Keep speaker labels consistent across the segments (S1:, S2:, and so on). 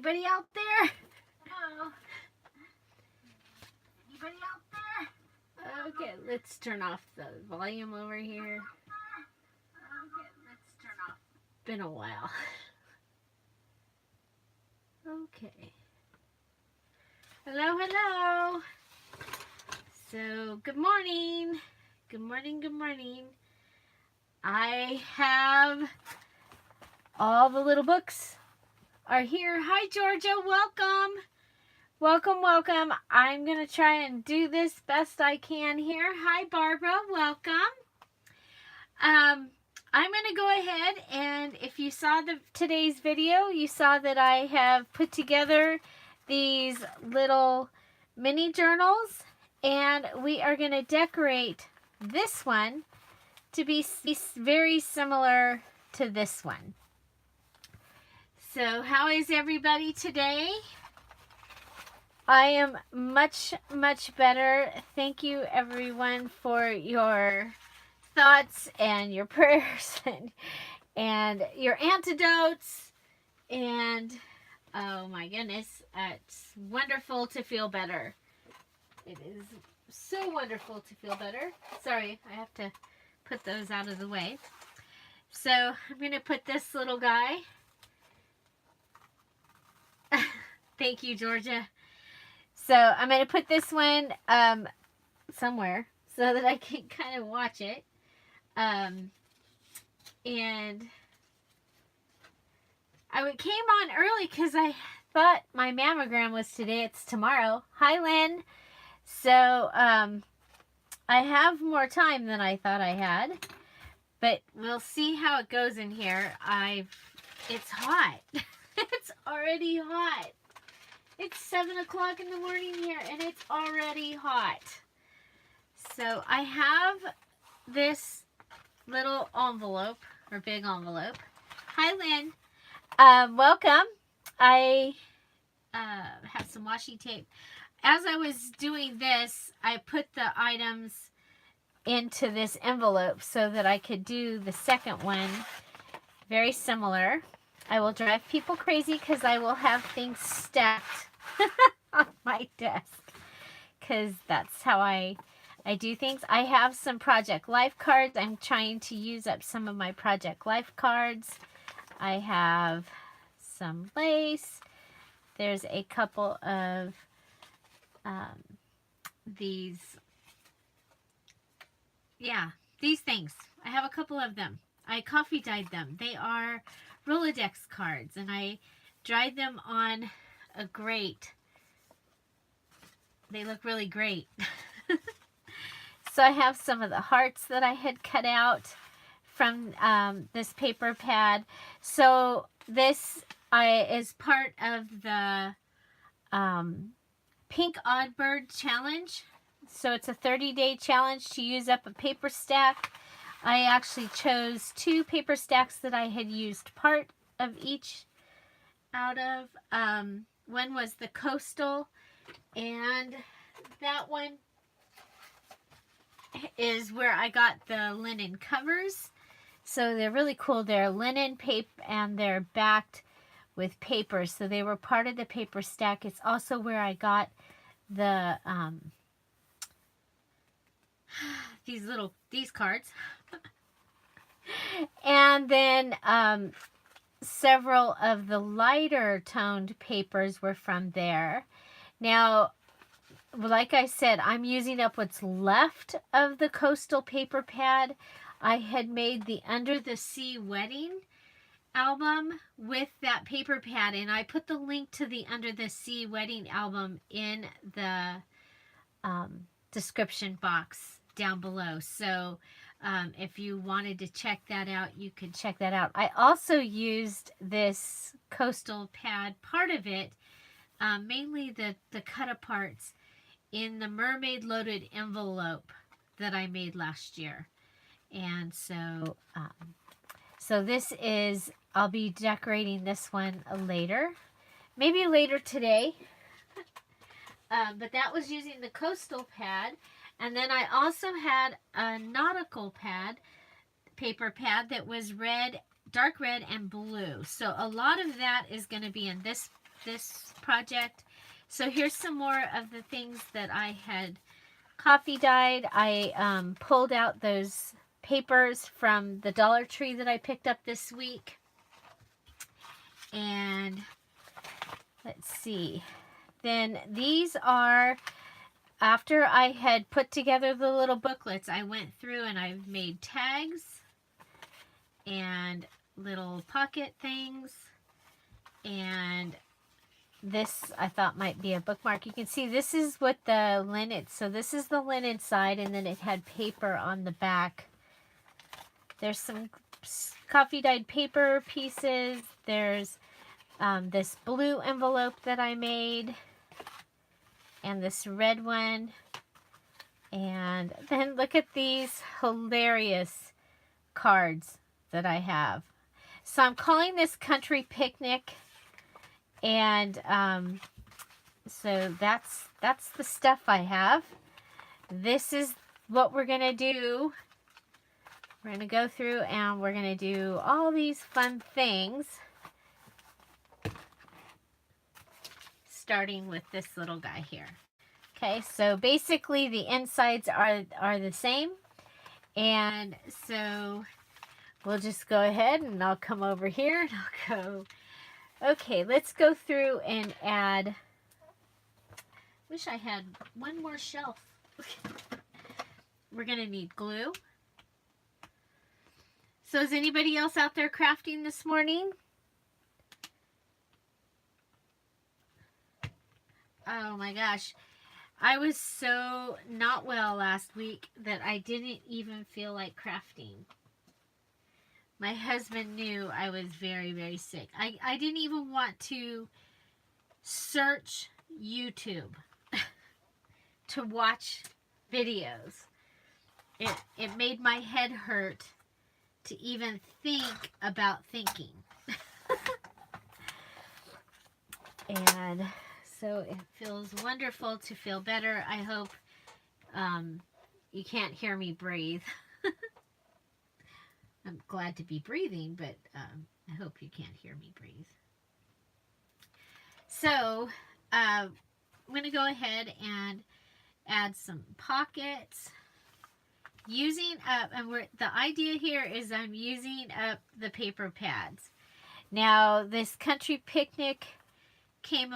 S1: Anybody out there? Hello? Anybody out there? Okay, let's turn off the volume over here. Okay, let's turn off. Been a while. Okay. Hello, hello. So, good morning. Good morning, good morning. I have all the little books are here. Hi, Georgia. Welcome. Welcome, welcome. I'm going to try and do this best I can here. Hi, Barbara. Welcome. I'm going to go ahead and if you saw today's video, you saw that I have put together these little mini journals, and we are going to decorate this one to be very similar to this one. So how is everybody today? I am much, much better. Thank you everyone for your thoughts and your prayers and your antidotes. And oh my goodness, it's wonderful to feel better. It is so wonderful to feel better. Sorry, I have to put those out of the way. So I'm going to put this little guy. Thank you, Georgia. So I'm going to put this one somewhere so that I can kind of watch it. And I came on early because I thought my mammogram was today. It's tomorrow. Hi, Lynn. So I have more time than I thought I had. But we'll see how it goes in here. It's hot. It's already hot. It's 7 o'clock in the morning here, and it's already hot. So I have this little envelope, or big envelope. Hi, Lynn. Welcome. I have some washi tape. As I was doing this, I put the items into this envelope so that I could do the second one very similar. I will drive people crazy because I will have things stacked on my desk because that's how I do things. I have some Project Life cards. I'm trying to use up some of my Project Life cards. I have some lace. There's a couple of these things. I have a couple of them. I coffee dyed them. They are Rolodex cards, and I dried them on a grate. They look really great. So I have some of the hearts that I had cut out from this paper pad. So this is part of the Pink Oddbird Challenge. So it's a 30-day challenge to use up a paper stack. I actually chose 2 paper stacks that I had used part of each out of. One was the Coastal, and that one is where I got the linen covers. So they're really cool. They're linen paper and they're backed with paper. So they were part of the paper stack. It's also where I got the these cards. And then several of the lighter toned papers were from there. Now, like I said, I'm using up what's left of the Coastal paper pad. I had made the Under the Sea Wedding album with that paper pad, and I put the link to the Under the Sea Wedding album in the description box down below. So if you wanted to check that out, you could check that out. I also used this Coastal pad, part of it, mainly the cut aparts, in the mermaid loaded envelope that I made last year. And so so this is, I'll be decorating this one later, maybe later today. But that was using the Coastal pad. And then I also had a nautical pad, paper pad, that was red, dark red and blue. So a lot of that is going to be in this this project. So here's some more of the things that I had coffee dyed. I pulled out those papers from the Dollar Tree that I picked up this week. And let's see. Then these are, after I had put together the little booklets, I went through and I made tags and little pocket things. And this I thought might be a bookmark. You can see this is what the linen, so this is the linen side, and then it had paper on the back. There's some coffee dyed paper pieces. There's this blue envelope that I made, and this red one. And then look at these hilarious cards that I have. So I'm calling this Country Picnic. And so that's the stuff I have. This is what we're going to do. We're going to go through and we're going to do all these fun things. Starting with this little guy here. Okay, so basically the insides are the same. And so we'll just go ahead and I'll come over here and I'll go. Okay, let's go through and add. Wish I had one more shelf. We're going to need glue. So is anybody else out there crafting this morning? Oh my gosh. I was so not well last week that I didn't even feel like crafting. My husband knew I was very, very sick. I didn't even want to search YouTube to watch videos. It made my head hurt to even think about thinking. And so it feels wonderful to feel better. I hope you can't hear me breathe. I'm glad to be breathing, but I hope you can't hear me breathe. So I'm going to go ahead and add some pockets. Using up, and the idea here is I'm using up the paper pads. Now, this Country Picnic came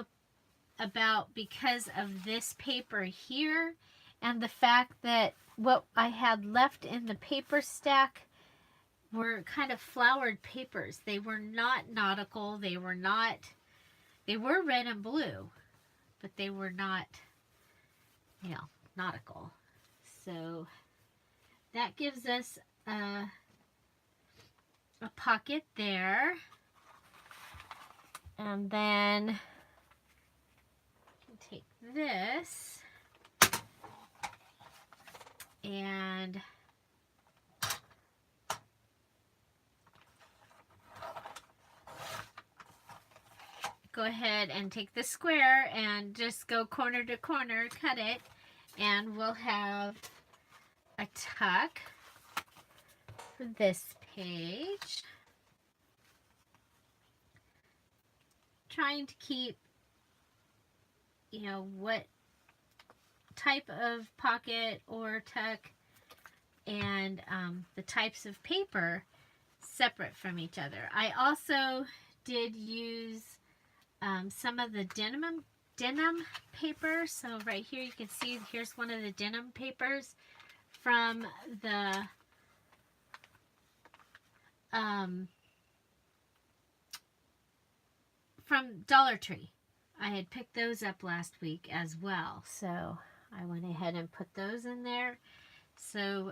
S1: about because of this paper here and the fact that what I had left in the paper stack were kind of flowered papers. They were not nautical. They were red and blue, but they were not, nautical. So that gives us a pocket there. And then take this and go ahead and take the square and just go corner to corner, cut it, and we'll have a tuck for this page. Trying to keep, what type of pocket or tuck and the types of paper separate from each other. I also did use some of the denim paper. So right here you can see here's one of the denim papers from the from Dollar Tree. I had picked those up last week as well, so I went ahead and put those in there. So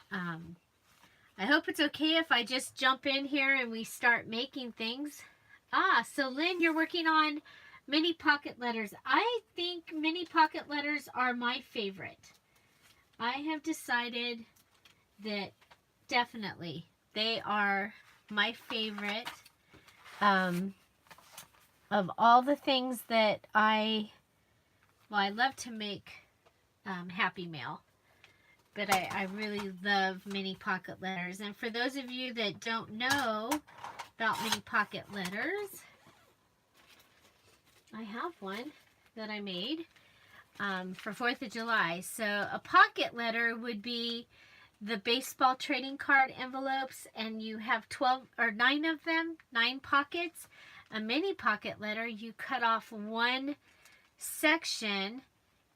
S1: I hope it's okay if I just jump in here and we start making things. So Lynn, you're working on mini pocket letters. I think mini pocket letters are my favorite. I have decided that definitely they are my favorite. Of all the things that I love to make Happy Mail, but I really love mini pocket letters. And for those of you that don't know about mini pocket letters, I have one that I made for 4th of July. So a pocket letter would be the baseball trading card envelopes, and you have 12 or 9 of them, 9 pockets. A mini pocket letter, you cut off one section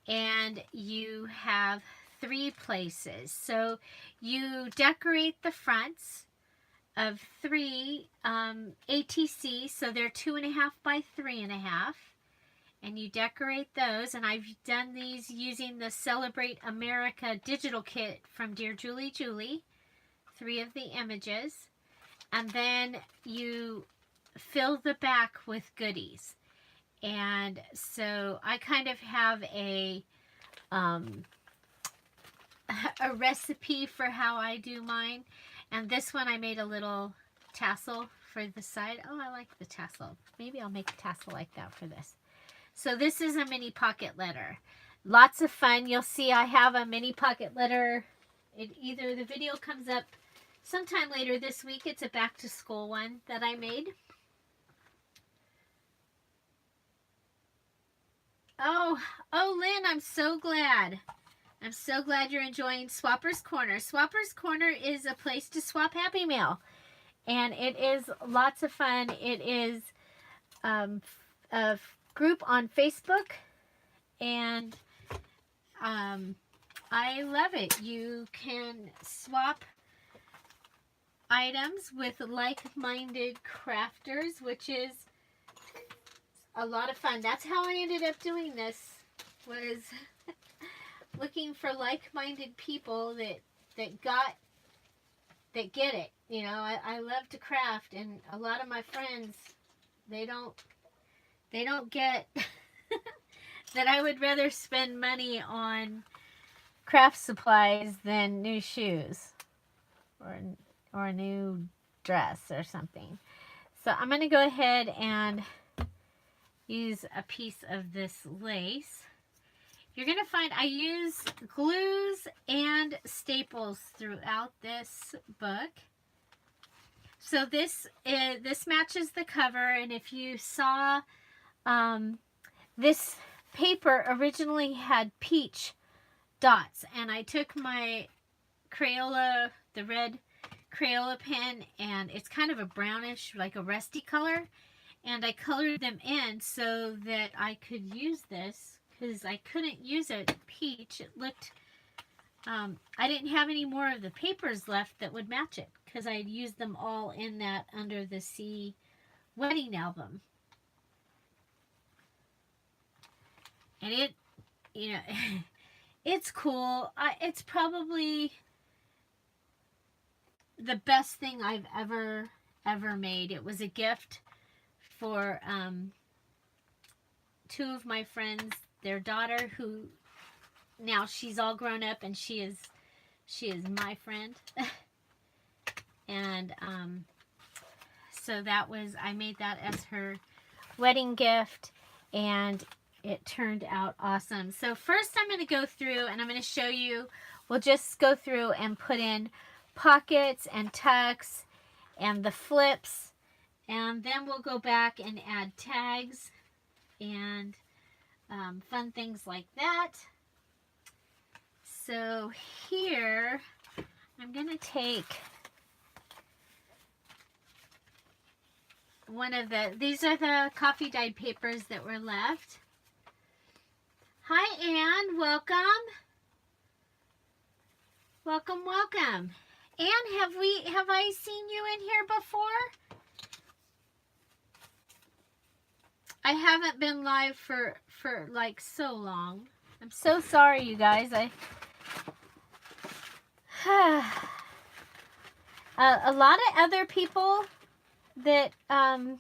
S1: and you have 3 places. So you decorate the fronts of 3 ATC, so they're 2.5 by 3.5, and you decorate those. And I've done these using the Celebrate America digital kit from Dear Julie, 3 of the images, and then you fill the back with goodies. And so I kind of have a recipe for how I do mine. And this one I made a little tassel for the side. Oh, I like the tassel. Maybe I'll make a tassel like that for this. So this is a mini pocket letter. Lots of fun. You'll see I have a mini pocket letter. Either the video comes up sometime later this week. It's a back to school one that I made. Oh, Lynn, I'm so glad. I'm so glad you're enjoying Swapper's Corner. Swapper's Corner is a place to swap Happy Mail. And it is lots of fun. It is a group on Facebook. And I love it. You can swap items with like-minded crafters, which is a lot of fun. That's how I ended up doing this, was looking for like-minded people that get it. You know, I love to craft, and a lot of my friends, they don't get that I would rather spend money on craft supplies than new shoes or a new dress or something. So I'm going to go ahead and use a piece of this lace. You're going to find I use glues and staples throughout this book. So this matches the cover, and if you saw, this paper originally had peach dots, and I took my Crayola, the red Crayola pen, and it's kind of a brownish, like a rusty color, and I colored them in so that I could use this, because I couldn't use a peach. It looked, I didn't have any more of the papers left that would match it, because I had used them all in that Under the Sea wedding album. And it, you know, it's cool. It's probably the best thing I've ever made. It was a gift for 2 of my friends, their daughter, who now she's all grown up, and she is my friend. And so that was, I made that as her wedding gift, and it turned out awesome. So first I'm going to go through and I'm going to show you, we'll just go through and put in pockets and tucks and the flips, and then we'll go back and add tags and fun things like that. So here I'm going to take one of these are the coffee dyed papers that were left. Hi, Anne. Welcome. Welcome, welcome. Anne, have I seen you in here before? I haven't been live for like so long. I'm so sorry, you guys. A lot of other people that have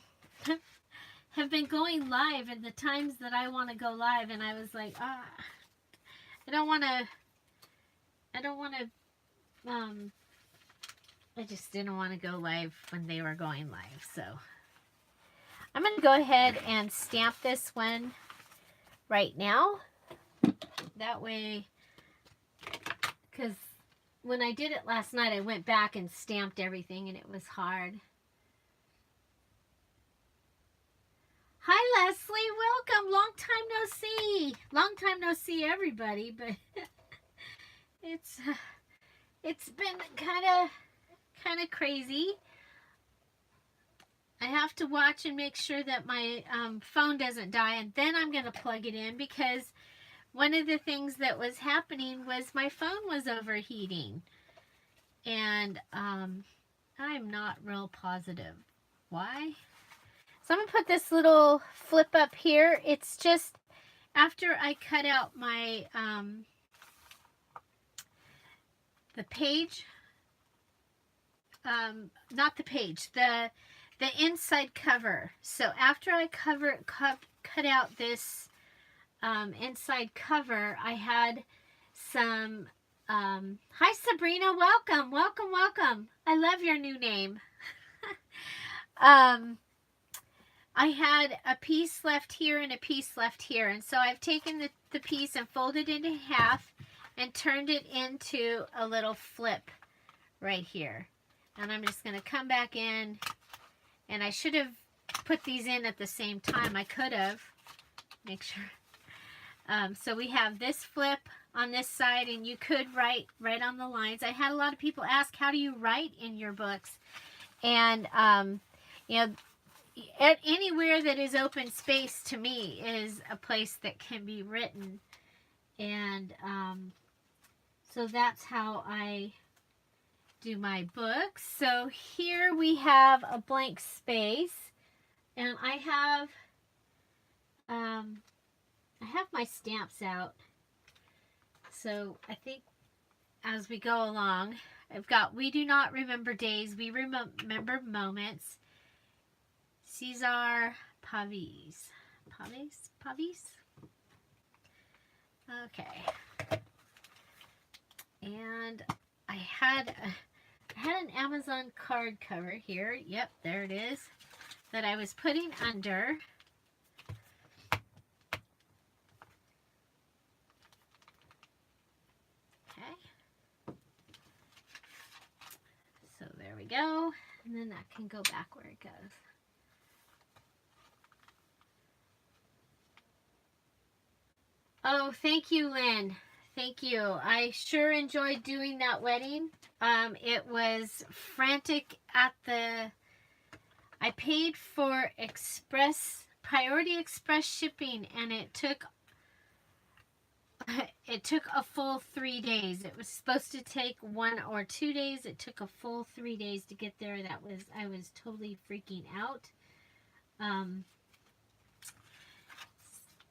S1: been going live at the times that I want to go live, and I was like, I don't want to, I just didn't want to go live when they were going live. So I'm going to go ahead and stamp this one right now. That way, because when I did it last night, I went back and stamped everything, and it was hard. Hi, Leslie, welcome. Long time no see. Long time no see, everybody. But it's been kind of crazy. I have to watch and make sure that my phone doesn't die, and then I'm going to plug it in, because one of the things that was happening was my phone was overheating. And I'm not real positive why. So I'm going to put this little flip up here. It's just after I cut out my the page, not the page, the inside cover. So after I cut out this inside cover, I had some hi Sabrina, welcome, welcome, welcome. I love your new name. I had a piece left here and a piece left here, and so I've taken the piece and folded it in half and turned it into a little flip right here. And I'm just going to come back in, and I should have put these in at the same time. I could have. Make sure. So we have this flip on this side, and you could write right on the lines. I had a lot of people ask, how do you write in your books? And, you know, anywhere that is open space to me is a place that can be written. And so that's how I do my books. So here we have a blank space, and I have my stamps out. So I think as we go along, I've got, we do not remember days, we remember moments. Cesar Pavis. Pavis? Okay. And I had an Amazon card cover here. Yep, there it is. That I was putting under. Okay. So there we go. And then that can go back where it goes. Oh, thank you, Lynn. Thank you. I sure enjoyed doing that wedding. It was frantic at the... I paid for priority express shipping, and it took a full 3 days. It was supposed to take 1 or 2 days. It took a full 3 days to get there. I was totally freaking out.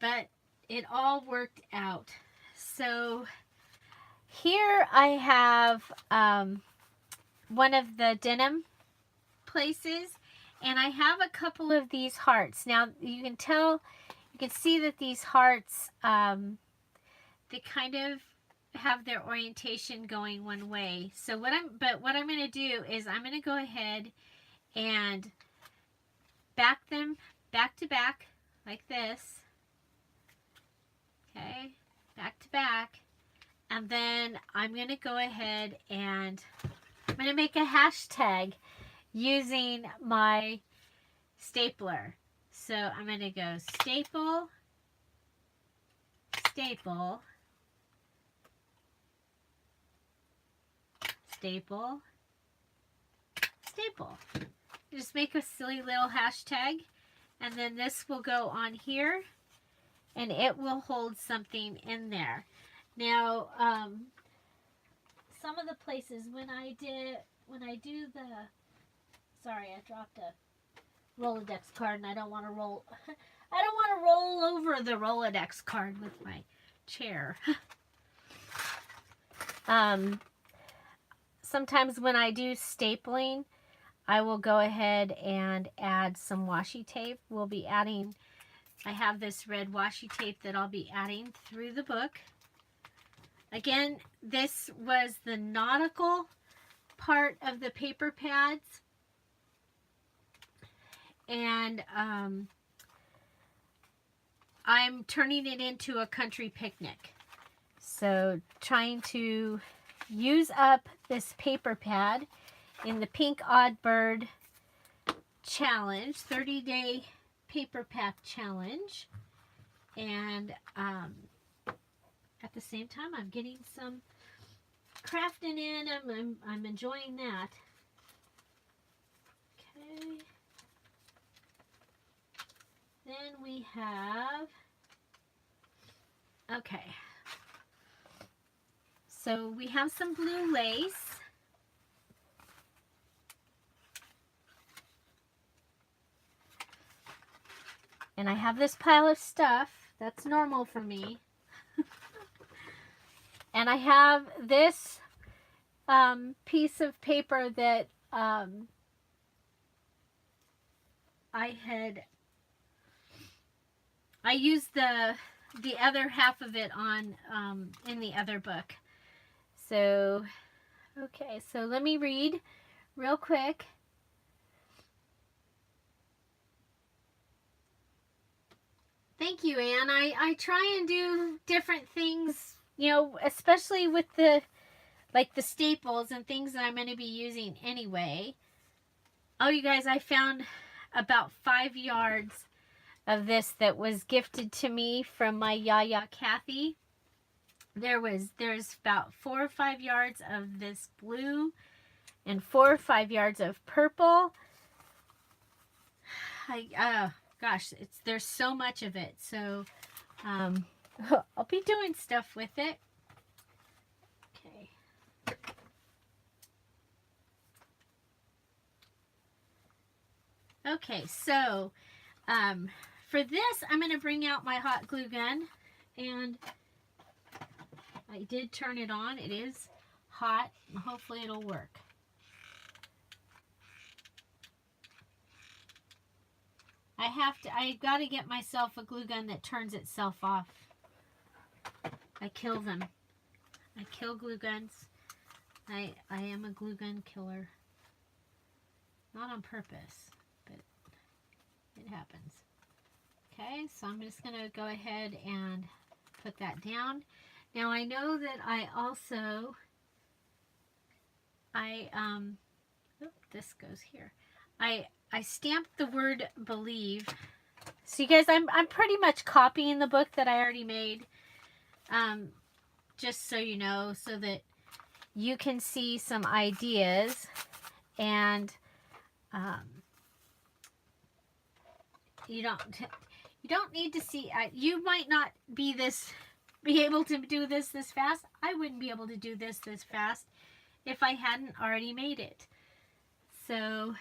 S1: But it all worked out. So here I have one of the denim places, and I have a couple of these hearts. Now you can see that these hearts, they kind of have their orientation going one way. So what I'm going to do is I'm going to go ahead and back them back to back like this. Okay, back to back, and then I'm going to go ahead and I'm going to make a hashtag using my stapler. So I'm going to go staple, staple, staple, staple. Just make a silly little hashtag, and then this will go on here, and it will hold something in there. Now, some of the places when I do the, sorry, I dropped a Rolodex card, and I don't want to roll over the Rolodex card with my chair. Sometimes when I do stapling, I will go ahead and add some washi tape. I have this red washi tape that I'll be adding through the book. Again, this was the nautical part of the paper pads. And I'm turning it into a country picnic. So trying to use up this paper pad in the Pink Odd Bird Challenge, 30-day paper pack challenge. And at the same time, I'm getting some crafting in. I'm enjoying that. Okay. Then we have, okay. So we have some blue lace. And I have this pile of stuff. That's normal for me. And I have this piece of paper that I used the other half of it on in the other book. So, okay, so let me read real quick. Thank you, Anne. I try and do different things, you know, especially with the staples and things that I'm going to be using anyway. Oh, you guys, I found about 5 yards of this that was gifted to me from my Yaya Kathy. There's about 4 or 5 yards of this blue and 4 or 5 yards of purple. Gosh, there's so much of it. So I'll be doing stuff with it. Okay. Okay, so for this, I'm going to bring out my hot glue gun, and I did turn it on. It is hot, and hopefully it'll work. I got to get myself a glue gun that turns itself off. I kill them. I kill glue guns. I am a glue gun killer. Not on purpose, but it happens. Okay, so I'm just going to go ahead and put that down. Now I know that I also, this goes here. I stamped the word believe. So you guys, I'm pretty much copying the book that I already made. Just so you know, so that you can see some ideas, and you don't need to see. You might not be able to do this fast. I wouldn't be able to do this fast if I hadn't already made it. So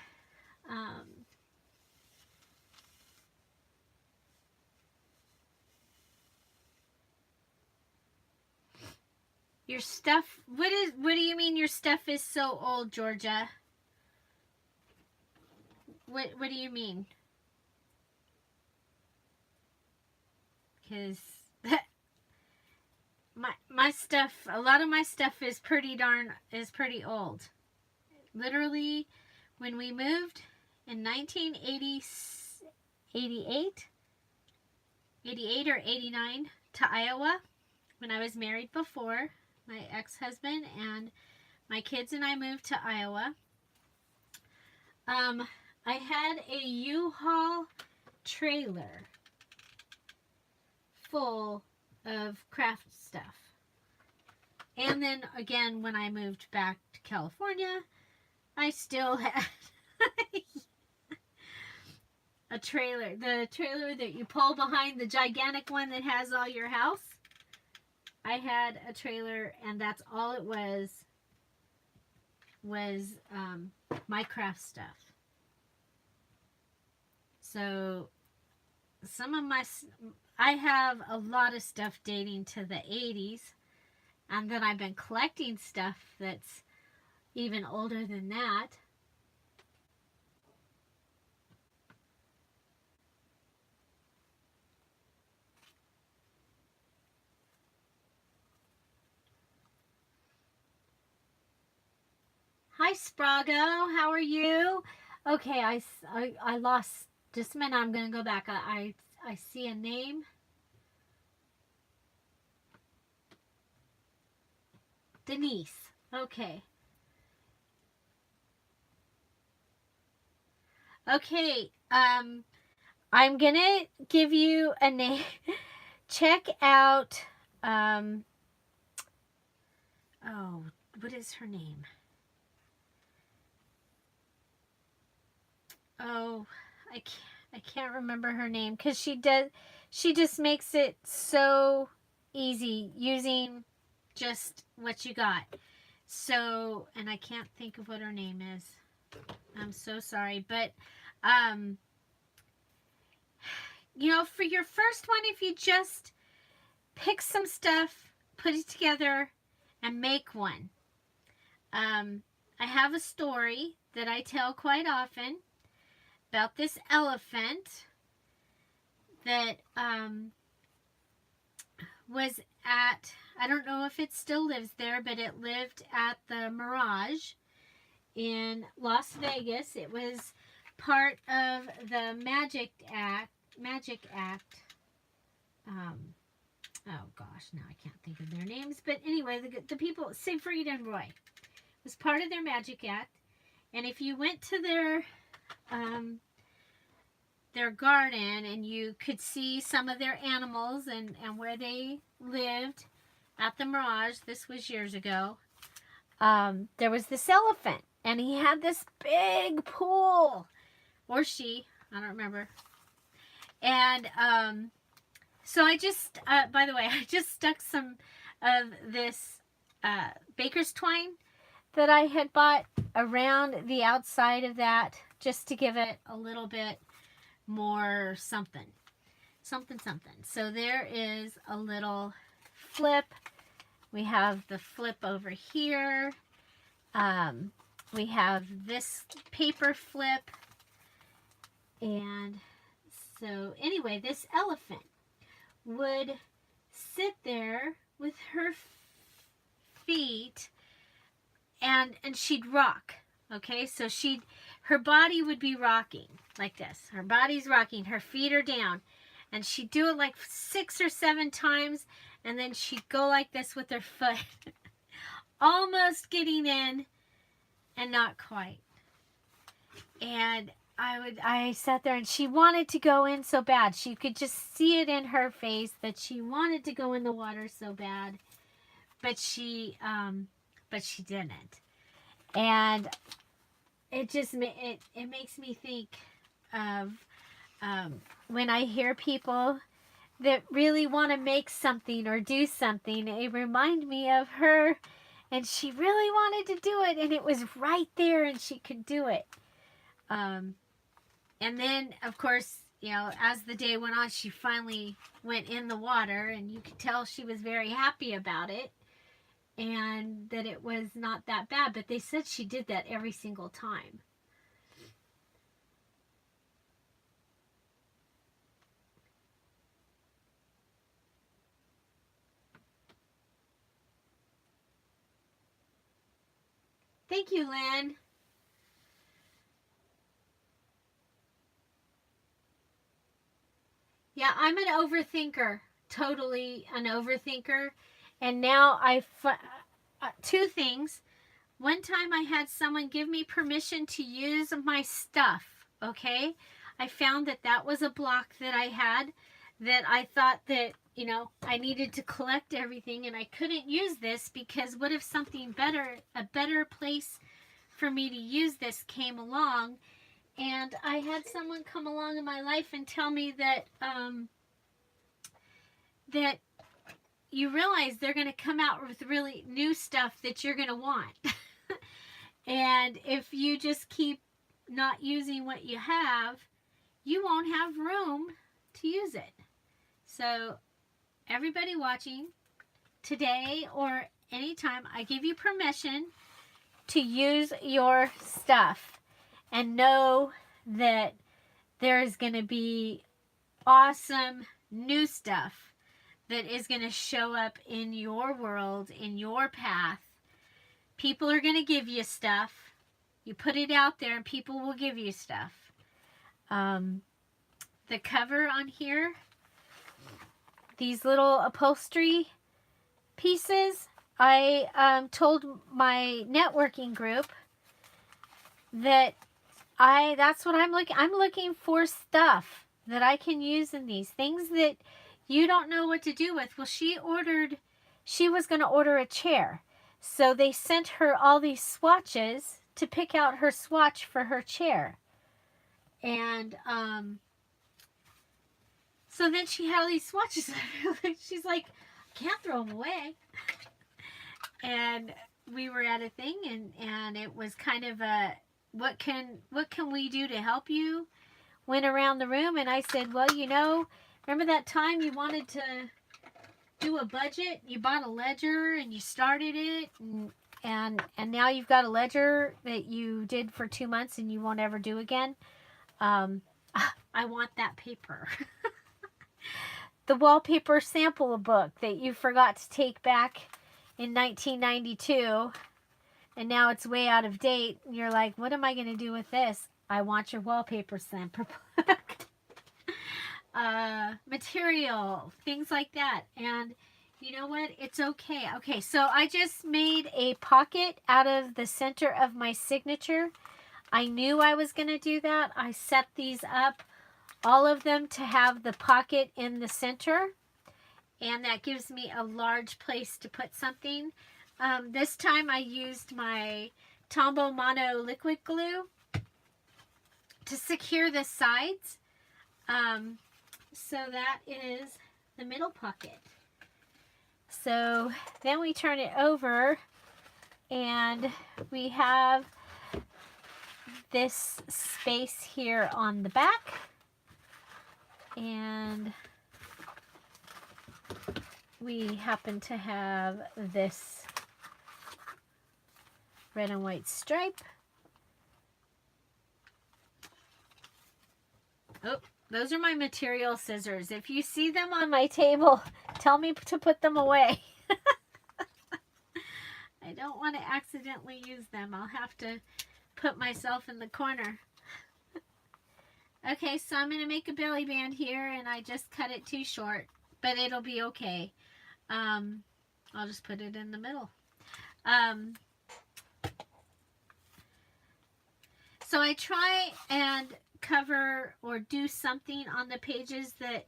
S1: your stuff, what do you mean your stuff is so old, Georgia? What do you mean? Because my stuff, a lot of my stuff is pretty old. Literally, when we moved in 1988 or 89 to Iowa, when I was married before, my ex-husband and my kids and I moved to Iowa. I had a U-Haul trailer full of craft stuff. And then again, when I moved back to California, I still had a trailer. The trailer that you pull behind, the gigantic one that has all your house. I had a trailer, and that's all it was my craft stuff. So I have a lot of stuff dating to the 80s, and then I've been collecting stuff that's even older than that. Hi, Sprago. How are you? Okay, I lost. Just a minute. I'm going to go back. I see a name. Denise. Okay. Okay. I'm going to give you a name. Check out, oh, what is her name? Oh, I can't remember her name, because she just makes it so easy using just what you got. So, and I can't think of what her name is. I'm so sorry, but you know, for your first one, if you just pick some stuff, put it together, and make one. I have a story that I tell quite often about this elephant that was at, I don't know if it still lives there, but it lived at the Mirage in Las Vegas. It was part of the Magic Act. Oh gosh, now I can't think of their names. But anyway, the people, Siegfried and Roy, was part of their Magic Act. And if you went to their garden and you could see some of their animals and where they lived at the Mirage, this was years ago, there was this elephant. And he had this big pool. Or she, I don't remember. And so I just, by the way, I just stuck some of this baker's twine that I had bought around the outside of that, just to give it a little bit more something. So there is a little flip. We have the flip over here. We have this paper flip. And so anyway, this elephant would sit there with her feet and she'd rock. Okay, so her body would be rocking like this. Her body's rocking, her feet are down, and she'd do it like 6 or 7 times, and then she'd go like this with her foot, almost getting in and not quite. And I sat there, and she wanted to go in so bad. She could just see it in her face that she wanted to go in the water so bad, but she didn't. And it just it makes me think of when I hear people that really want to make something or do something. It reminds me of her, and she really wanted to do it, and it was right there, and she could do it. And then, of course, you know, as the day went on, she finally went in the water, and you could tell she was very happy about it, and that it was not that bad. But they said she did that every single time. Thank you, Lynn. Yeah, I'm an overthinker. Totally an overthinker. And now two things. One time I had someone give me permission to use my stuff, okay? I found that was a block that I had, that I thought that, you know, I needed to collect everything, and I couldn't use this because what if something better, a better place for me to use this came along? And I had someone come along in my life and tell me that that you realize they're going to come out with really new stuff that you're going to want. And if you just keep not using what you have, you won't have room to use it. So everybody watching today or anytime, I give you permission to use your stuff, and know that there is going to be awesome new stuff that is going to show up in your world, in your path. People are going to give you stuff. You put it out there and people will give you stuff. The cover on here, these little upholstery pieces, I told my networking group that that's what I'm looking for, stuff that I can use in these things that you don't know what to do with. Well, she was going to order a chair. So they sent her all these swatches to pick out her swatch for her chair. And so then she had all these swatches. She's like, I can't throw them away. And we were at a thing, and it was kind of a, what can we do to help you? Went around the room, and I said, well, you know, remember that time you wanted to do a budget? You bought a ledger and you started it, and now you've got a ledger that you did for 2 months and you won't ever do again. I want that paper. The wallpaper sample book that you forgot to take back in 1992, and now it's way out of date. You're like, what am I going to do with this? I want your wallpaper sample book. Material, things like that. And you know what? It's okay. Okay, so I just made a pocket out of the center of my signature. I knew I was going to do that. I set these up, all of them, to have the pocket in the center. And that gives me a large place to put something. This time I used my Tombow Mono liquid glue to secure the sides. So that is the middle pocket. So then we turn it over and we have this space here on the back. And we happen to have this red and white stripe. Oh, those are my material scissors. If you see them on my table, tell me to put them away. I don't want to accidentally use them. I'll have to put myself in the corner. Okay, so I'm going to make a belly band here, and I just cut it too short, but it'll be okay. I'll just put it in the middle. So I try and cover or do something on the pages that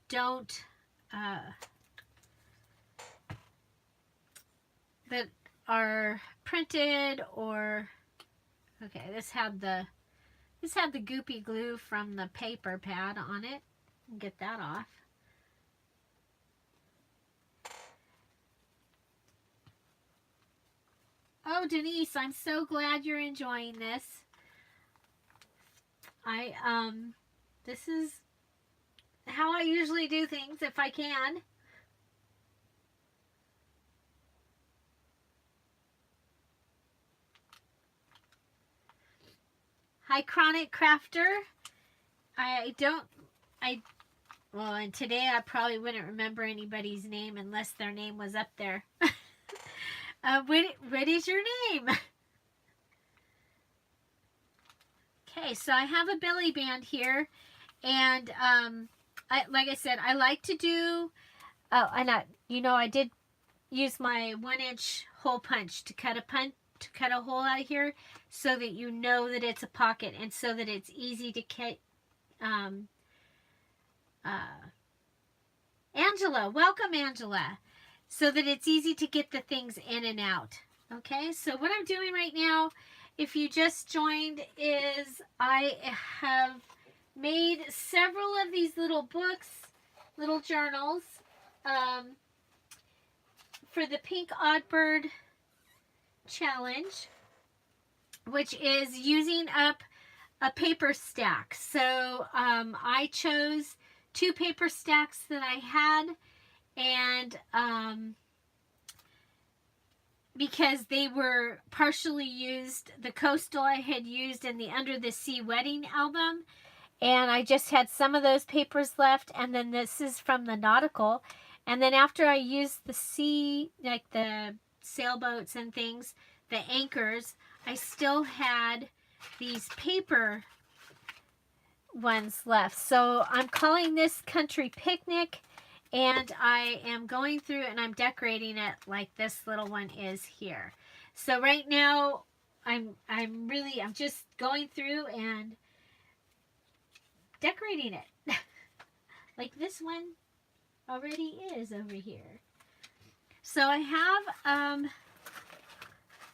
S1: don't that are printed, or okay, this had the goopy glue from the paper pad on it. Get that off. Oh, Denise, I'm so glad you're enjoying this. This is how I usually do things if I can. Hi, Chronic Crafter. Well, and today I probably wouldn't remember anybody's name unless their name was up there. What is your name? Okay, so I have a belly band here, and like I said, I like to do. Oh, and I did use my 1-inch hole punch to cut a hole out of here, so that you know that it's a pocket, and so that it's easy to cut. Angela, welcome, Angela. So that it's easy to get the things in and out. Okay, so what I'm doing right now, if you just joined, is I have made several of these little books, little journals, for the Pink Oddbird Challenge, which is using up a paper stack. So I chose 2 paper stacks that I had, and because they were partially used, the Coastal I had used in the Under the Sea Wedding album, and I just had some of those papers left, and then this is from the Nautical. And then after I used the sea, like the sailboats and things, the anchors, I still had these paper ones left. So I'm calling this Country Picnic, and I am going through and I'm decorating it like this little one is here. So right now I'm just going through and decorating it. Like this one already is over here. So I have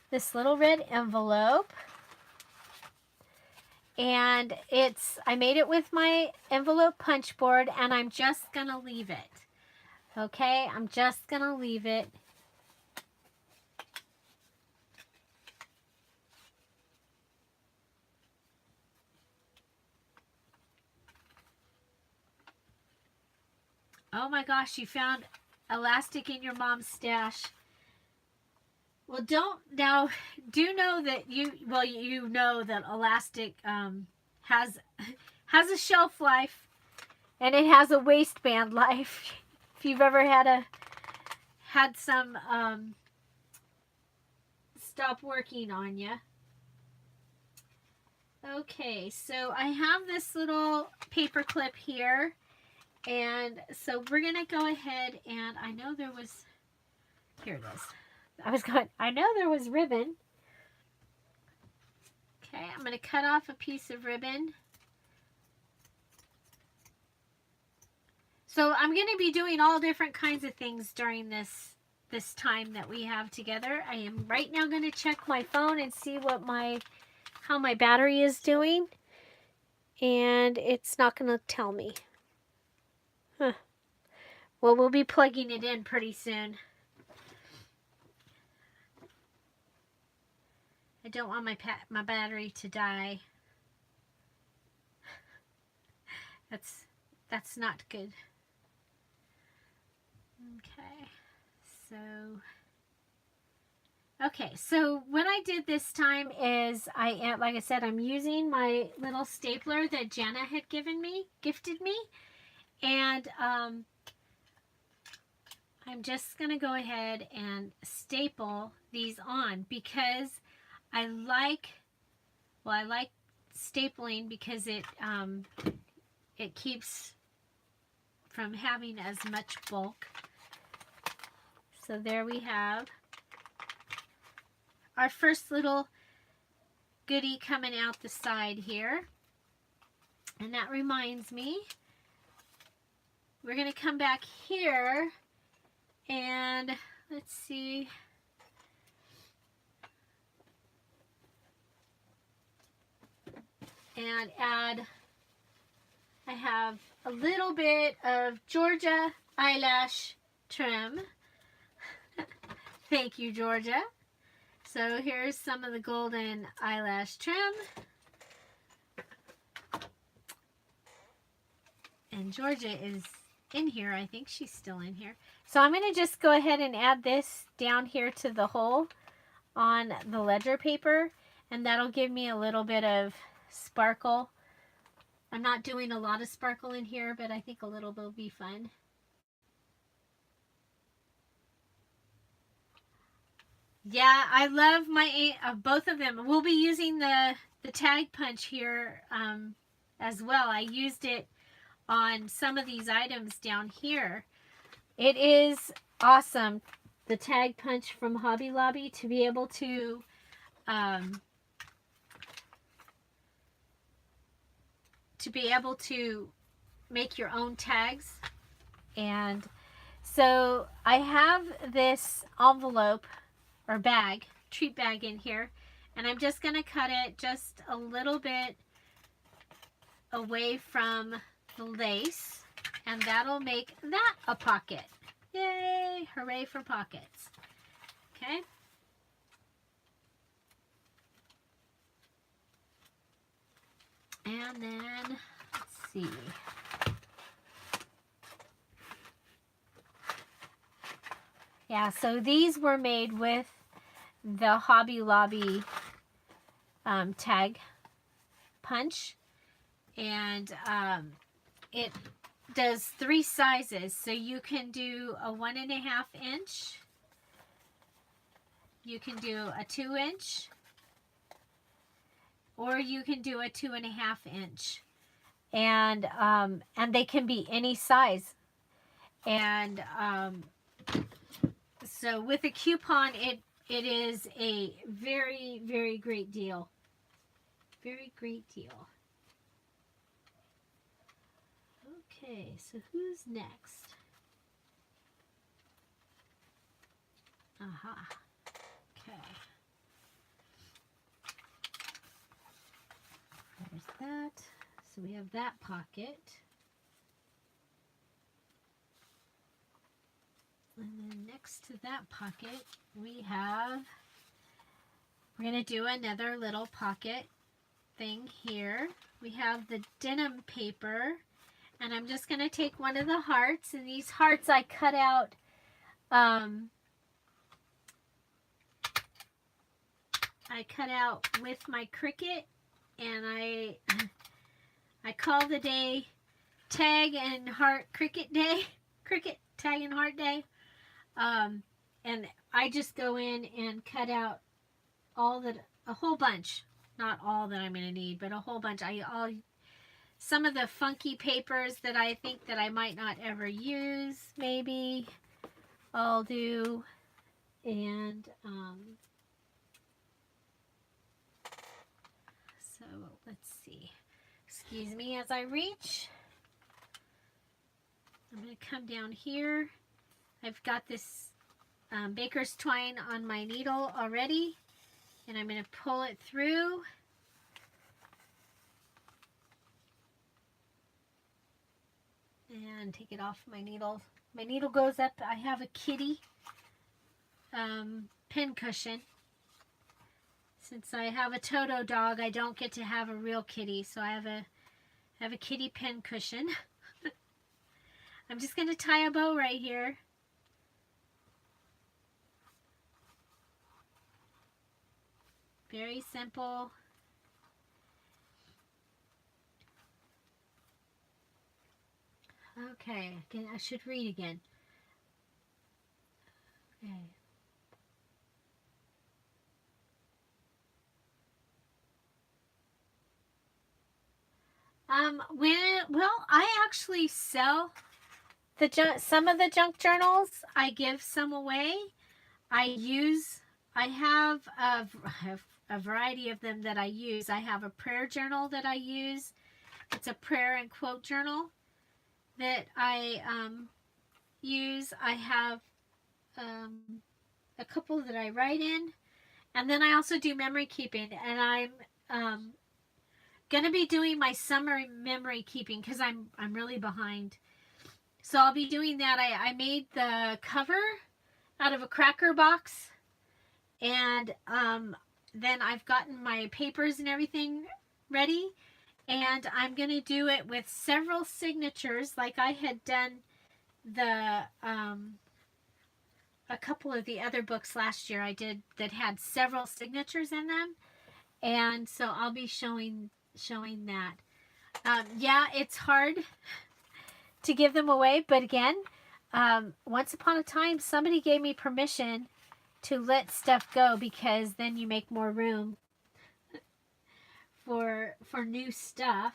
S1: this little red envelope, and I made it with my envelope punch board, and I'm just gonna leave it. Okay, I'm just gonna leave it. Oh my gosh, you found elastic in your mom's stash. Well, do know that you know that elastic has a shelf life, and it has a waistband life. If you've ever had some stop working on you. Okay, so I have this little paper clip here. And so we're going to go ahead, and I know there was, here it is. I know there was ribbon. Okay, I'm going to cut off a piece of ribbon. So I'm going to be doing all different kinds of things during this time that we have together. I am right now going to check my phone and see how my battery is doing. And it's not going to tell me. Huh. Well, we'll be plugging it in pretty soon. I don't want my battery to die. That's not good. Okay, so what I did this time is like I said, I'm using my little stapler that Jana had gifted me, and I'm just going to go ahead and staple these on because I like stapling because it keeps from having as much bulk. So there we have our first little goodie coming out the side here. And that reminds me, we're going to come back here and let's see. And I have a little bit of Georgia eyelash trim. Thank you, Georgia. So here's some of the golden eyelash trim. And Georgia is in here. I think she's still in here. So I'm going to just go ahead and add this down here to the hole on the ledger paper. And that'll give me a little bit of sparkle. I'm not doing a lot of sparkle in here, but I think a little will be fun. Yeah, I love both of them. We'll be using the tag punch here as well. I used it on some of these items down here. It is awesome, the tag punch from Hobby Lobby, to be able to make your own tags. And so I have this envelope or bag, treat bag in here, and I'm just going to cut it just a little bit away from the lace, and that'll make that a pocket. Yay! Hooray for pockets. Okay. And then, let's see. Yeah, so these were made with the Hobby Lobby tag punch, and it does 3 sizes. So you can do a 1.5 inch, you can do a 2 inch, or you can do a 2.5 inch, and they can be any size. And so with a coupon, it is a very, very great deal. Very great deal. Okay, so who's next? Aha. Okay. There's that. So we have that pocket. And then next to that pocket, we're going to do another little pocket thing here. We have the denim paper, and I'm just going to take one of the hearts, and these hearts I cut out with my Cricut, and I call the day Tag and Heart Cricut Day, Cricut Tag and Heart Day, and I just go in and cut out a whole bunch, not all that I'm going to need, but a whole bunch. Some of the funky papers that I think that I might not ever use, maybe I'll do, and so let's see. Excuse me as I reach. I'm going to come down here. I've got this baker's twine on my needle already, and I'm going to pull it through. And take it off my needle. My needle goes up. I have a kitty pin cushion. Since I have a Toto dog, I don't get to have a real kitty, so I have a kitty pin cushion. I'm just going to tie a bow right here. Very simple. Okay, again, I should read again. Okay. Well, I actually sell some of the junk journals. I give some away. I have a variety of them that I use. I have a prayer journal that I use. It's a prayer and quote journal that I use. I have a couple that I write in, and then I also do memory keeping, and I'm gonna be doing my summer memory keeping because I'm really behind. So I'll be doing that. I made the cover out of a cracker box, and then I've gotten my papers and everything ready, and I'm gonna do it with several signatures like I had done a couple of the other books last year I did that had several signatures in them, and so I'll be showing that. Yeah, it's hard to give them away, but again, once upon a time somebody gave me permission to let stuff go because then you make more room for new stuff,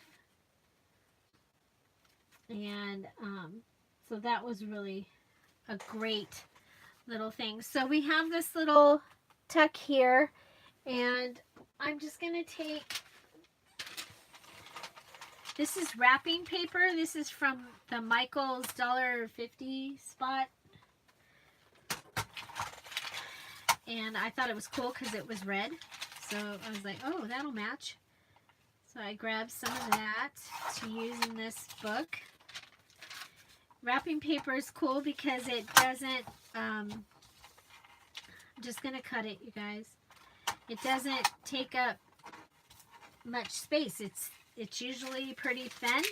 S1: and so that was really a great little thing. So we have this little tuck here, and I'm just gonna take, this is wrapping paper. This is from the Michael's $1.50 spot, and I thought it was cool because it was red, so I was like, oh, that'll match. So I grabbed some of that to use in this book. Wrapping paper is cool because it doesn't, I'm just going to cut it, you guys. It doesn't take up much space. It's usually pretty thin.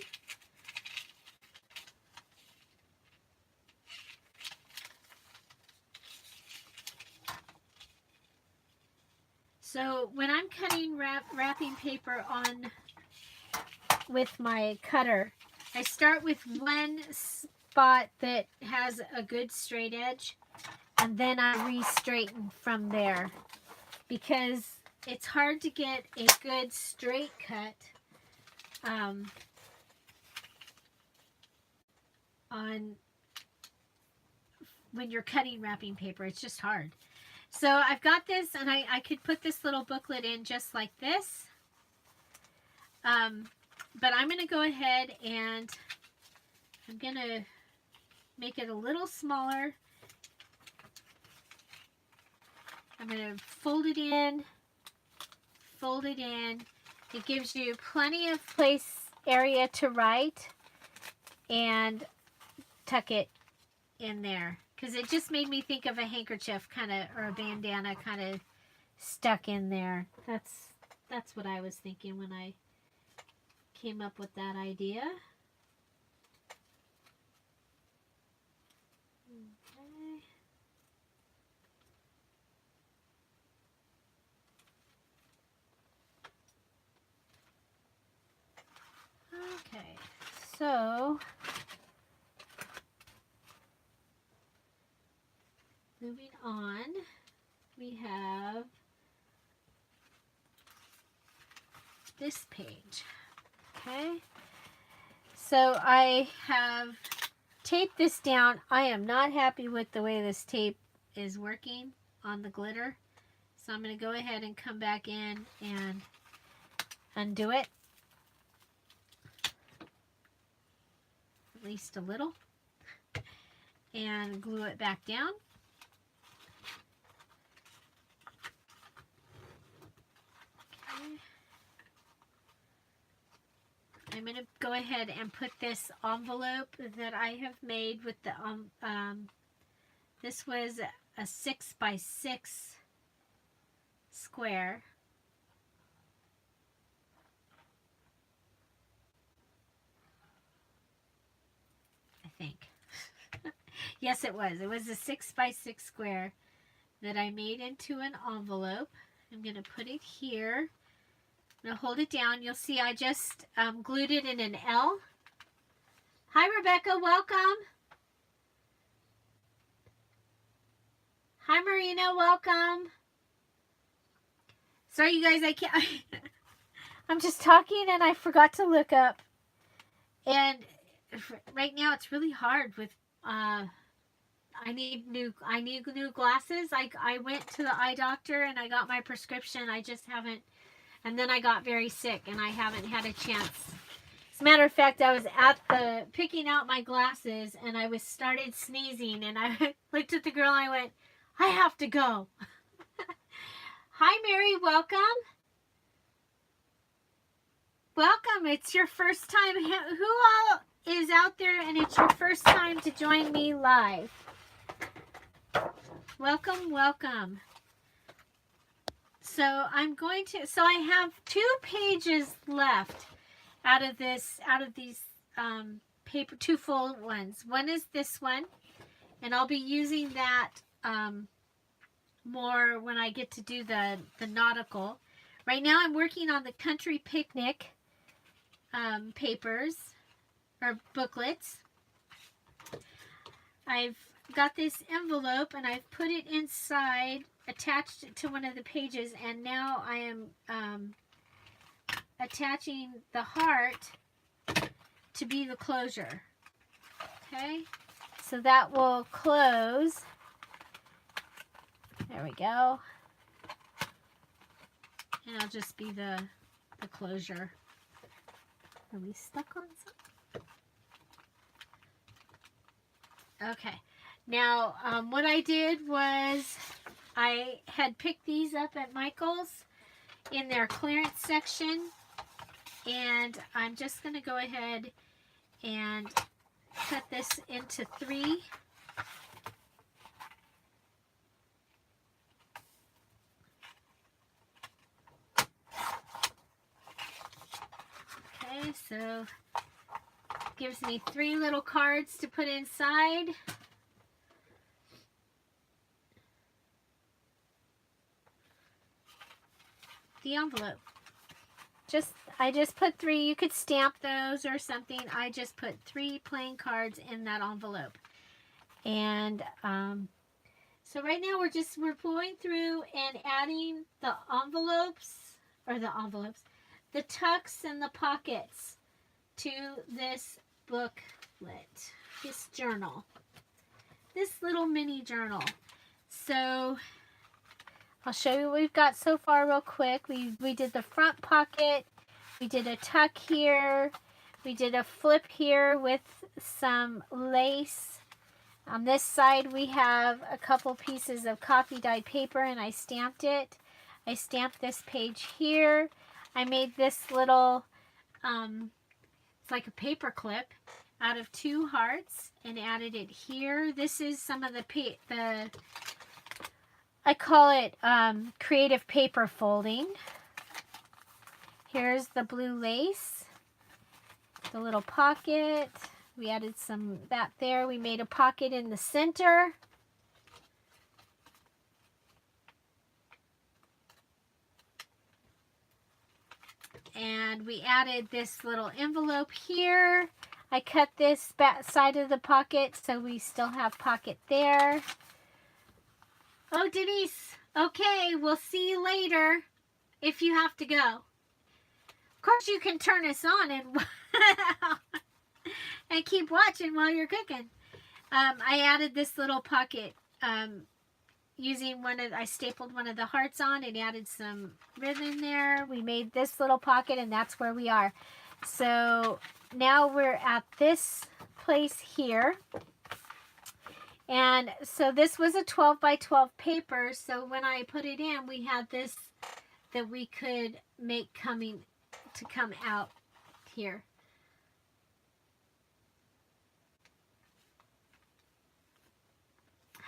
S1: So when I'm cutting wrapping paper on with my cutter, I start with one spot that has a good straight edge, and then I re-straighten from there because it's hard to get a good straight cut on when you're cutting wrapping paper. It's just hard. So I've got this, and I could put this little booklet in just like this. But I'm going to go ahead and I'm going to make it a little smaller. I'm going to fold it in, fold it in. It gives you plenty of area to write, and tuck it in there. Because it just made me think of a handkerchief kind of, or a bandana kind of stuck in there. That's what I was thinking when I came up with that idea. Okay, so moving on, we have this page. Okay, so I have taped this down. I am not happy with the way this tape is working on the glitter, so I'm going to go ahead and come back in and undo it. At least a little, and glue it back down. Okay. I'm going to go ahead and put this envelope that I have made with the this was a 6x6 square. Think. Yes, it was. It was a 6x6 square that I made into an envelope. I'm going to put it here. I'm going to hold it down. You'll see I just glued it in an L. Hi, Rebecca. Welcome. Hi, Marina. Welcome. Sorry, you guys. I can't. I'm just talking and I forgot to look up. And right now it's really hard with I need new glasses. I went to the eye doctor and I got my prescription. I just haven't, and then I got very sick and I haven't had a chance. As a matter of fact, I was at the picking out my glasses and I started sneezing and I looked at the girl and I went, I have to go. Hi Mary, welcome. Welcome. It's your first time. Who all is out there and it's your first time to join me live? Welcome, welcome. So I have 2 pages left out of these paper, 2 full ones. One is this one, and I'll be using that more when I get to do the nautical. Right now I'm working on the country picnic papers or booklets. I've got this envelope and I've put it inside, attached it to one of the pages, and now I am attaching the heart to be the closure. Okay, so that will close. There we go. And I'll just be the closure. Are we stuck on something? Okay. Now, what I did was I had picked these up at Michael's in their clearance section, and I'm just going to go ahead and cut this into 3. Okay, so gives me 3 little cards to put inside. The envelope. I just put 3. You could stamp those or something. I just put 3 plain cards in that envelope. And so right now we're going through and adding the the tucks and the pockets to this booklet, this journal, this little mini journal. So I'll show you what we've got so far real quick. We did the front pocket, we did a tuck here, We did a flip here with some lace. On this side we have a couple pieces of coffee dyed paper and I stamped it. I stamped this page here. I made this little, it's like a paper clip out of 2 hearts and added it here. This is some of the I call it creative paper folding. Here's the blue lace, the little pocket. We added some that there. We made a pocket in the center. And we added this little envelope here. I cut this back side of the pocket so we still have pocket there. Oh, Denise, okay, we'll see you later if you have to go. Of course, you can turn us on and keep watching while you're cooking. I added this little pocket using I stapled one of the hearts on and added some ribbon there. We made this little pocket and that's where we are. So now we're at this place here. And so this was a 12 by 12 paper. So when I put it in, we had this that we could make come out here.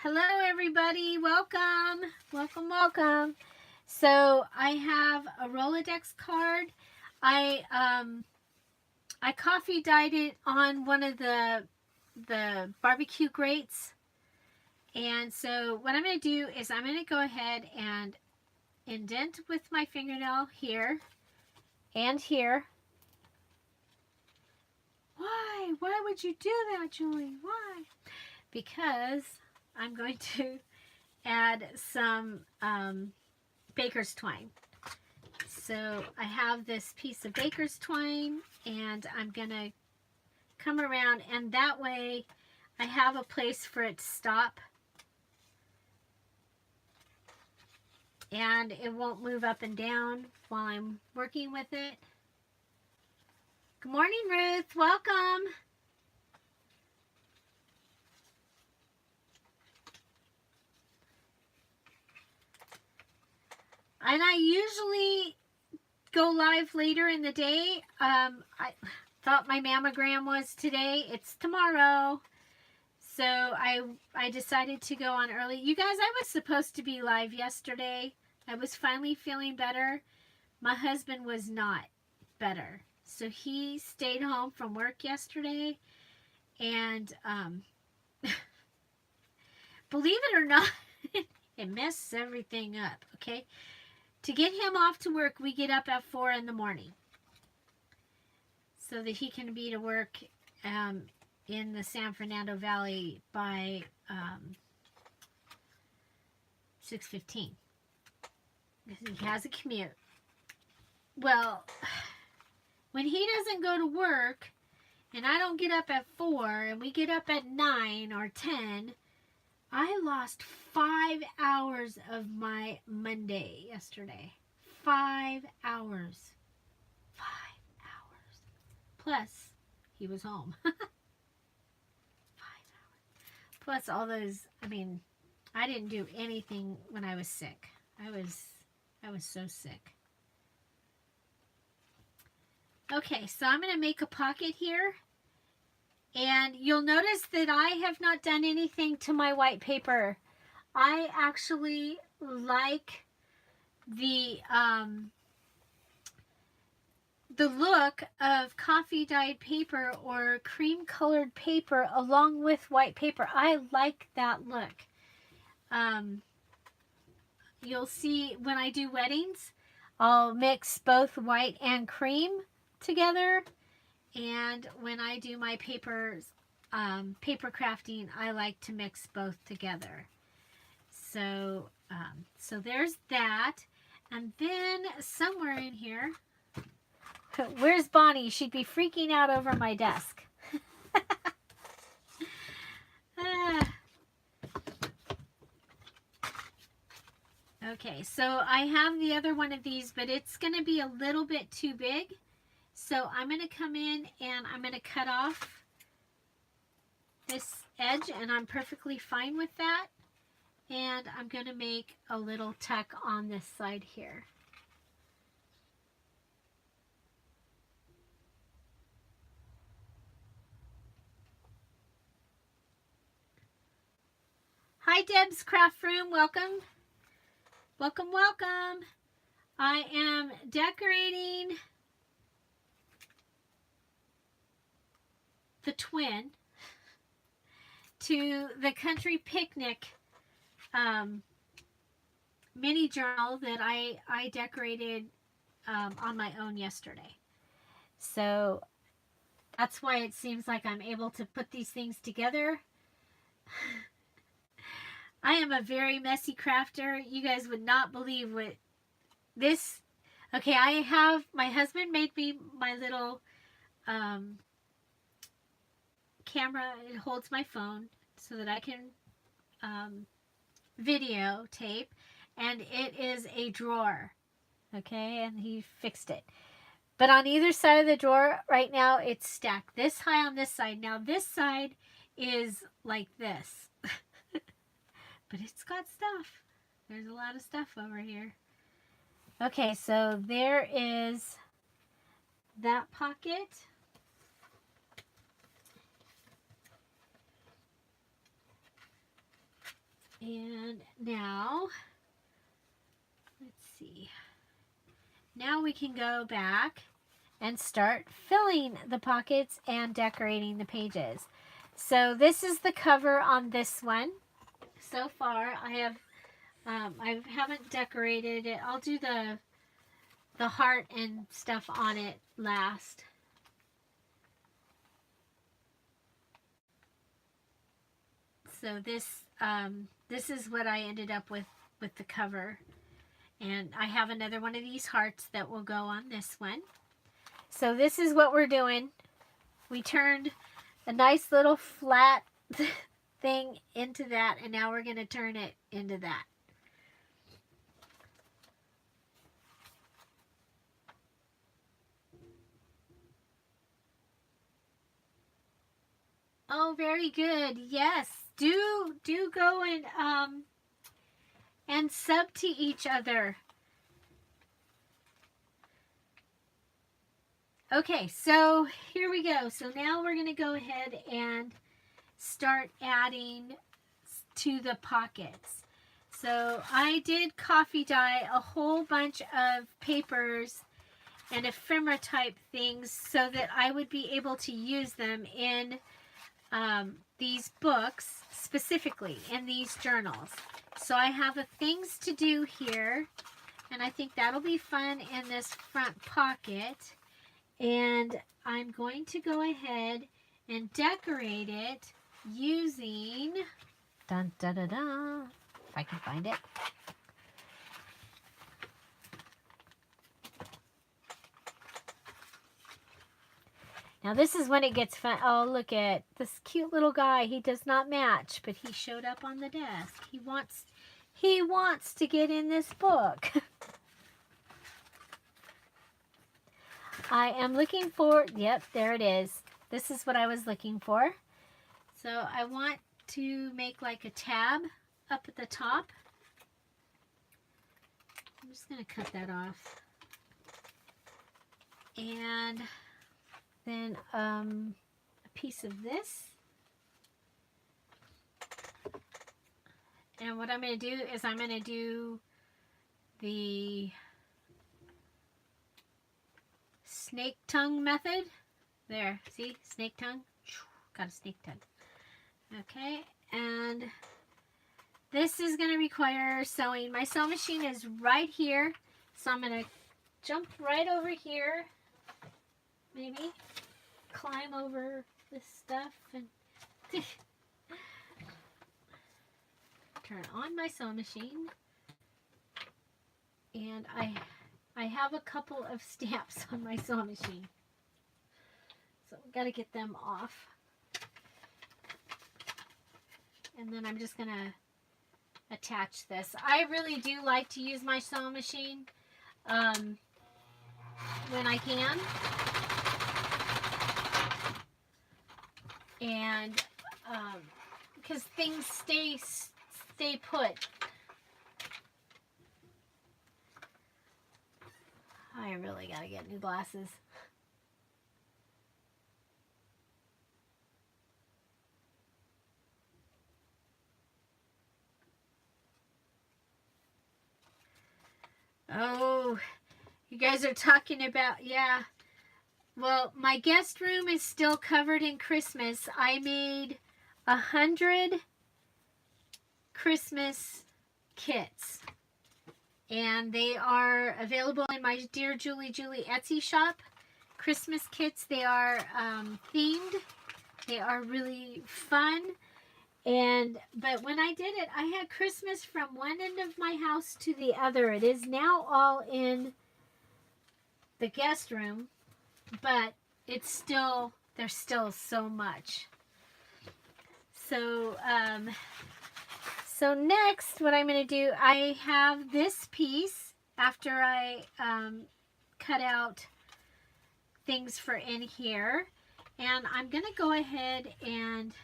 S1: Hello everybody, welcome, welcome, welcome. So I have a Rolodex card. I coffee dyed it on one of the barbecue grates. And so what I'm going to do is I'm going to go ahead and indent with my fingernail here and here. Why? Why would you do that, Julie? Why? Because I'm going to add some baker's twine. So I have this piece of baker's twine and I'm going to come around and that way I have a place for it to stop. And it won't move up and down while I'm working with it. Good morning, Ruth. Welcome. And I usually go live later in the day. I thought my mammogram was today. It's tomorrow. So I decided to go on early. You guys, I was supposed to be live yesterday. I was finally feeling better. My husband was not better. So he stayed home from work yesterday. And believe it or not, it messes everything up, okay? To get him off to work, we get up at 4 in the morning. So that he can be to work in the San Fernando Valley by 6:15. He has a commute. Well, when he doesn't go to work and I don't get up at 4 and we get up at 9 or 10, I lost 5 hours of my Monday yesterday. 5 hours. 5 hours. Plus, he was home. 5 hours. Plus all those, I mean, I didn't do anything when I was sick. I was so sick. Okay, so I'm going to make a pocket here. And you'll notice that I have not done anything to my white paper. I actually like the look of coffee dyed paper or cream colored paper along with white paper. I like that look. You'll see when I do weddings, I'll mix both white and cream together. And when I do my paper crafting, I like to mix both together. So, so there's that. And then somewhere in here, where's Bonnie? She'd be freaking out over my desk. Okay, so I have the other one of these, but it's going to be a little bit too big. So I'm going to come in and I'm going to cut off this edge, and I'm perfectly fine with that. And I'm going to make a little tuck on this side here. Hi Deb's Craft Room, welcome. Welcome, welcome. I am decorating the twin to the country picnic mini journal that I decorated on my own yesterday. So that's why it seems like I'm able to put these things together. I am a very messy crafter. You guys would not believe what this... Okay, my husband made me my little camera. It holds my phone so that I can videotape, and it is a drawer. Okay, and he fixed it. But on either side of the drawer right now, it's stacked this high on this side. Now this side is like this. But it's got stuff. There's a lot of stuff over here. Okay, so there is that pocket. And now, let's see. Now we can go back and start filling the pockets and decorating the pages. So this is the cover on this one. So far, I haven't decorated it. I'll do the heart and stuff on it last. So this is what I ended up with the cover. And I have another one of these hearts that will go on this one. So this is what we're doing. We turned a nice little flat thing into that, and now we're going to turn it into that. Oh, very good. Yes, do go and sub to each other. Okay, so here we go. So now we're going to go ahead and start adding to the pockets. So I did coffee dye a whole bunch of papers and ephemera type things so that I would be able to use them in these books, specifically in these journals. So I have a things to do here, and I think that'll be fun in this front pocket. And I'm going to go ahead and decorate it using, dun da da da, if I can find it. Now this is when it gets fun. Oh, look at this cute little guy. He does not match, but he showed up on the desk. He wants to get in this book. I am looking for, yep, there it is. This is what I was looking for. So I want to make like a tab up at the top. I'm just going to cut that off. And then a piece of this. And what I'm going to do is I'm going to do the snake tongue method. There, see, snake tongue. Got a snake tongue. Okay, and this is going to require sewing. My sewing machine is right here, so I'm going to jump right over here. Maybe climb over this stuff and turn on my sewing machine. And I have a couple of stamps on my sewing machine, so I've got to get them off. And then I'm just going to attach this. I really do like to use my sewing machine when I can. and because things stay put. I really gotta get new glasses. Oh, you guys are talking about, yeah. Well, my guest room is still covered in Christmas. I made 100 Christmas kits. And they are available in my Dear Julie Etsy shop. Christmas kits, they are themed. They are really fun. But when I did it, I had Christmas from one end of my house to the other. It is now all in the guest room, but it's still, there's still so much. So, so next, what I'm going to do, I have this piece after I cut out things for in here. And I'm going to go ahead and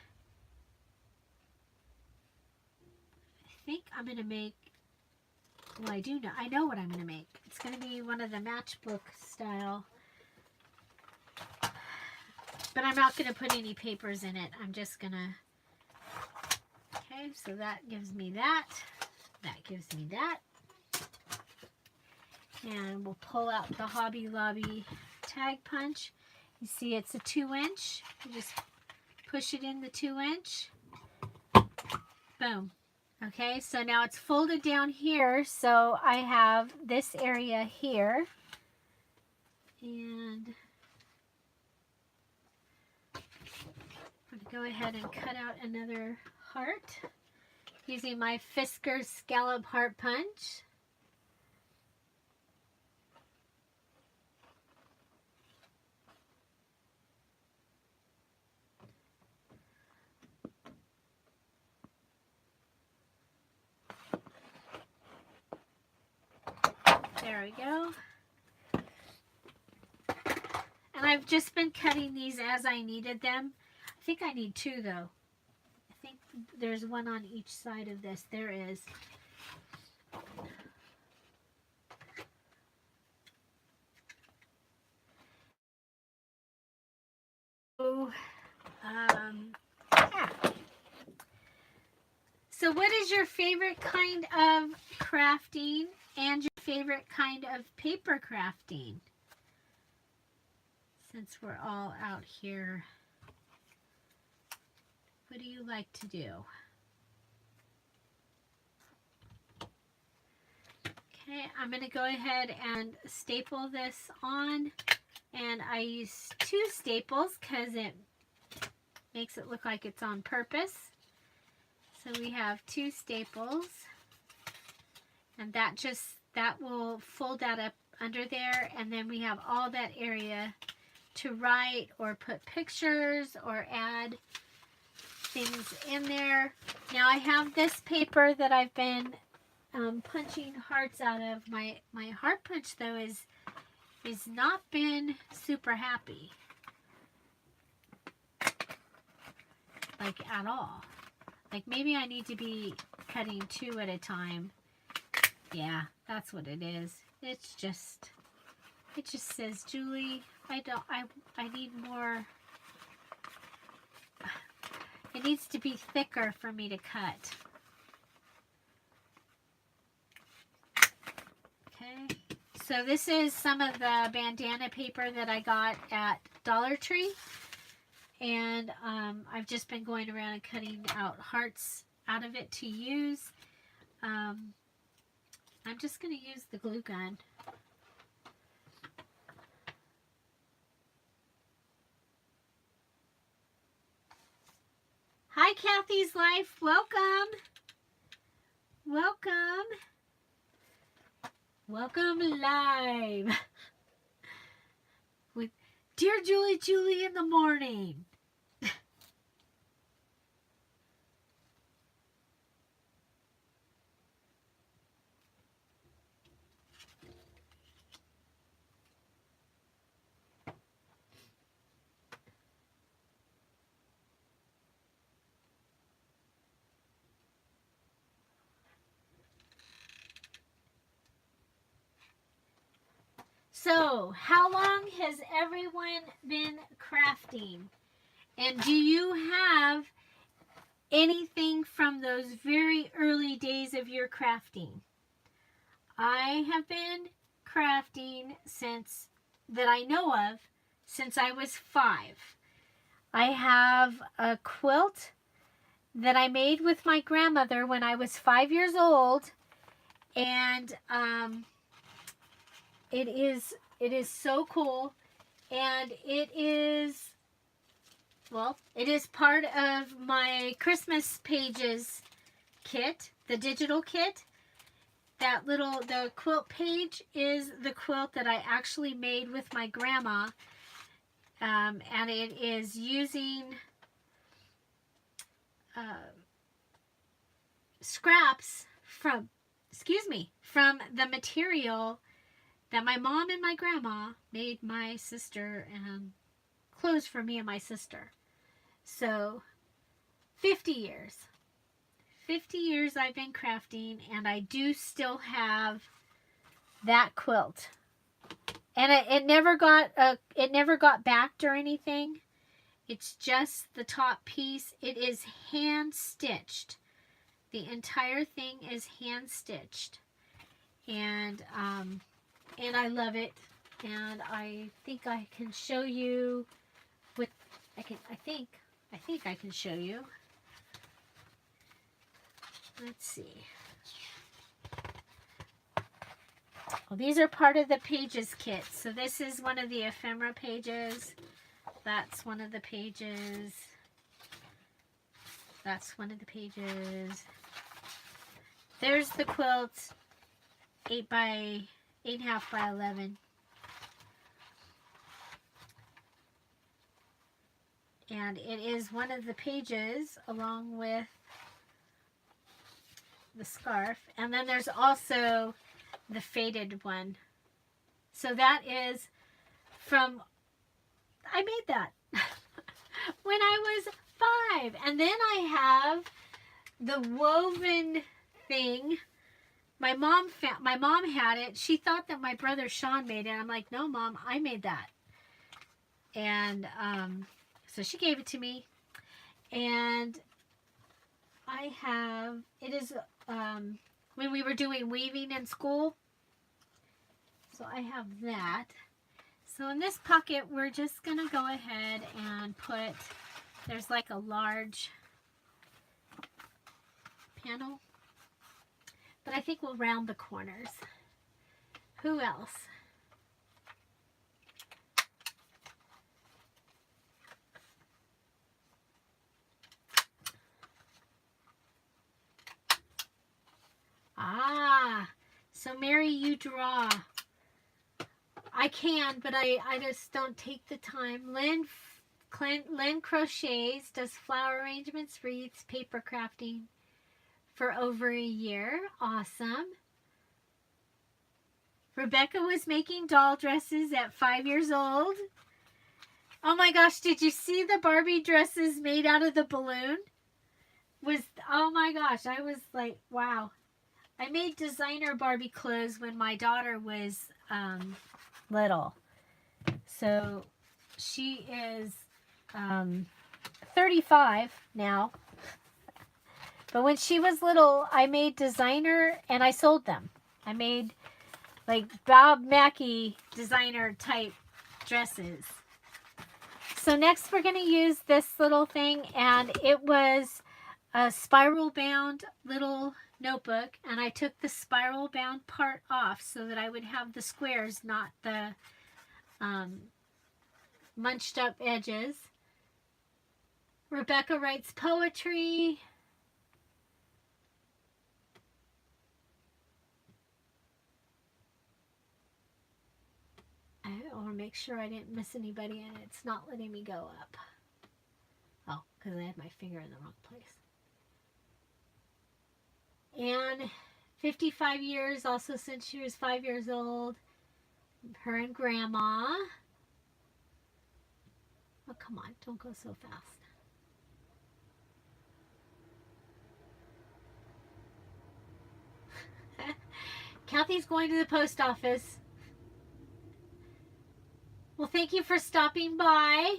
S1: I think I'm going to make, well, I know what I'm going to make. It's going to be one of the matchbook style. But I'm not going to put any papers in it. I'm just going to, okay, so that gives me that. That gives me that. And we'll pull out the Hobby Lobby tag punch. You see it's a 2-inch. You just push it in the 2-inch. Boom. Okay, so now it's folded down here. So I have this area here. And I'm going to go ahead and cut out another heart using my Fiskars Scallop Heart Punch. There we go. And I've just been cutting these as I needed them. I think I need 2 though. I think there's one on each side of this. There is. So, yeah. So what is your favorite kind of crafting and your favorite kind of paper crafting? Since we're all out here, what do you like to do? Okay, I'm going to go ahead and staple this on. And I use 2 staples because it makes it look like it's on purpose. So we have 2 staples. And that will fold that up under there. And then we have all that area to write or put pictures or add things in there. Now I have this paper that I've been punching hearts out of. My heart punch though is not been super happy, like at all. Like maybe I need to be cutting 2 at a time. Yeah, that's what it is. It just says, Julie, I need more. It needs to be thicker for me to cut. Okay. So this is some of the bandana paper that I got at Dollar Tree. And I've just been going around and cutting out hearts out of it to use. I'm just going to use the glue gun. Hi, Kathy's Life. Welcome. Welcome. Welcome live with Dear Julie in the morning. So, how long has everyone been crafting? And do you have anything from those very early days of your crafting? I have been crafting since that I know of since I was 5. I have a quilt that I made with my grandmother when I was 5 years old, and it is so cool, and it is part of my Christmas pages kit, the digital kit. The quilt page is the quilt that I actually made with my grandma, and it is using scraps from the material that my mom and my grandma made my sister and clothes for me and my sister. So 50 years. 50 years I've been crafting, and I do still have that quilt. And it never got backed or anything. It's just the top piece. It is hand stitched. The entire thing is hand stitched. And I love it. And I think I can show you I think I can show you. Let's see. Well, these are part of the pages kit. So this is one of the ephemera pages. That's one of the pages. That's one of the pages. There's the quilt, 8.5 by 11. And it is one of the pages along with the scarf. And then there's also the faded one. So that is from, I made that when I was 5. And then I have the woven thing. My mom had it. She thought that my brother Sean made it. I'm like, no, Mom, I made that. And so she gave it to me. And I have, it is when we were doing weaving in school. So I have that. So in this pocket, we're just going to go ahead and put, there's like a large panel. But I think we'll round the corners. Who else? So Mary, you draw. I can, but I just don't take the time. Lynn crochets, does flower arrangements, wreaths, paper crafting for over a year. Awesome. Rebecca was making doll dresses at 5 years old. Oh my gosh, did you see the Barbie dresses made out of the balloon? Oh my gosh, I was like, wow. I made designer Barbie clothes when my daughter was little. So she is 35 now. But when she was little, I made designer and I sold them. I made like Bob Mackie designer type dresses. So next we're going to use this little thing, and it was a spiral bound little notebook, and I took the spiral bound part off so that I would have the squares, not the munched up edges. Rebecca writes poetry. I want to make sure I didn't miss anybody, and it's not letting me go up. Oh, because I had my finger in the wrong place. And 55 years, also since she was 5 years old. Her and Grandma. Oh, come on, don't go so fast. Kathy's going to the post office. thank you for stopping by.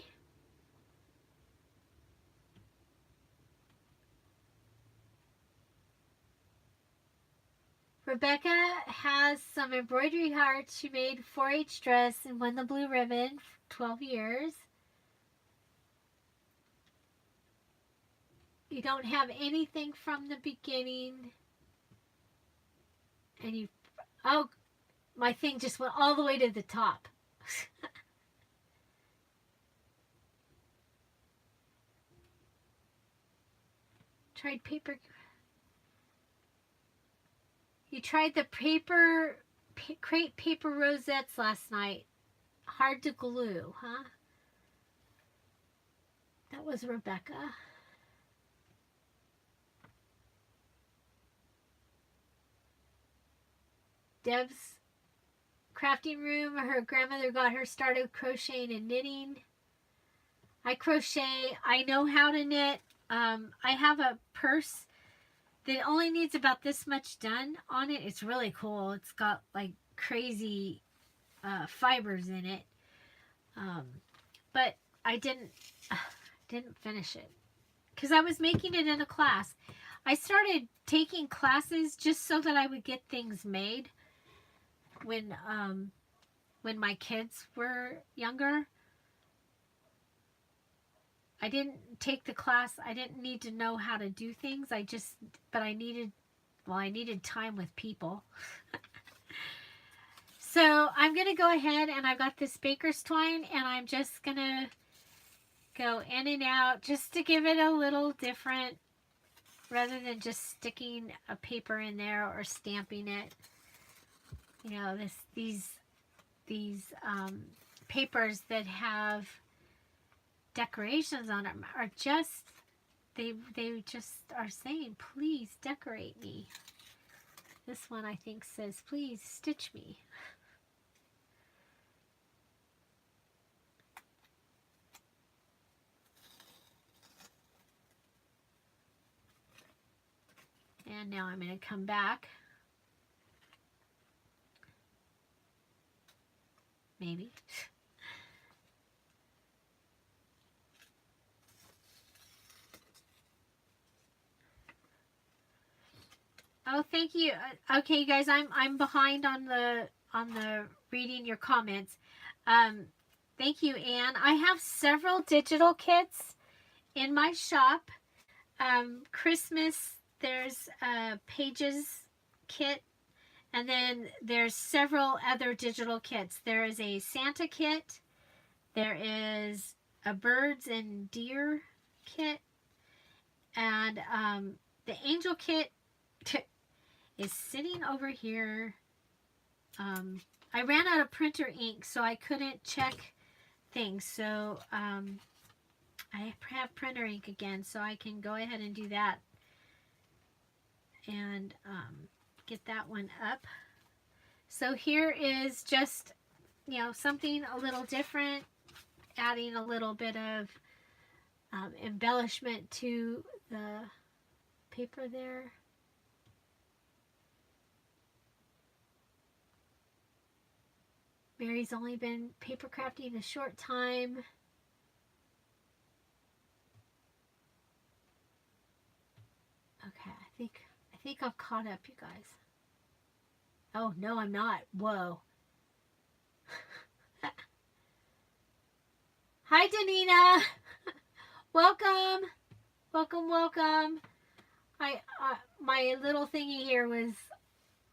S1: Rebecca has some embroidery hearts. She made 4-H dress and won the blue ribbon for 12 years. You don't have anything from the beginning. And you, oh, my thing just went all the way to the top. Tried paper. You tried the crepe paper rosettes last night. Hard to glue, huh? That was Rebecca. Deb's crafting room. Her grandmother got her started crocheting and knitting. I crochet. I know how to knit. I have a purse that only needs about this much done on it. It's really cool. It's got like crazy fibers in it. But I didn't finish it because I was making it in a class. I started taking classes just so that I would get things made when my kids were younger. I didn't take the class. I didn't need to know how to do things. But I needed time with people. So I'm going to go ahead and I've got this baker's twine and I'm just going to go in and out just to give it a little different rather than just sticking a paper in there or stamping it. You know, these papers that have decorations on them are just, they just are saying, please decorate me. This one I think says, please stitch me. And now I'm going to come back. Maybe. Oh, thank you. Okay, you guys, I'm behind on the reading your comments. Thank you, Anne. I have several digital kits in my shop. Christmas, there's a Pages kit, and then there's several other digital kits. There is a Santa kit. There is a birds and deer kit, and the angel kit is sitting over here. I ran out of printer ink, so I couldn't check things. So I have printer ink again, so I can go ahead and do that and get that one up. So here is just, you know, something a little different, adding a little bit of embellishment to the paper there. Mary's only been paper crafting a short time. Okay, I think I've caught up, you guys. Oh, no, I'm not. Whoa. Hi, Danina. Welcome. Welcome, welcome. My little thingy here was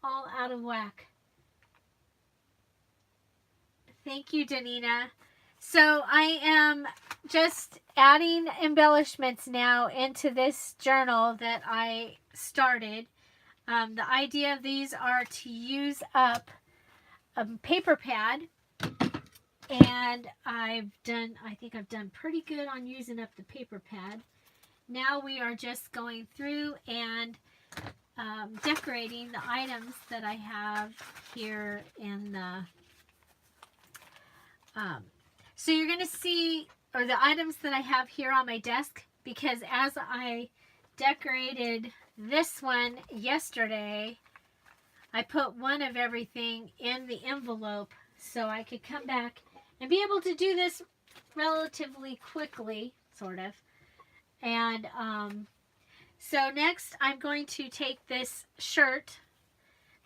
S1: all out of whack. Thank you, Danina. So I am just adding embellishments now into this journal that I started. The idea of these are to use up a paper pad, and I think I've done pretty good on using up the paper pad. Now we are just going through and decorating the items that I have here in the so you're going to see, or the items that I have here on my desk, because as I decorated this one yesterday, I put one of everything in the envelope so I could come back and be able to do this relatively quickly, sort of. And so next I'm going to take this shirt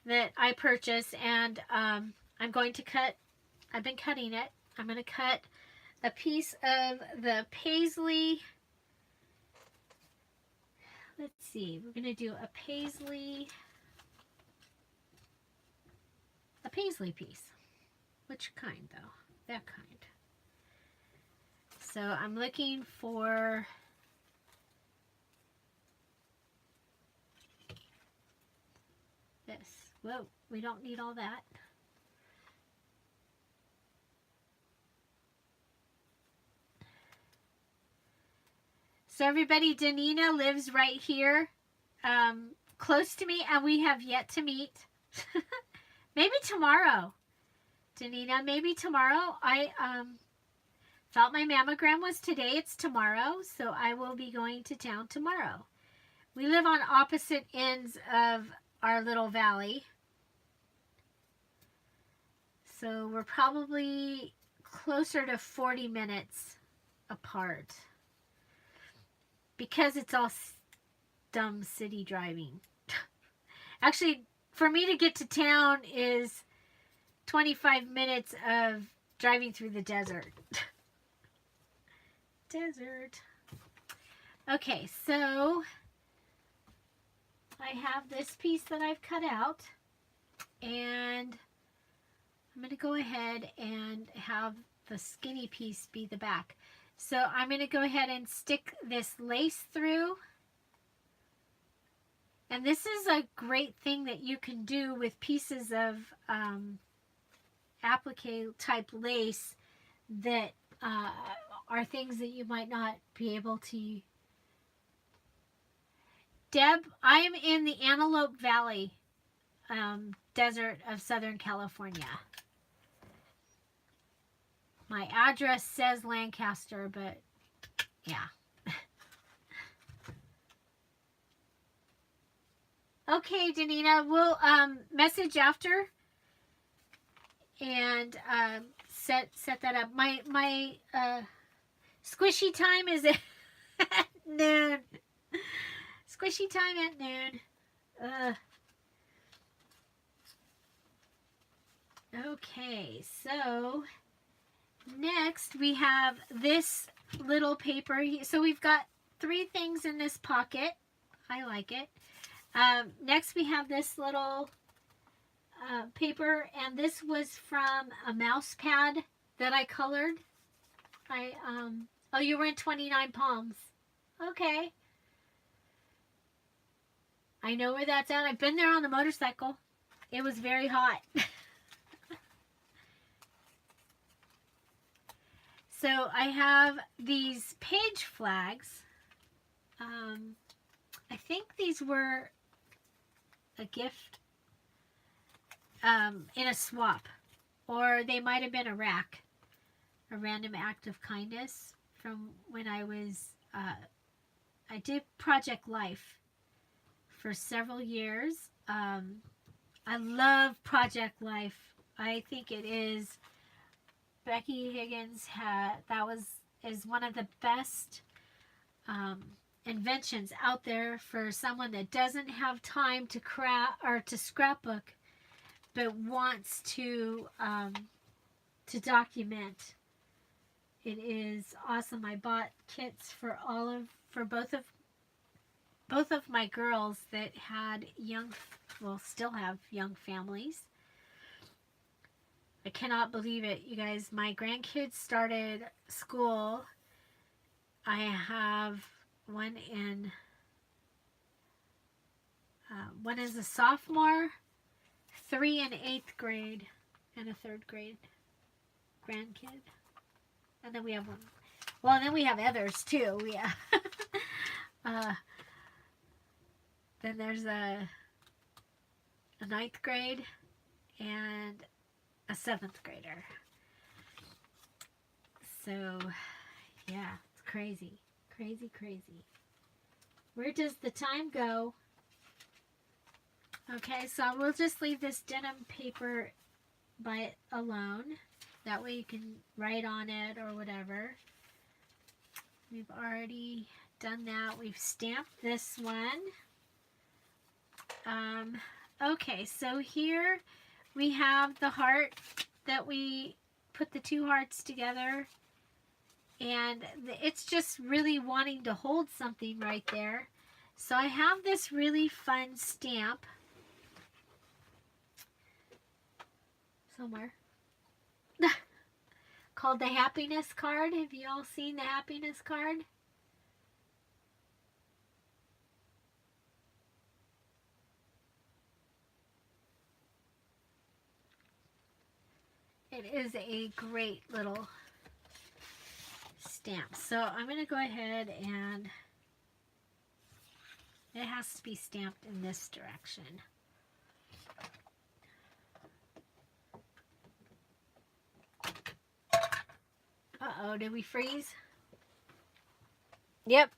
S1: that I purchased, and I'm going to cut, I've been cutting it, I'm going to cut a piece of the paisley. Let's see, we're going to do a paisley piece. Which kind though? That kind. So I'm looking for this. Whoa, we don't need all that. So everybody, Danina lives right here, close to me, and we have yet to meet. Maybe tomorrow, Danina, maybe tomorrow. I thought my mammogram was today. It's tomorrow, so I will be going to town tomorrow. We live on opposite ends of our little valley. So we're probably closer to 40 minutes apart. Because it's all dumb city driving. Actually, for me to get to town is 25 minutes of driving through the desert. Desert. Okay, so I have this piece that I've cut out, and I'm going to go ahead and have the skinny piece be the back. So I'm going to go ahead and stick this lace through. And this is a great thing that you can do with pieces of applique type lace that are things that you might not be able to. Deb, I am in the Antelope Valley desert of Southern California. My address says Lancaster, but yeah. Okay, Danina, we'll message after and set that up. My squishy time is at noon. Squishy time at noon. Okay, so next we have this little paper. So we've got 3 things in this pocket. I like it. Next we have this little paper, and this was from a mouse pad that I colored. Oh, you were in 29 Palms. Okay. I know where that's at. I've been there on the motorcycle. It was very hot. So I have these page flags. I think these were a gift in a swap, or they might have been a rack, a random act of kindness from when I was, I did Project Life for several years. I love Project Life. I think it is, Becky Higgins is one of the best inventions out there for someone that doesn't have time to scrapbook, but wants to document. It is awesome. I bought kits for both of my girls that had still have young families. I cannot believe it, you guys. My grandkids started school. I have one is a sophomore, 3 in 8th grade, and a 3rd grade grandkid. And then we have one. Well, and then we have others too. Then there's a 9th grade and a 7th grader. So, yeah, it's crazy. Crazy, crazy. Where does the time go? Okay, so we'll just leave this denim paper by it alone. That way you can write on it or whatever. We've already done that. We've stamped this one. Okay, so here we have the heart that we put the two hearts together. And it's just really wanting to hold something right there. So I have this really fun stamp somewhere called the happiness card. Have you all seen the happiness card? It is a great little stamp. So I'm going to go ahead and it has to be stamped in this direction. Uh-oh, did we freeze? Yep.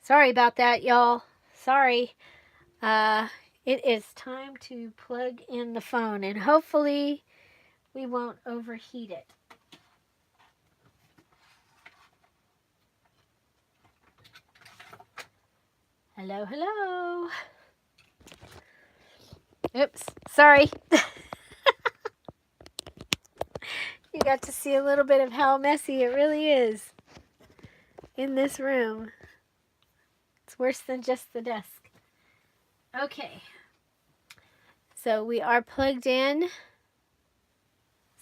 S1: Sorry about that, y'all. Sorry. It is time to plug in the phone, and hopefully we won't overheat it. Hello, hello. Oops, sorry. You got to see a little bit of how messy it really is in this room. It's worse than just the desk. Okay. So we are plugged in.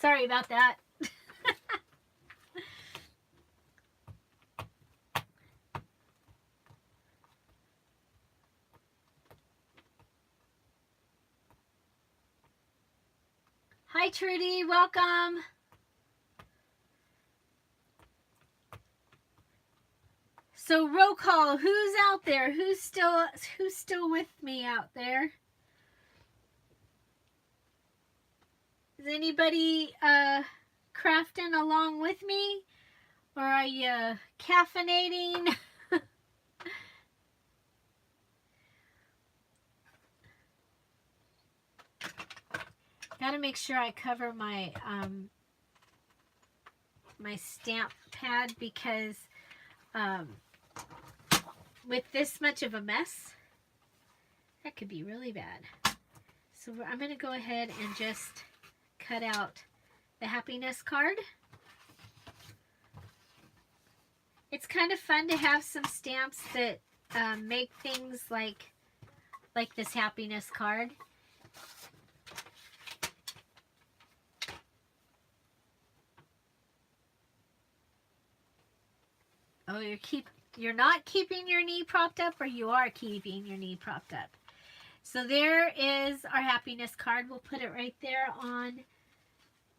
S1: Sorry about that. Hi Trudy, welcome. So roll call, who's out there? Who's still with me out there? Is anybody crafting along with me? Or are you caffeinating? Gotta make sure I cover my my stamp pad because with this much of a mess, that could be really bad. So I'm going to go ahead and just cut out the happiness card. It's kind of fun to have some stamps that make things like this happiness card. Oh, you're not keeping your knee propped up, or you are keeping your knee propped up. So there is our happiness card. We'll put it right there on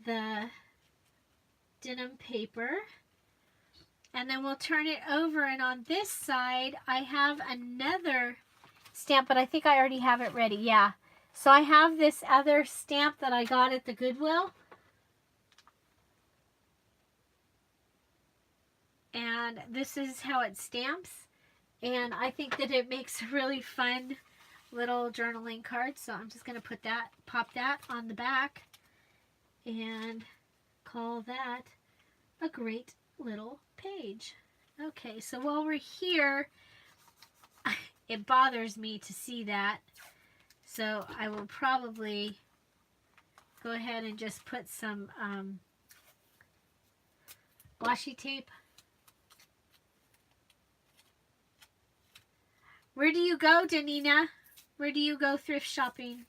S1: the denim paper. And then we'll turn it over, and on this side I have another stamp, but I think I already have it ready. Yeah. So I have this other stamp that I got at the Goodwill. And this is how it stamps. And I think that it makes a really fun little journaling card. So I'm just going to pop that on the back and call that a great little page. Okay, so while we're here, it bothers me to see that. So I will probably go ahead and just put some washi tape. Where do you go, Danina? Where do you go thrift shopping?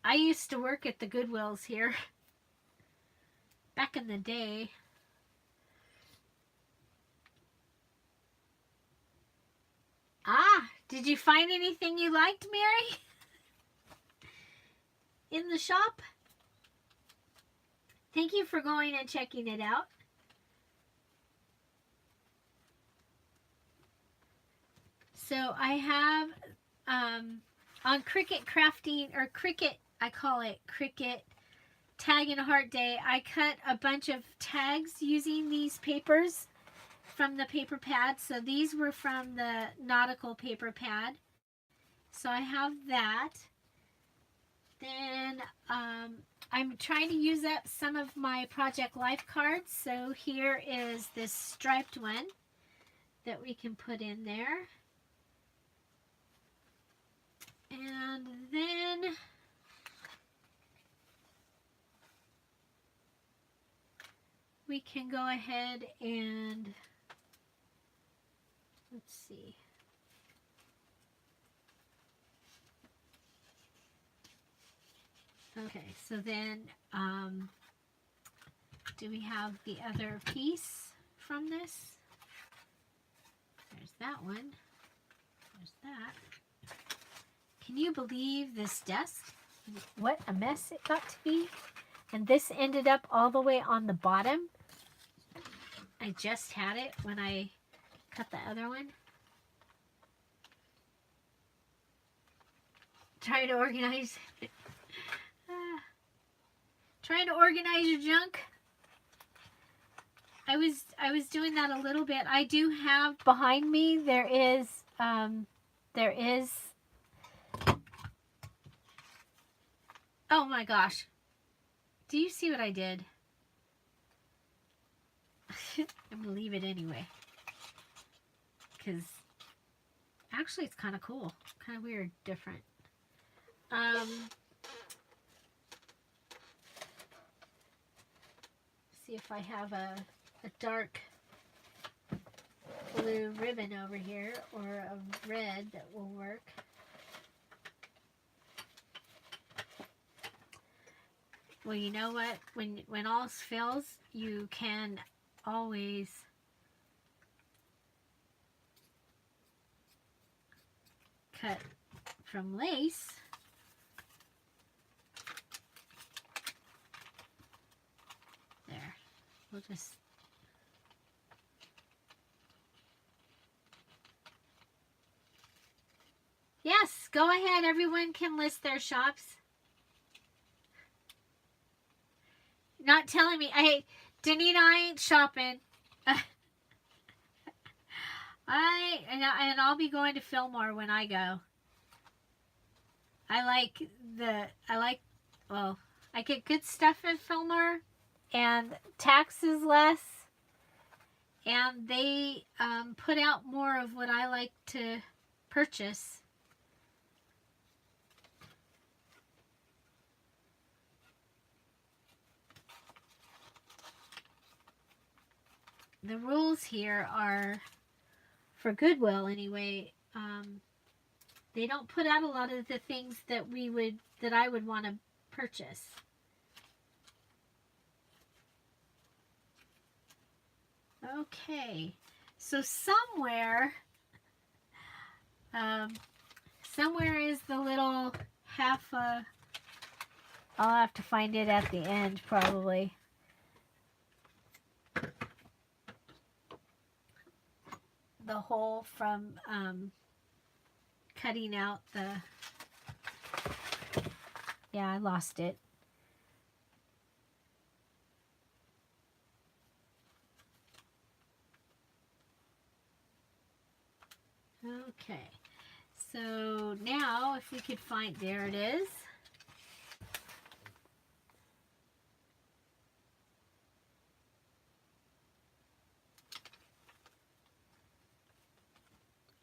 S1: I used to work at the Goodwills here back in the day. Ah, did you find anything you liked, Mary? In the shop? Thank you for going and checking it out. So I have on Cricut Crafting, or Cricut, I call it Cricut Tag and Heart Day, I cut a bunch of tags using these papers. from the paper pad. So these were from the nautical paper pad. So I have that. Then I'm trying to use up some of my Project Life cards. So here is this striped one that we can put in there. And then we can go ahead and, let's see. Okay, so then do we have the other piece from this? There's that one. There's that. Can you believe this desk? What a mess it got to be. And this ended up all the way on the bottom. I just had it when I cut the other one. Trying to organize. Trying to organize your junk. I was doing that a little bit. I do have behind me, there is oh my gosh. Do you see what I did? I'm gonna leave it anyway. Because actually it's kind of cool. Kind of weird, different. See if I have a dark blue ribbon over here or a red that will work. Well, you know what? When all fails, you can always cut from lace. There. We'll just yes, go ahead. Everyone can list their shops. Not telling me. Hey, Danita, I ain't shopping. And I'll be going to Fillmore when I go. Well, I get good stuff at Fillmore, and tax is less, and they put out more of what I like to purchase. The rules here are, for Goodwill anyway, they don't put out a lot of the things that I would want to purchase. Okay, so somewhere is the little half a, I'll have to find it at the end probably. The hole from cutting out the, yeah, I lost it. Okay, so now if we could find, there it is.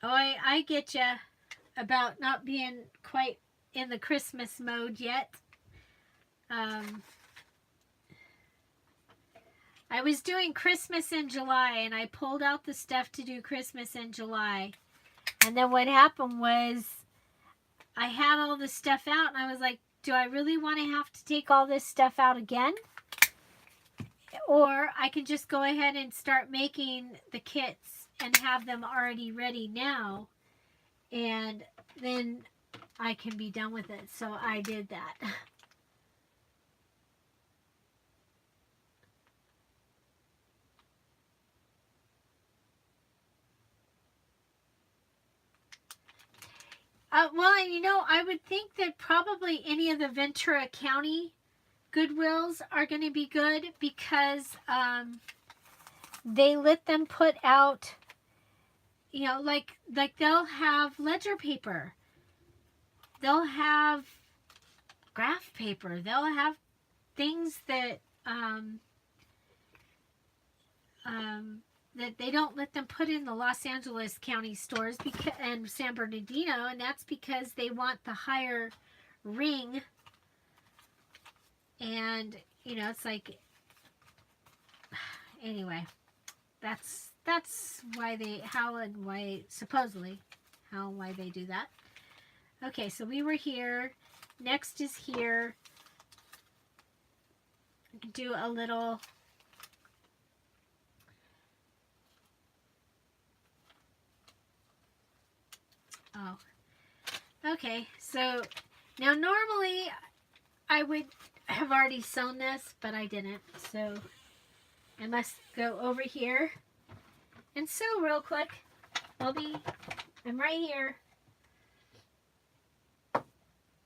S1: Oh, I get you about not being quite in the Christmas mode yet. I was doing Christmas in July, and I pulled out the stuff to do Christmas in July. And then what happened was I had all the stuff out, and I was like, do I really want to have to take all this stuff out again? Or I can just go ahead and start making the kits and have them already ready now, and then I can be done with it. So I did that. Well, you know, I would think that probably any of the Ventura County Goodwills are going to be good, because they let them put out, you know, like they'll have ledger paper. They'll have graph paper. They'll have things that that they don't let them put in the Los Angeles County stores and San Bernardino, and that's because they want the higher ring. And you know, it's like, anyway, that's why they supposedly why they do that. Okay, so we were here. Next is here. Do a little okay, so now normally I would have already sewn this, but I didn't, so I must go over here and sew real quick. I'm right here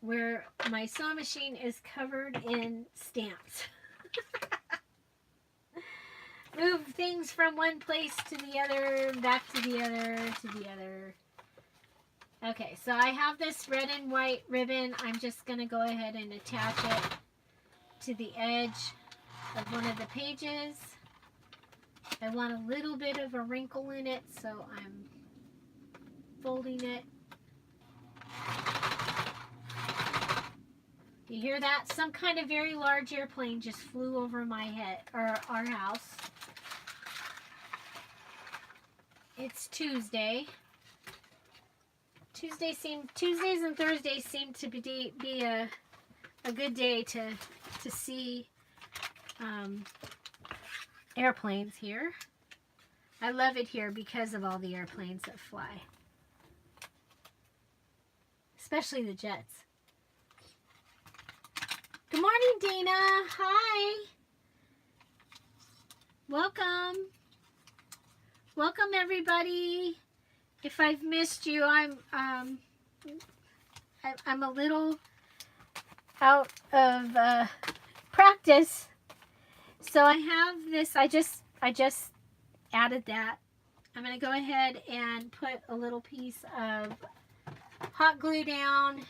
S1: where my sewing machine is covered in stamps. Move things from one place to the other, back to the other, to the other. Okay, so I have this red and white ribbon. I'm just going to go ahead and attach it to the edge of one of the pages. I want a little bit of a wrinkle in it, so I'm folding it. You hear that? Some kind of very large airplane just flew over my head, or our house. It's Tuesday. Tuesdays and Thursdays seem to be a good day to see airplanes here. I love it here because of all the airplanes that fly, especially the jets. Good morning, Dana. Hi. Welcome. Welcome, everybody. If I've missed you, I'm a little out of practice. So I have this. I just added that. I'm going to go ahead and put a little piece of hot glue down.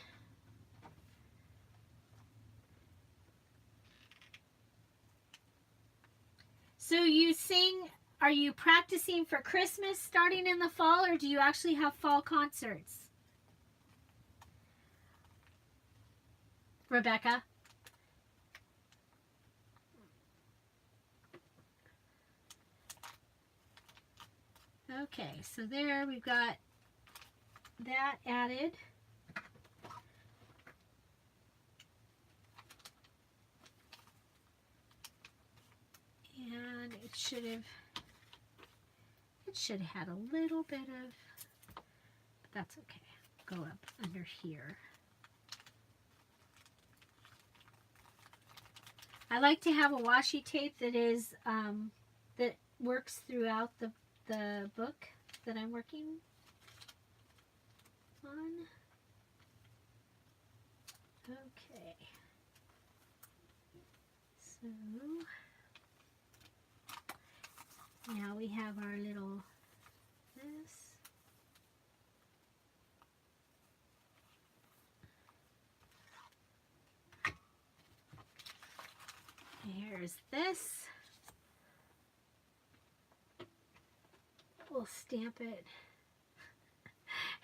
S1: So you sing, are you practicing for Christmas starting in the fall, or do you actually have fall concerts? Rebecca? Okay, so there we've got that added. And it should have had a little bit of, but that's okay. Go up under here. I like to have a washi tape that is that works throughout the book that I'm working on. Okay. So now we have our little this. Here's this. We'll stamp it.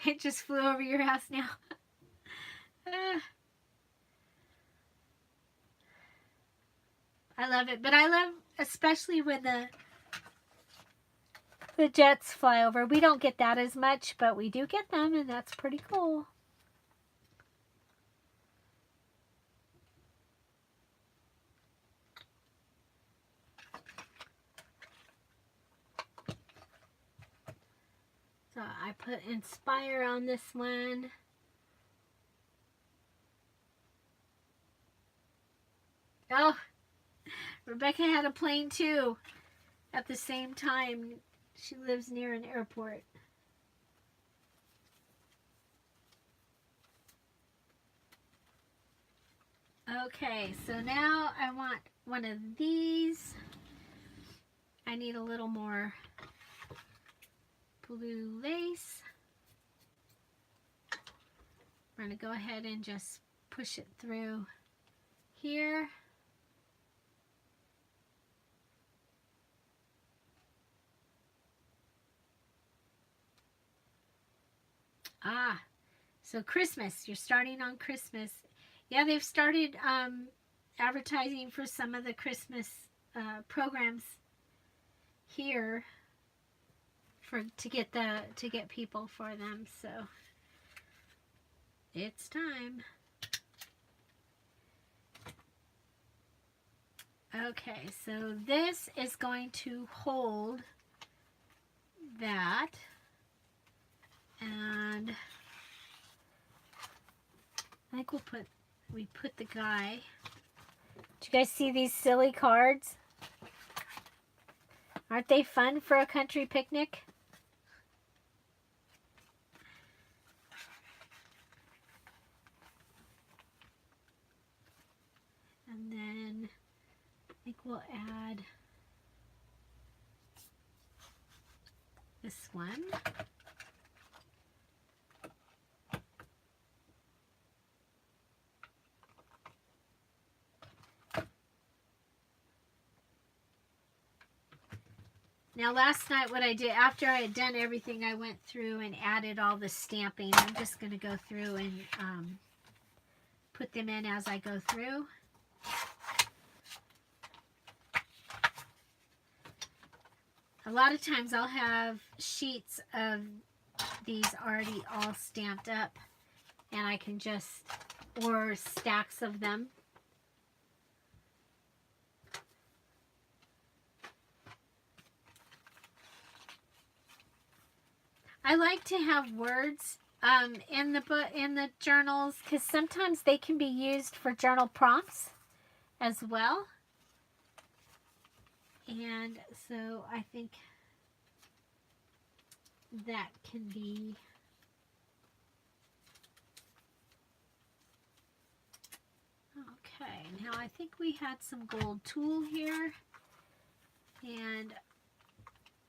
S1: It just flew over your house now. I love it, but I love especially when the jets fly over. We don't get that as much, but we do get them, and that's pretty cool. So I put Inspire on this one. Oh, Rebecca had a plane too at the same time. She lives near an airport. Okay, so now I want one of these. I need a little more blue lace. We're going to go ahead and just push it through here. Ah, so Christmas, you're starting on Christmas. Yeah, they've started advertising for some of the Christmas programs here to get people for them. So it's time. Okay, so this is going to hold that, and I think we put the guy. Did you guys see these silly cards? Aren't they fun for a country picnic? And then I think we'll add this one. Now last night what I did, after I had done everything, I went through and added all the stamping. I'm just going to go through and put them in as I go through. A lot of times I'll have sheets of these already all stamped up, and I can just, or stacks of them. I like to have words in the book, in the journals, because sometimes they can be used for journal prompts as well. And so I think that can be okay. Now I think we had some gold tulle here, and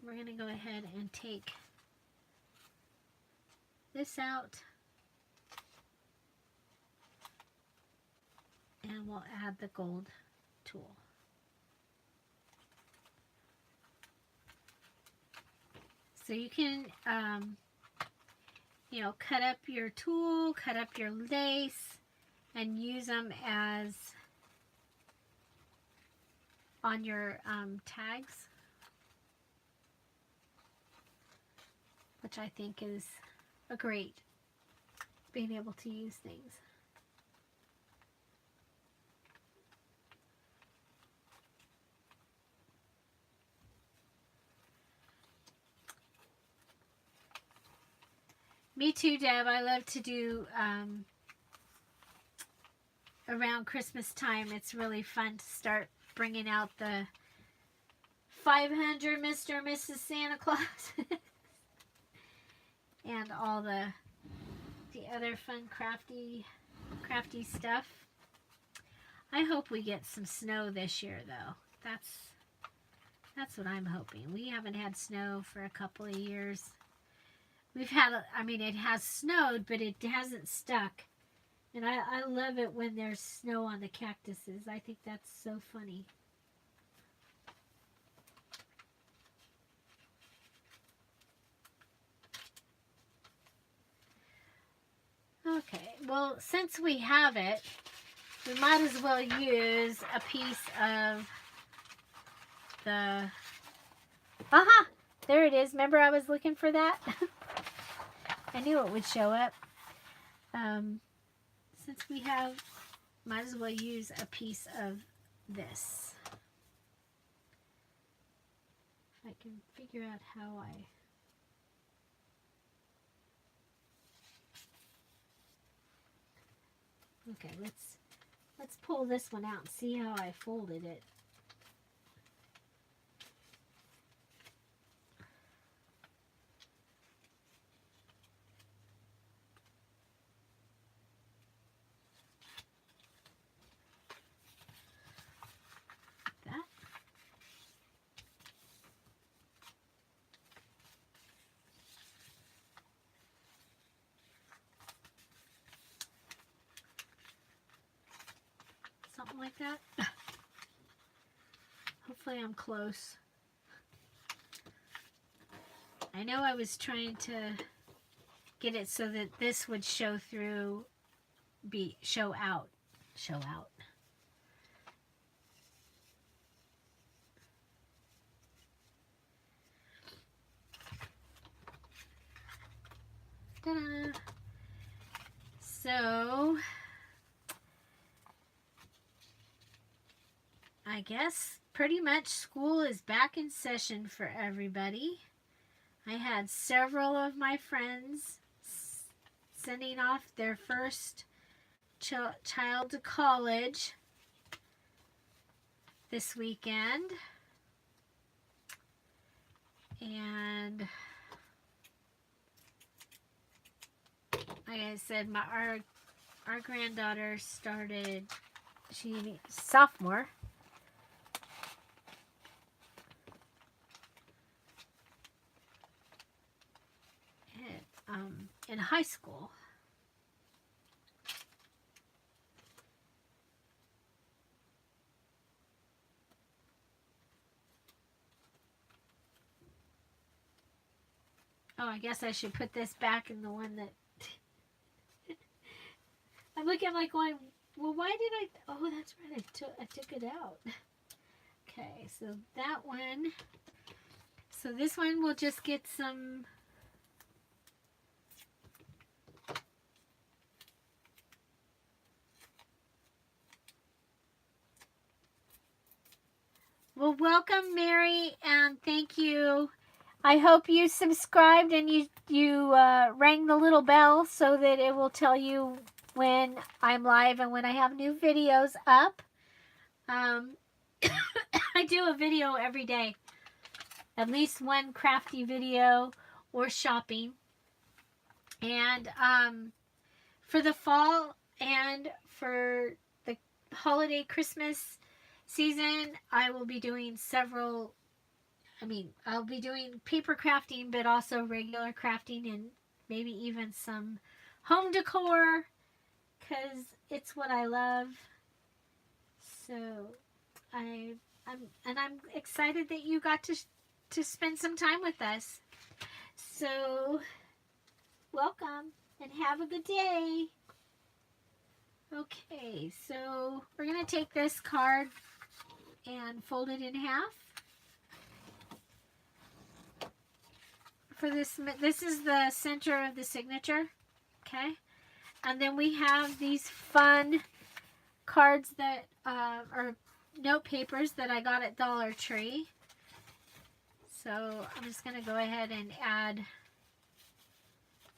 S1: we're going to go ahead and take this out, and we'll add the gold tulle. So you can, you know, cut up your tulle, cut up your lace, and use them as on your tags, which I think is a great being able to use things. Me too, Deb. I love to do around Christmas time. It's really fun to start bringing out the 500 Mr. and Mrs. Santa Claus and all the other fun crafty stuff. I hope we get some snow this year, though. That's what I'm hoping. We haven't had snow for a couple of years. We've had, I mean, it has snowed, but it hasn't stuck. And I love it when there's snow on the cactuses. I think that's so funny. Okay, well, since we have it, we might as well use a piece of the... Aha! There it is. Remember I was looking for that? I knew it would show up. Since we have, might as well use a piece of this. If I can figure out how I... Okay, let's pull this one out and see how I folded it. like that? Hopefully I'm close. I know I was trying to get it so that this would show through, show out. Ta-da! So, I guess pretty much school is back in session for everybody. I had several of my friends sending off their first child to college this weekend. And like I said, our granddaughter started, she's sophomore. In high school. Oh, I guess I should put this back in the one that I'm looking like going, well, why did I? Oh, that's right. I took it out. Okay, so that one. So this one will just get some. Well, welcome, Mary, and thank you. I hope you subscribed and you rang the little bell so that it will tell you when I'm live and when I have new videos up. I do a video every day, at least one crafty video or shopping. And for the fall and for the holiday Christmas season, I will be doing I'll be doing paper crafting, but also regular crafting and maybe even some home decor because it's what I love. So I'm excited that you got to spend some time with us. So welcome and have a good day. Okay, so we're going to take this card and fold it in half. For this is the center of the signature, okay? And then we have these fun cards that are note papers that I got at Dollar Tree. So I'm just going to go ahead and add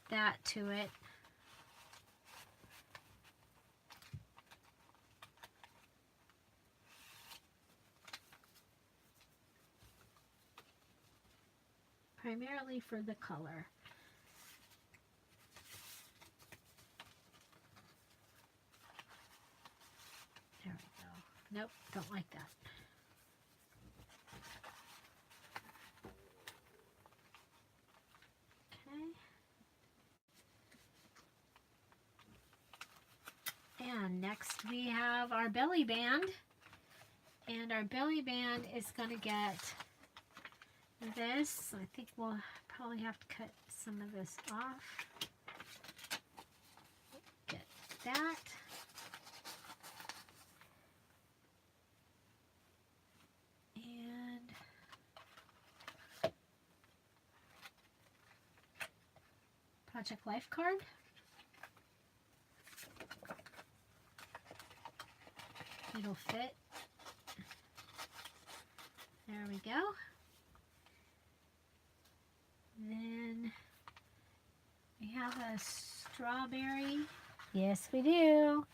S1: that to it. Primarily for the color. There we go. Nope, don't like that. Okay. And next we have our belly band. And our belly band is going to get this. I think we'll probably have to cut some of this off. Get that. And Project Life card. It'll fit. There we go. Then we have a strawberry. Yes, we do.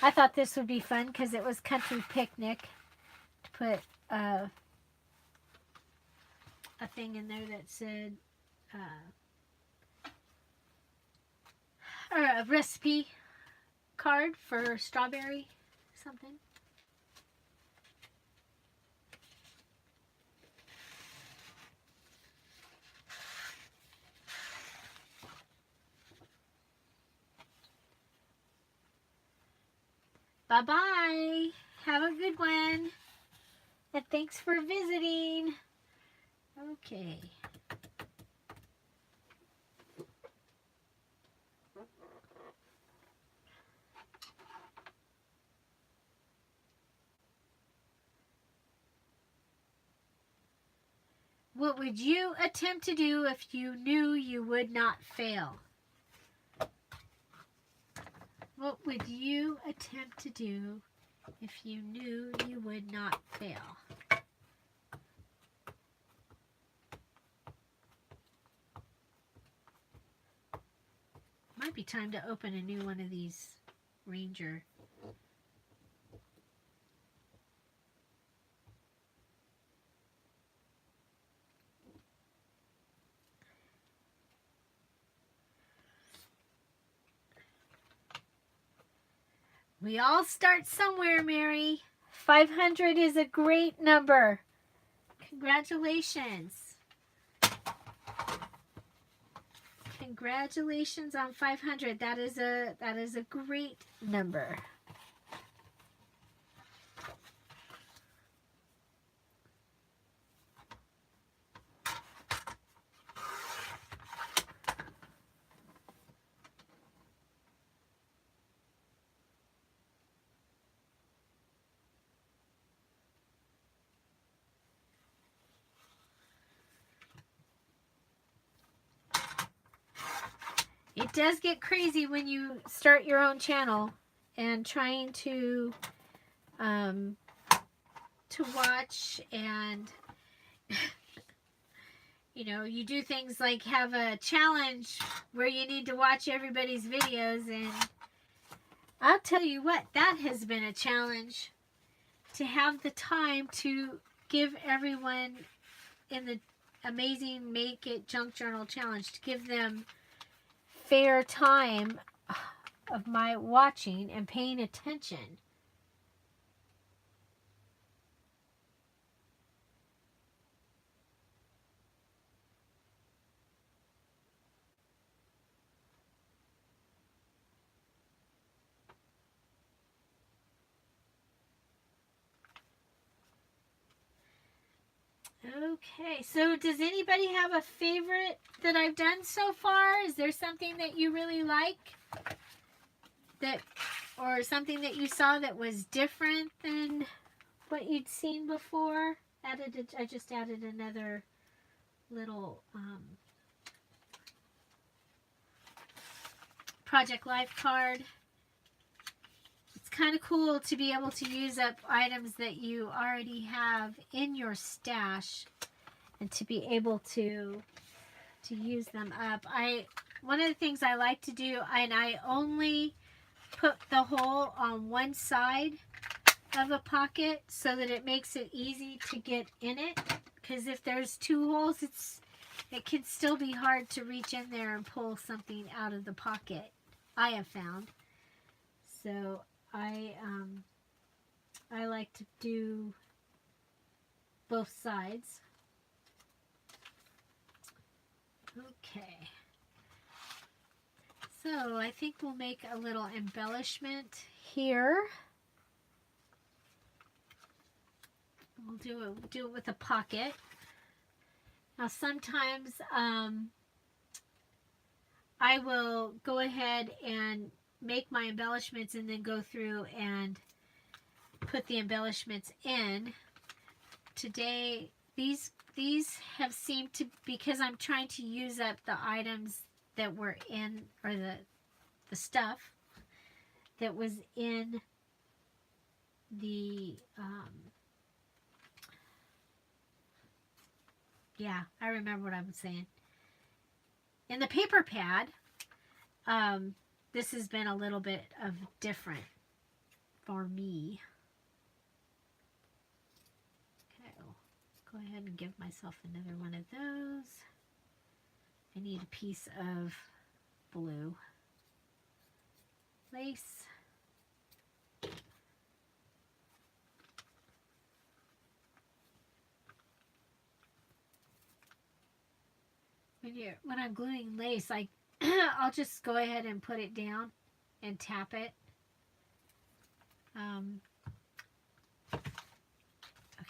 S1: I thought this would be fun because it was country picnic to put a thing in there that said or a recipe card for strawberry something. Bye-bye. Have a good one. And thanks for visiting. Okay. What would you attempt to do if you knew you would not fail? What would you attempt to do if you knew you would not fail? Might be time to open a new one of these Ranger. We all start somewhere, Mary. 500 is a great number. Congratulations. Congratulations on 500. That is a great number. It does get crazy when you start your own channel and trying to watch, and you know, you do things like have a challenge where you need to watch everybody's videos, and I'll tell you what, that has been a challenge, to have the time to give everyone in the amazing Make It Junk Journal Challenge, to give them fair time of my watching and paying attention. Okay, so does anybody have a favorite that I've done so far? Is there something that you really like, that, or something that you saw that was different than what you'd seen before? I just added another little Project Life card. It's kind of cool to be able to use up items that you already have in your stash, and to be able to use them up. One of the things I like to do, and I only put the hole on one side of a pocket so that it makes it easy to get in it, because if there's two holes, it can still be hard to reach in there and pull something out of the pocket, I have found. So I like to do both sides. Okay. So I think we'll make a little embellishment here. We'll do it with a pocket. Now sometimes I will go ahead and make my embellishments and then go through and put the embellishments in. Today, these have seemed to, because I'm trying to use up the items that were in, or the stuff that was in the, yeah, I remember what I was saying. In the paper pad, this has been a little bit of different for me. Okay, I'll go ahead and give myself another one of those. I need a piece of blue lace. When I'm gluing lace, I'll just go ahead and put it down and tap it.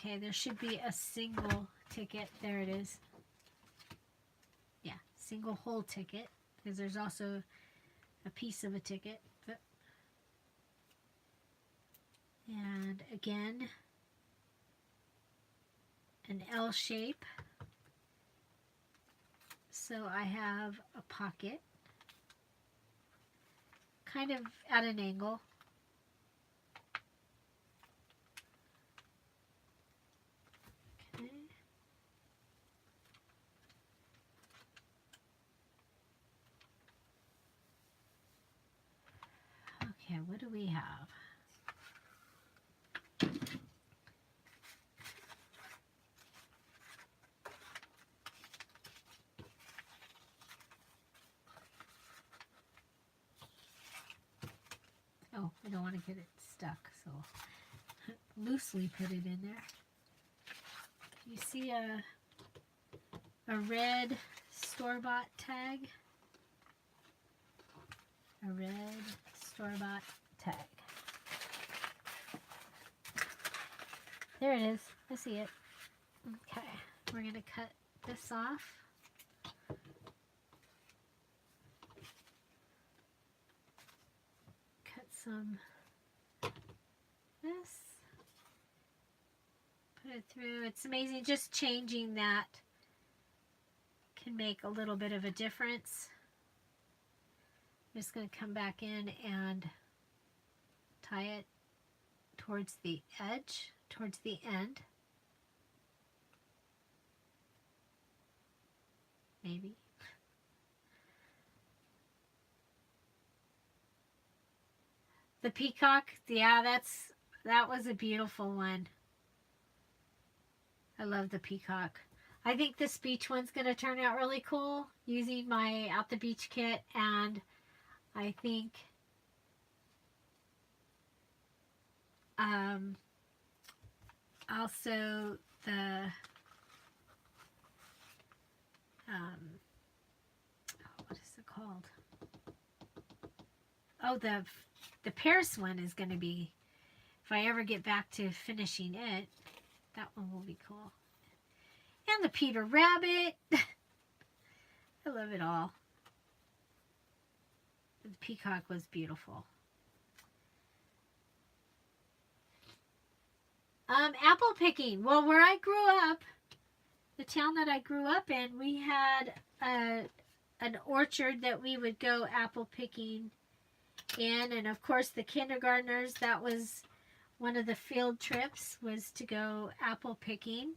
S1: Okay, there should be a single ticket. There it is. Yeah, single whole ticket, because there's also a piece of a ticket. And again, an L shape. So I have a pocket, kind of at an angle. Okay. Okay, what do we have? Oh, I don't want to get it stuck, so loosely put it in there. You see a red store-bought tag? A red store-bought tag. There it is. I see it. Okay, we're going to cut this off. Cut some this. Put it through. It's amazing. Just changing that can make a little bit of a difference. I'm just going to come back in and tie it towards the edge, towards the end. Maybe. The peacock, yeah, that was a beautiful one. I love the peacock. I think this beach one's going to turn out really cool using my Out the Beach kit, and I think also the what is it called? Oh, the Paris one is going to be, if I ever get back to finishing it, that one will be cool. And the Peter Rabbit. I love it all. The peacock was beautiful. Apple picking. Well, where I grew up, the town that I grew up in, we had an orchard that we would go apple picking in. And of course, the kindergartners, that was one of the field trips, was to go apple picking.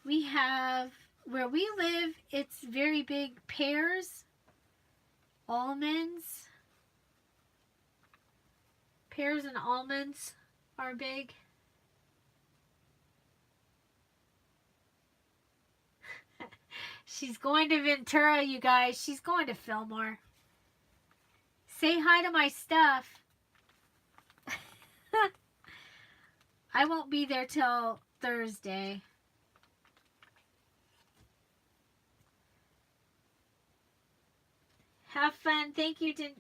S1: We have, where we live, it's very big pears, almonds. Pears and almonds are big. She's going to Ventura, you guys. She's going to Fillmore. Say hi to my stuff. I won't be there till Thursday. Have fun. Thank you, Danita.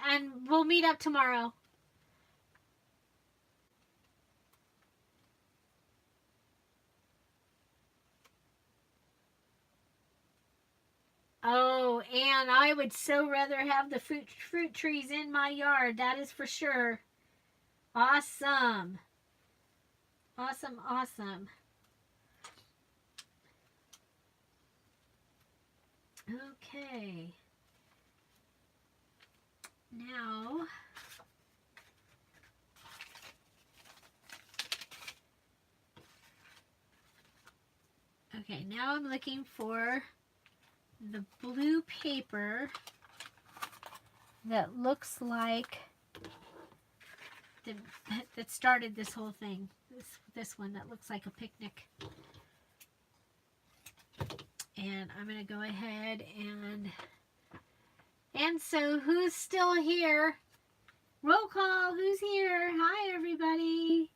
S1: And we'll meet up tomorrow. Oh, and I would so rather have the fruit trees in my yard. That is for sure. Awesome. Awesome, awesome. Okay. Now, okay, now I'm looking for the blue paper that looks like that started this whole thing. This one that looks like a picnic. And I'm going to go ahead and so who's still here? Roll call, who's here? Hi, everybody.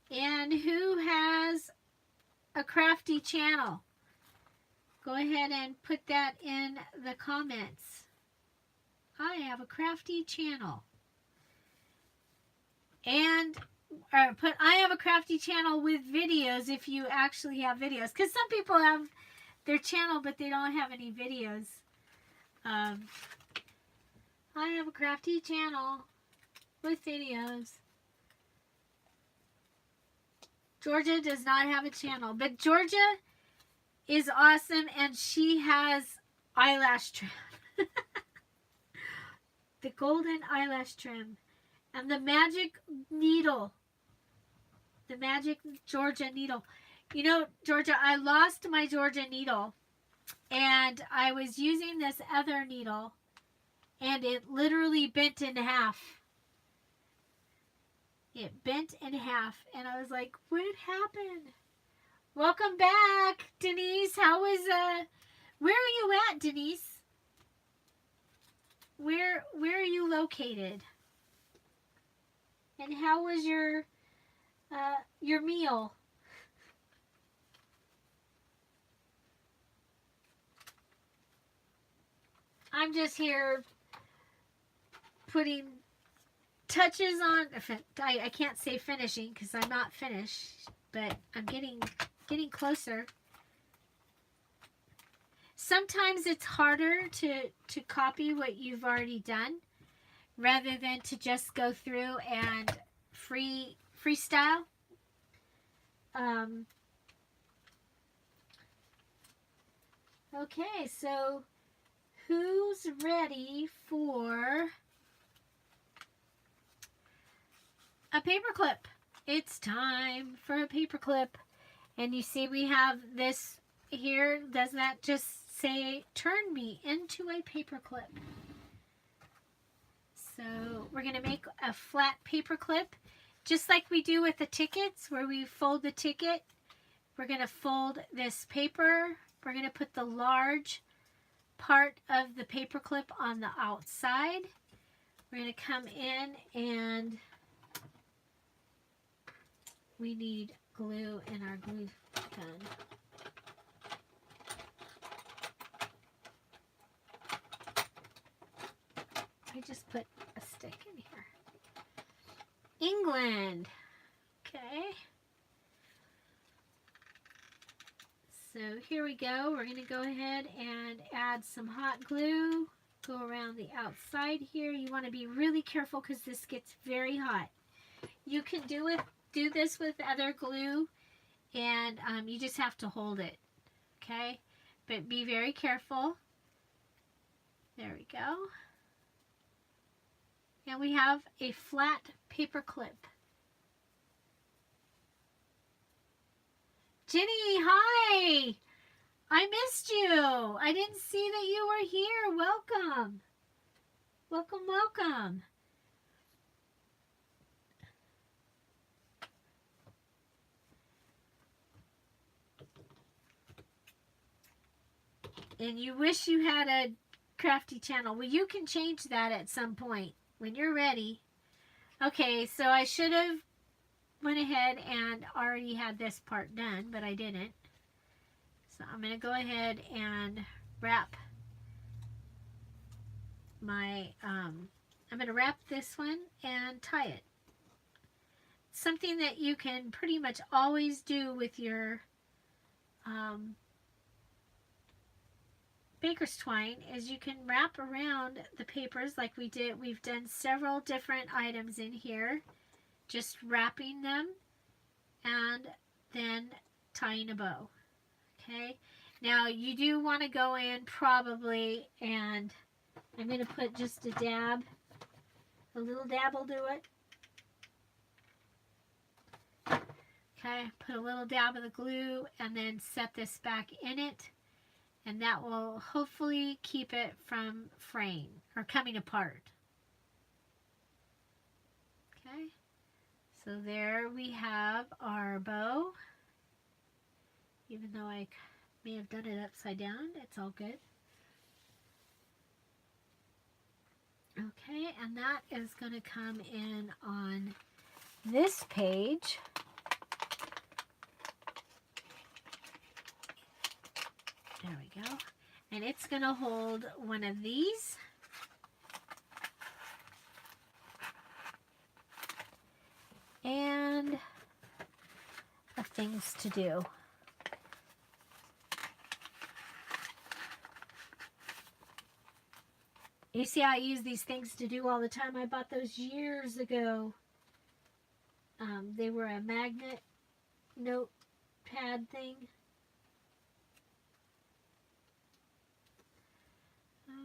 S1: And who has a crafty channel? Go ahead and put that in the comments. I have a crafty channel. And or put I have a crafty channel with videos if you actually have videos. Because some people have their channel but they don't have any videos. I have a crafty channel with videos. Georgia does not have a channel, but Georgia is awesome and she has eyelash trim. The golden eyelash trim and the magic needle. The magic Georgia needle. You know, Georgia, I lost my Georgia needle and I was using this other needle and it literally bent in half. It bent in half and I was like, what happened? Welcome back, Denise. How is where are you at, Denise? Where are you located? And how was your meal? I'm just here putting touches on. I can't say finishing because I'm not finished, but I'm getting closer. Sometimes it's harder to copy what you've already done rather than to just go through and freestyle. Okay, so who's ready for a paperclip? It's time for a paperclip. And you see we have this here. Doesn't that just say, turn me into a paperclip? So we're going to make a flat paperclip, just like we do with the tickets, where we fold the ticket. We're going to fold this paper. We're going to put the large part of the paperclip on the outside. We're going to come in and we need glue in our glue gun. I just put a stick in here. England. Okay. So here we go. We're going to go ahead and add some hot glue. Go around the outside here. You want to be really careful because this gets very hot. You can do this with other glue, and you just have to hold it. Okay? But be very careful. There we go. And we have a flat paper clip. Jenny, hi! I missed you. I didn't see that you were here. Welcome. Welcome, welcome. And you wish you had a crafty channel. Well, you can change that at some point when you're ready. Okay, so I should have went ahead and already had this part done, but I didn't. So I'm going to go ahead and wrap my, I'm going to wrap this one and tie it. Something that you can pretty much always do with your baker's twine is you can wrap around the papers like we did. We've done several different items in here. Just wrapping them and then tying a bow. Okay, now you do want to go in probably, and I'm going to put just a dab, a little dab will do it. Okay, put a little dab of the glue and then set this back in it, and that will hopefully keep it from fraying or coming apart. Okay, so there we have our bow. Even though I may have done it upside down, it's all good. Okay, and that is going to come in on this page. There we go. And it's going to hold one of these. things to do. You see, I use these things to do all the time. I bought those years ago. They were a magnet notepad thing.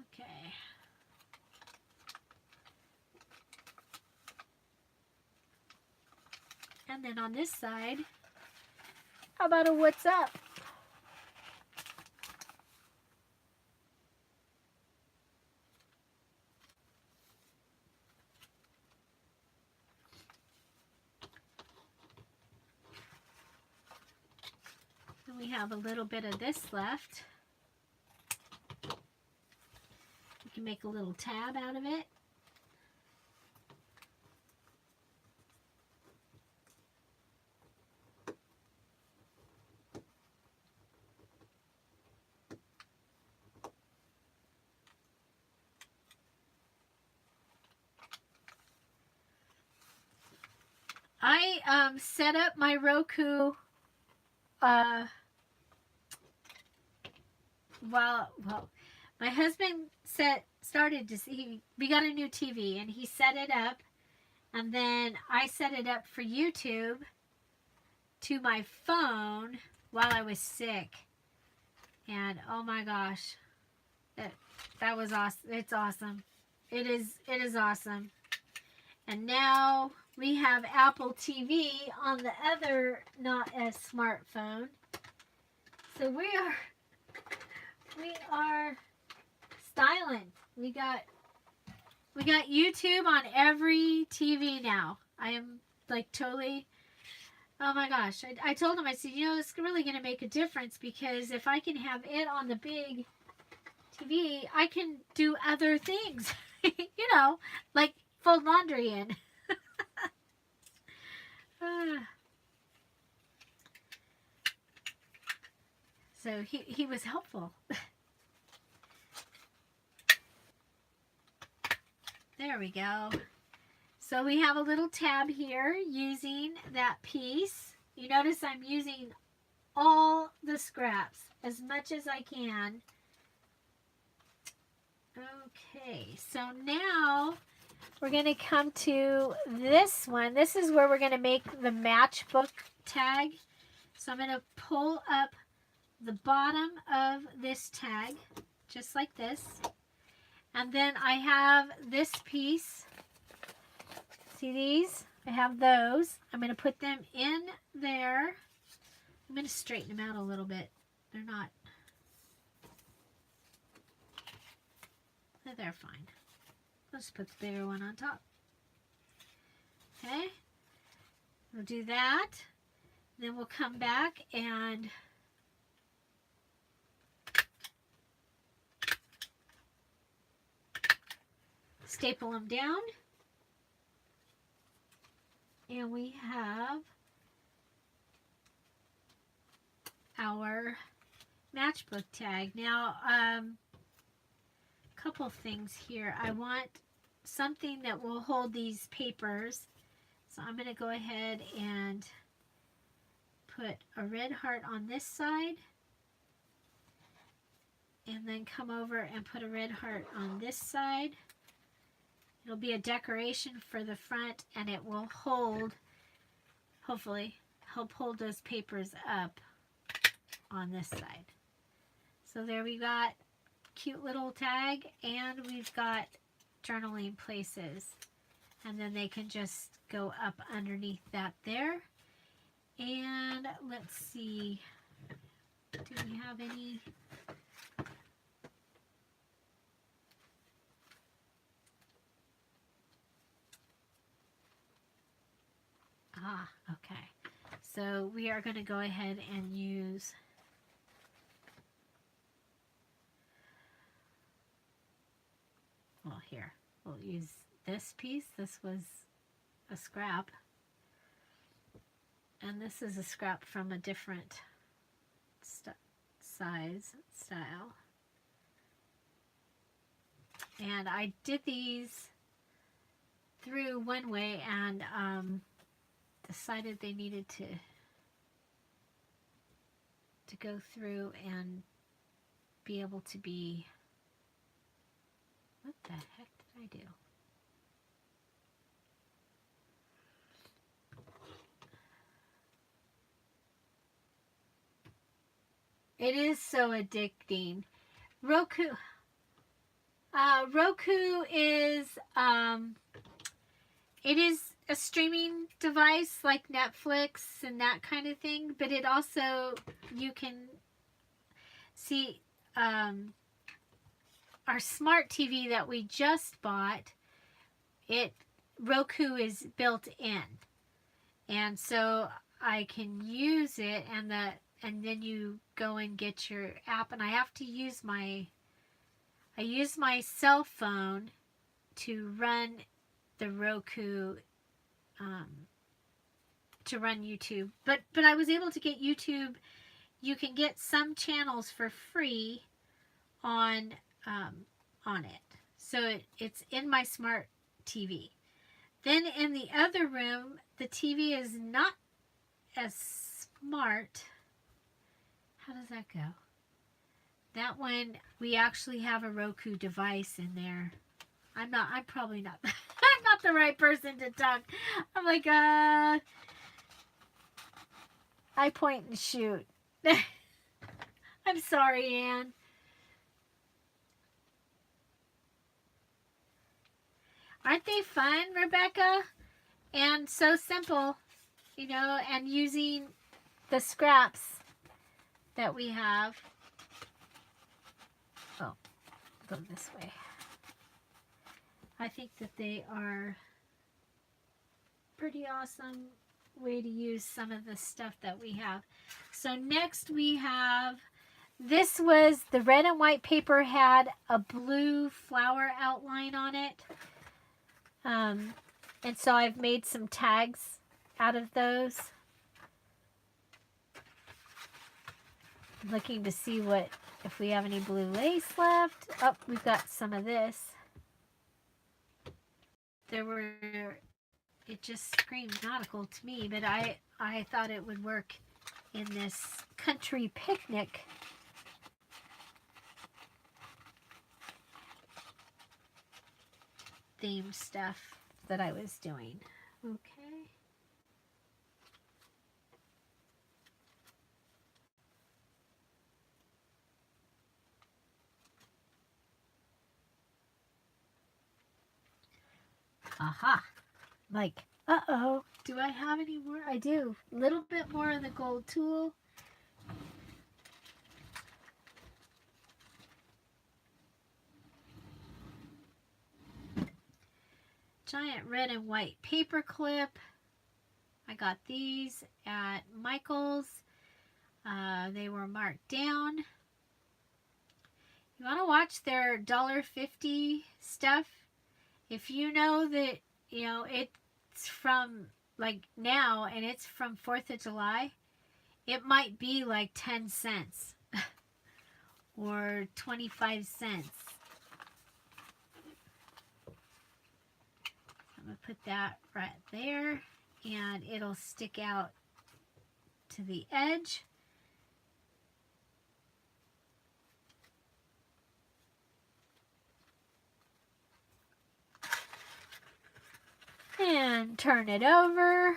S1: Okay. And then on this side, how about a what's up? And we have a little bit of this left. You can make a little tab out of it. I set up my Roku well, my husband started to see, we got a new TV and he set it up, and then I set it up for YouTube to my phone while I was sick. And oh my gosh, that was awesome. It's awesome. It is awesome. And now we have Apple TV on the other not as smartphone. So we are styling. We got YouTube on every TV now. I am like totally, oh my gosh. I told him, I said, you know, it's really going to make a difference, because if I can have it on the big TV, I can do other things, you know, like fold laundry in. So he was helpful. There we go. So we have a little tab here using that piece. You notice I'm using all the scraps as much as I can. Okay, so now we're going to come to this one. This is where we're going to make the matchbook tag. So I'm going to pull up the bottom of this tag, just like this. And then I have this piece. See these? I have those. I'm going to put them in there. I'm going to straighten them out a little bit. They're not. They're fine. Let's put the bigger one on top. Okay. We'll do that. Then we'll come back and staple them down. And we have our matchbook tag. Now, couple things here. I want something that will hold these papers. So I'm going to go ahead and put a red heart on this side. And then come over and put a red heart on this side. It'll be a decoration for the front, and it will hold, hopefully, help hold those papers up on this side. So there we got cute little tag, and we've got journaling places, and then they can just go up underneath that there. And let's see, do we have any? Okay, so we are going to go ahead and use here, we'll use this piece. This was a scrap, and this is a scrap from a different style. And I did these through one way and decided they needed to to go through and be able to be... What the heck did I do? It is so addicting. Roku is, it is a streaming device like Netflix and that kind of thing, but it also, you can see, our smart TV that we just bought, Roku is built in. And so I can use it, and then you go and get your app, and I have to use I use my cell phone to run the Roku, to run YouTube. But I was able to get YouTube. You can get some channels for free on it. So it's in my smart TV. Then in the other room, the TV is not as smart. How does that go? That one, we actually have a Roku device in there. I'm probably not, I'm not the right person to talk. I'm like, I point and shoot. I'm sorry, Anne. Aren't they fun, Rebecca? And so simple, you know, and using the scraps that we have. Oh, go this way. I think that they are pretty awesome way to use some of the stuff that we have. So next we have, this was the red and white paper, had a blue flower outline on it. And so I've made some tags out of those. I'm looking to see if we have any blue lace left. Oh, we've got some of this. It just screamed nautical to me, but I thought it would work in this country picnic. Theme stuff that I was doing. Okay. Aha. Like, uh-oh. Do I have any more? I do. A little bit more of the gold tool. Giant red and white paper clip. I got these at Michael's. They were marked down. You want to watch their $1.50 stuff? If you know that, you know, it's from like now and it's from 4th of July, it might be like 10 cents or 25 cents. I'm going to put that right there, and it'll stick out to the edge. And turn it over.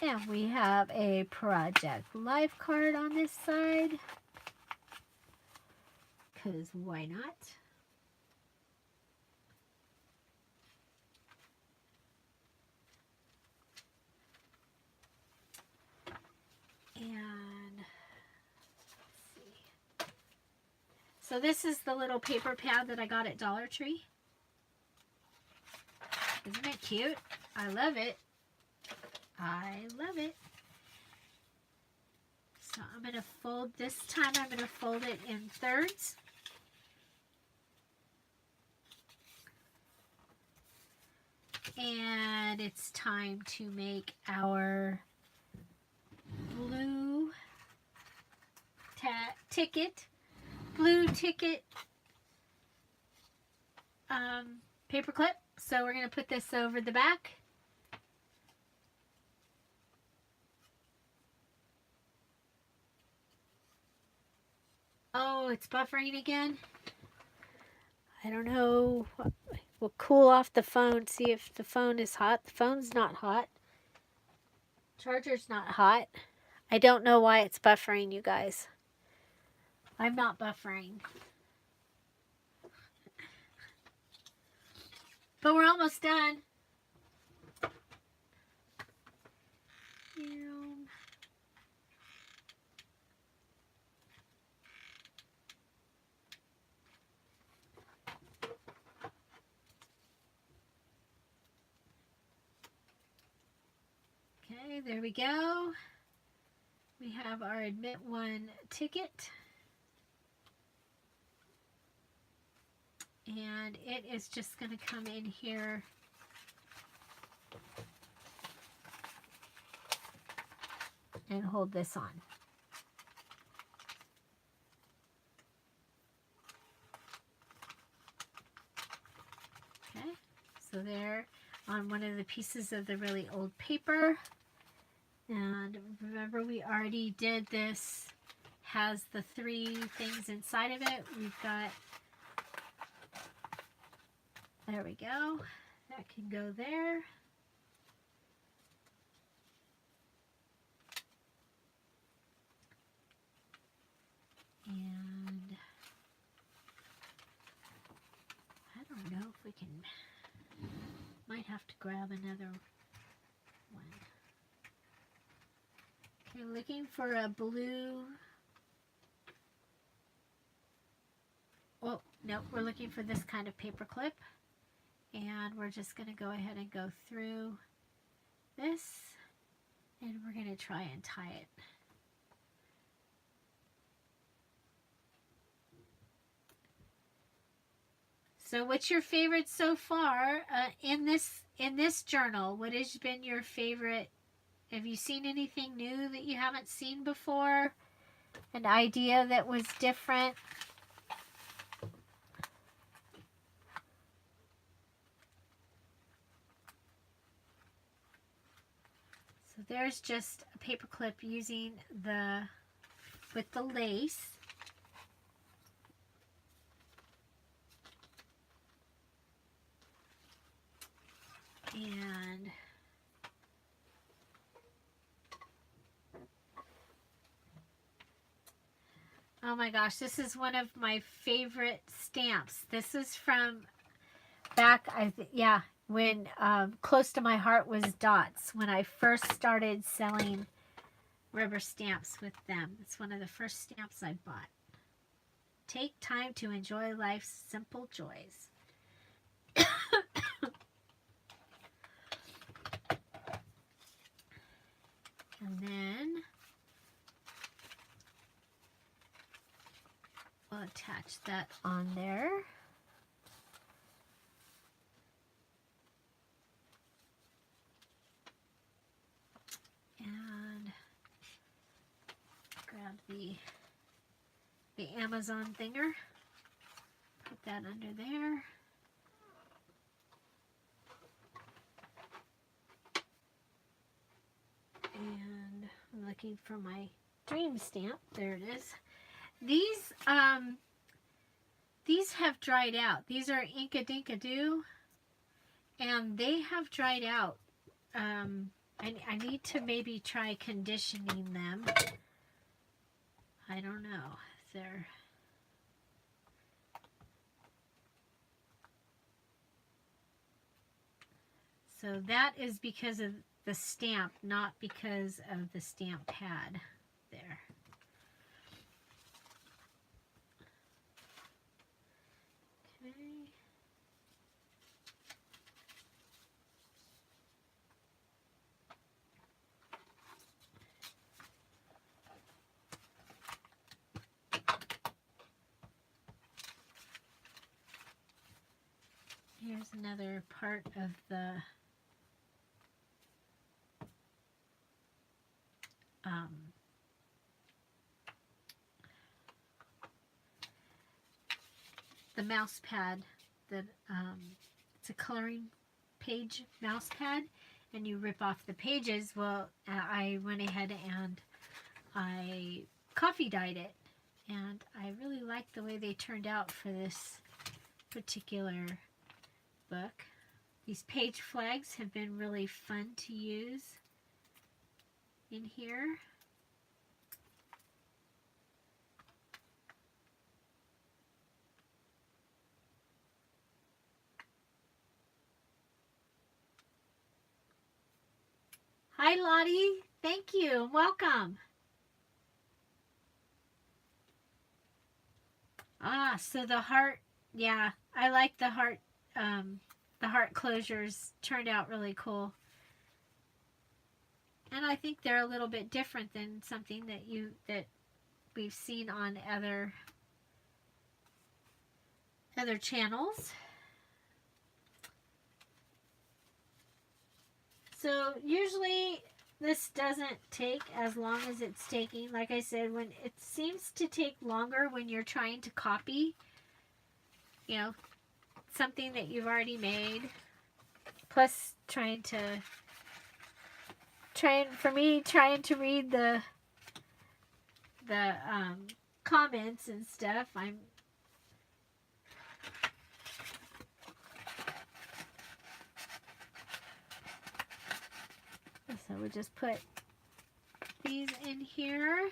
S1: And we have a Project Life card on this side. Because why not? And let's see. So this is the little paper pad that I got at Dollar Tree. Isn't it cute? I love it. I love it. So I'm going to fold, this time I'm going to fold it in thirds. And it's time to make our blue ticket paper clip. So we're going to put this over the back. Oh, it's buffering again. I don't know. We'll cool off the phone, see if the phone is hot. The phone's not hot. Charger's not hot. I don't know why it's buffering, you guys. I'm not buffering. But we're almost done. Okay, there we go. We have our Admit One ticket. And it is just going to come in here. And hold this on. Okay, so there on one of the pieces of the really old paper. And remember, we already did this, has the 3 things inside of it. We've got, there we go, that can go there. And I don't know if we can, might have to grab another one. Okay, looking for a blue. Oh, no, we're looking for this kind of paper clip. And we're just going to go ahead and go through this. And we're going to try and tie it. So what's your favorite so far in this journal? What has been your favorite? Have you seen anything new that you haven't seen before? An idea that was different? So there's just a paper clip using with the lace. And oh my gosh, this is one of my favorite stamps. This is from back, when close to my heart was Dots, when I first started selling rubber stamps with them. It's one of the first stamps I bought. Take time to enjoy life's simple joys. And then we'll attach that on there. And grab the Amazon thinger. Put that under there. And I'm looking for my dream stamp. There it is. These have dried out. These are Inka Dinka Doo, and they have dried out. I need to maybe try conditioning them. I don't know if they're... So that is because of the stamp, not because of the stamp pad there. Okay. Here's another part of the mouse pad that it's a coloring page mouse pad, and you rip off the pages. Well, I went ahead and I coffee dyed it, And I really like the way they turned out for this particular book. These page flags have been really fun to use in here. Hi Lottie, thank you, welcome. Ah, so the heart, yeah, I like the heart closures turned out really cool. And I think they're a little bit different than something that we've seen on other channels. So usually this doesn't take as long as it's taking. Like I said, when it seems to take longer when you're trying to copy, you know, something that you've already made. Plus trying to read the comments and stuff. So we'll just put these in here.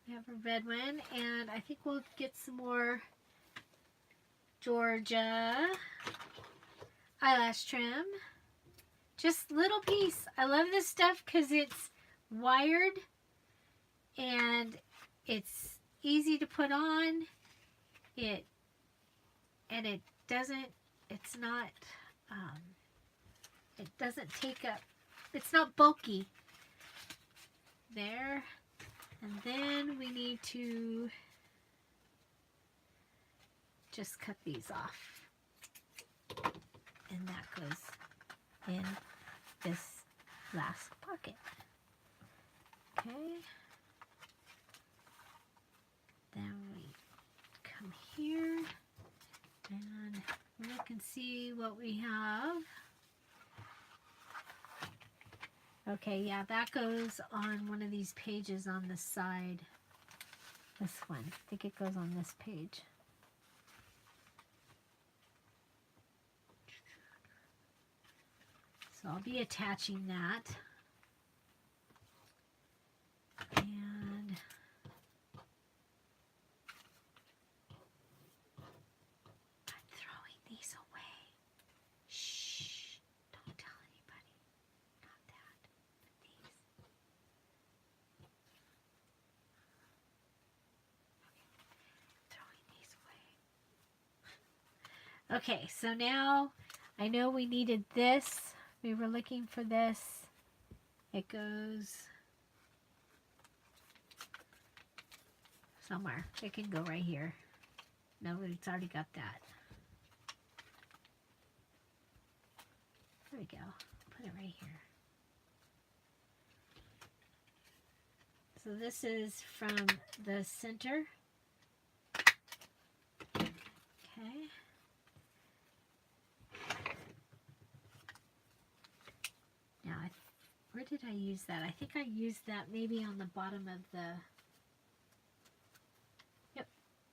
S1: We have a red one, and I think we'll get some more Georgia eyelash trim. Just little piece. I love this stuff because it's wired and it's easy to put on. It doesn't take up, it's not bulky. There. And then we need to just cut these off. And that goes in this last pocket. Okay. Then we come here and look and see what we have. Okay, yeah, that goes on one of these pages on the side. This one. I think it goes on this page. So I'll be attaching that. And I'm throwing these away. Shh. Don't tell anybody. Not that. But these. Okay. Throwing these away. Okay, so now I know we needed this. We were looking for this. It goes somewhere. It can go right here. No, it's already got that. There we go. Put it right here. So this is from the center. Okay. Now, where did I use that? I think I used that maybe on the bottom of the...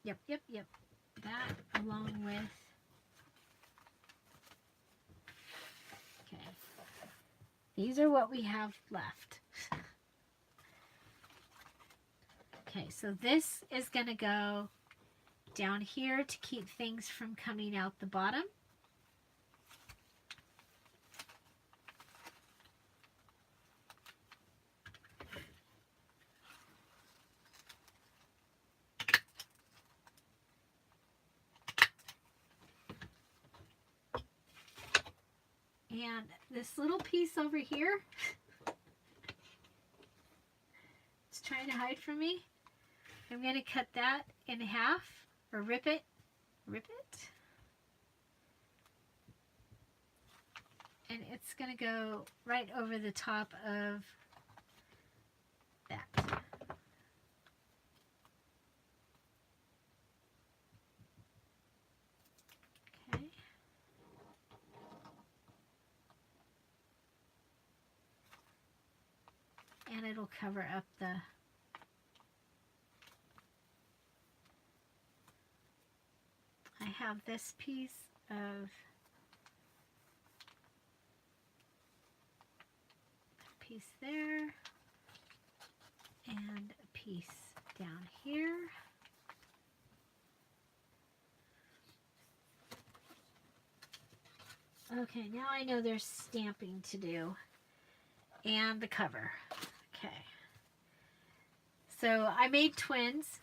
S1: Yep. That along with... Okay. These are what we have left. Okay, so this is going to go down here to keep things from coming out the bottom. And this little piece over here, it's trying to hide from me. I'm going to cut that in half, or rip it. And it's going to go right over the top of that. Okay. And it'll cover up the I have this piece of there and a piece down here. Okay, now I know there's stamping to do and the cover. Okay, so I made twins.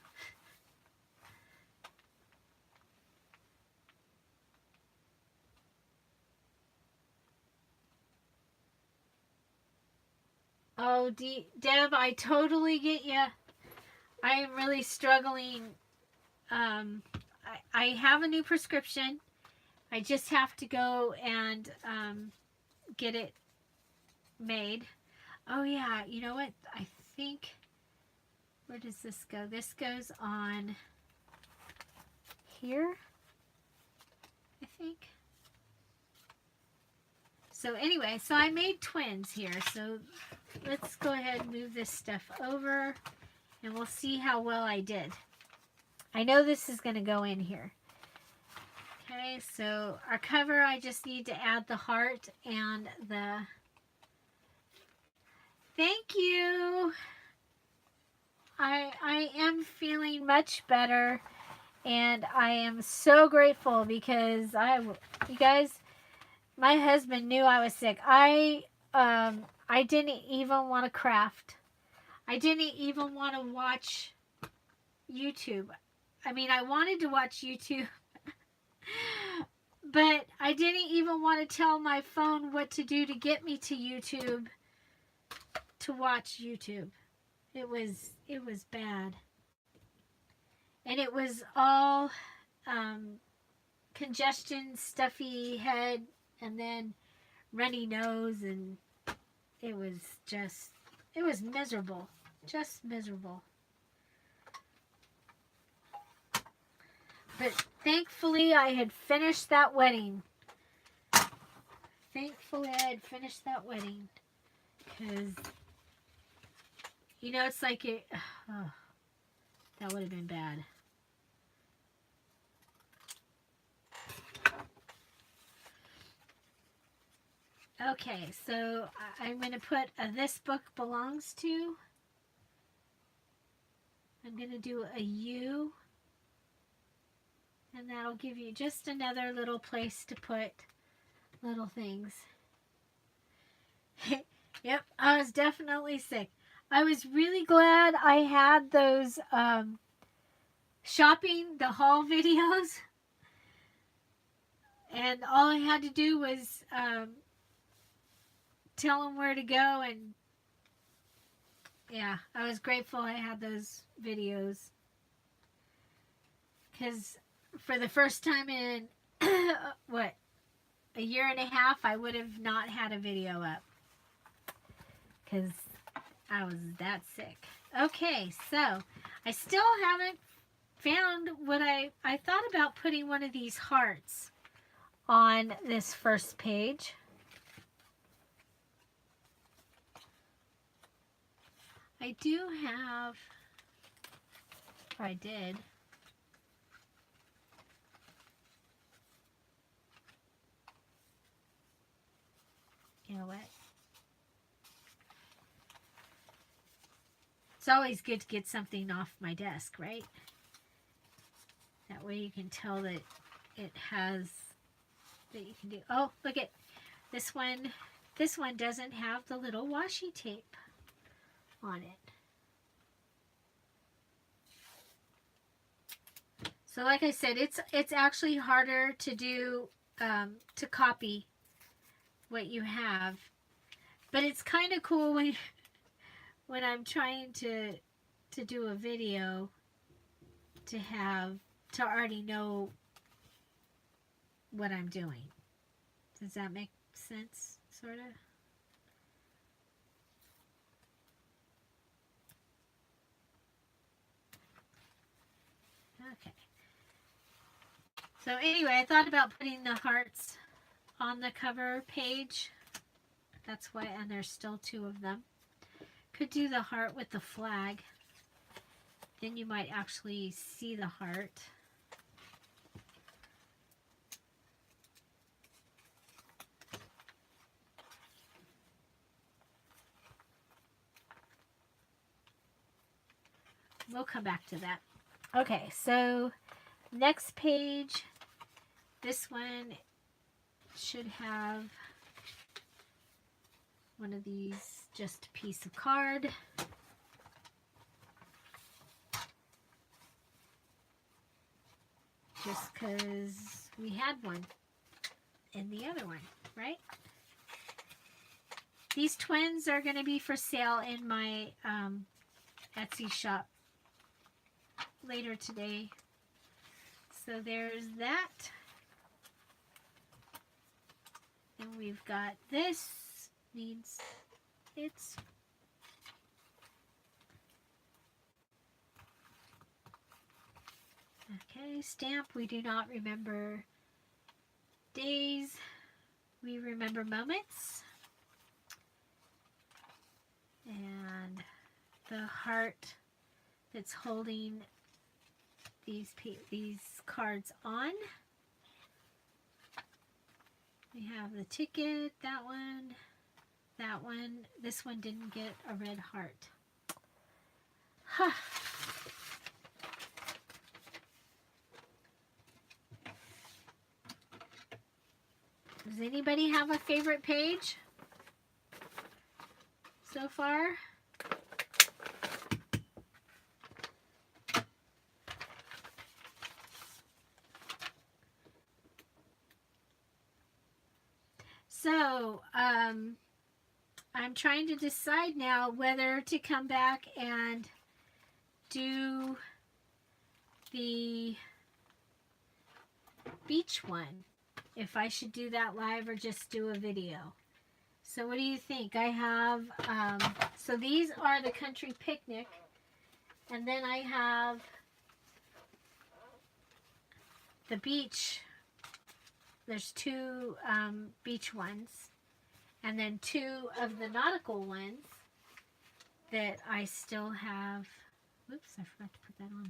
S1: Oh, Deb, I totally get you. I am really struggling. I have a new prescription. I just have to go and get it made. Oh, yeah. You know what? I think, where does this go? This goes on here, I think. So anyway, so I made twins here. So let's go ahead and move this stuff over and we'll see how well I did. I know this is going to go in here. Okay, so our cover, I just need to add the heart and the... Thank you! I am feeling much better and I am so grateful because you guys, my husband knew I was sick. I didn't even want to craft. I didn't even want to watch YouTube. I mean, I wanted to watch YouTube, but I didn't even want to tell my phone what to do to get me to YouTube to watch YouTube. It was bad. And it was all congestion, stuffy head, and then runny nose, and it was miserable. Just miserable. But thankfully I had finished that wedding. Thankfully I had finished that wedding. Because, you know, it's like it... Oh, that would have been bad. Okay, so I'm going to put This Book Belongs To. I'm going to do a U. And that'll give you just another little place to put little things. Yep, I was definitely sick. I was really glad I had those shopping, the haul videos. And all I had to do was tell them where to go. And yeah, I was grateful I had those videos. Because for the first time in, what, a year and a half, I would have not had a video up. Because I was that sick. Okay, so I still haven't found what I thought about putting one of these hearts on this first page. I do have, or I did. You know what? It's always good to get something off my desk, right? That way you can tell that it has, that you can do. Oh, look at this one. This one doesn't have the little washi tape on it. So like I said, it's actually harder to do, to copy what you have. But it's kind of cool when I'm trying to do a video to already know what I'm doing. Does that make sense, sort of? Okay. So anyway, I thought about putting the hearts on the cover page. That's why, and there's still two of them. Could do the heart with the flag. Then you might actually see the heart. We'll come back to that. Okay, so next page, this one should have one of these, just a piece of card. Just because we had one in the other one, right? These twins are going to be for sale in my Etsy shop later today. So there's that. And we've got this. Needs its okay, stamp. We do not remember days, we remember moments. And the heart that's holding these cards on. We have the ticket, that one. That one, this one didn't get a red heart. Huh. Does anybody have a favorite page so far? So, I'm trying to decide now whether to come back and do the beach one. If I should do that live or just do a video. So what do you think? I have, so these are the country picnic. And then I have the beach. There's two beach ones. And then two of the nautical ones that I still have. Whoops, I forgot to put that on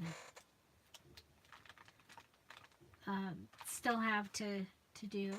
S1: there. Still have to do.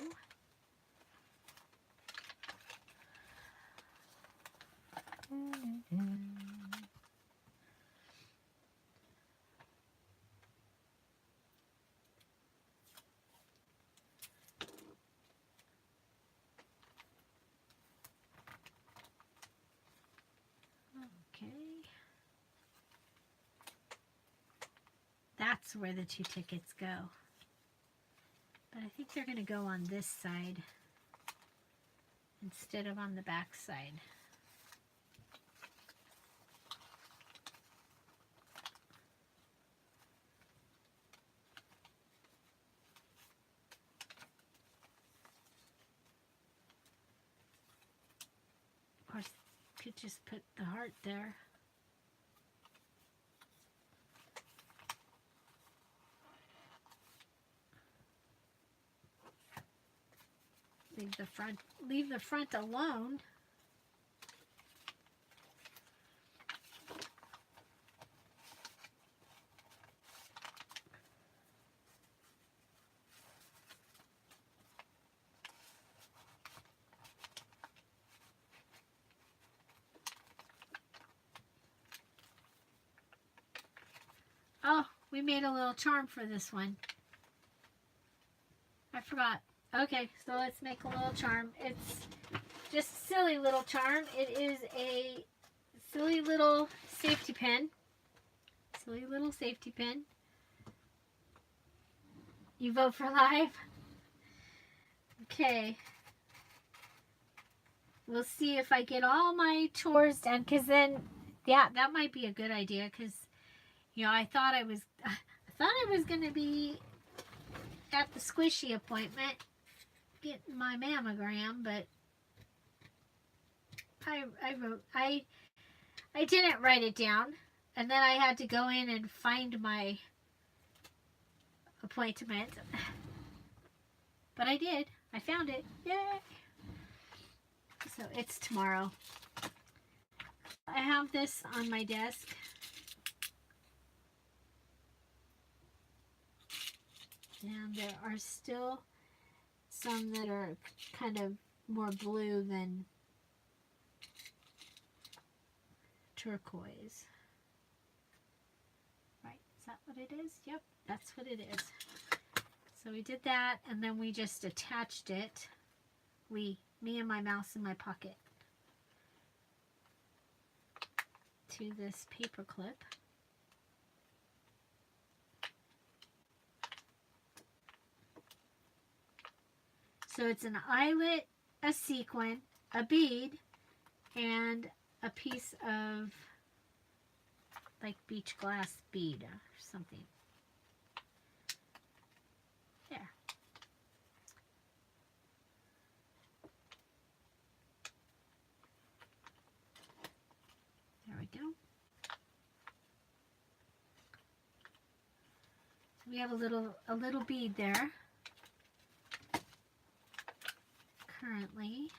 S1: That's where the two tickets go. But I think they're going to go on this side instead of on the back side. Of course, could just put the heart there. Leave the front alone. Oh, we made a little charm for this one. I forgot. Okay, so let's make a little charm. It's just a silly little charm. It is a silly little safety pin. Silly little safety pin. You vote for live? Okay. We'll see if I get all my chores done, because then, yeah, that might be a good idea, because, you know, I thought I was going to be at the squishy appointment getting my mammogram, but I didn't write it down, and then I had to go in and find my appointment, but I did. I found it. Yay! So it's tomorrow. I have this on my desk. And there are still some that are kind of more blue than turquoise. Right, is that what it is? Yep, that's what it is. So we did that, and then we just attached it. Me and my mouse in my pocket, to this paper clip. So it's an eyelet, a sequin, a bead, and a piece of like beach glass bead or something. There. There we go. So we have a little bead there. Currently.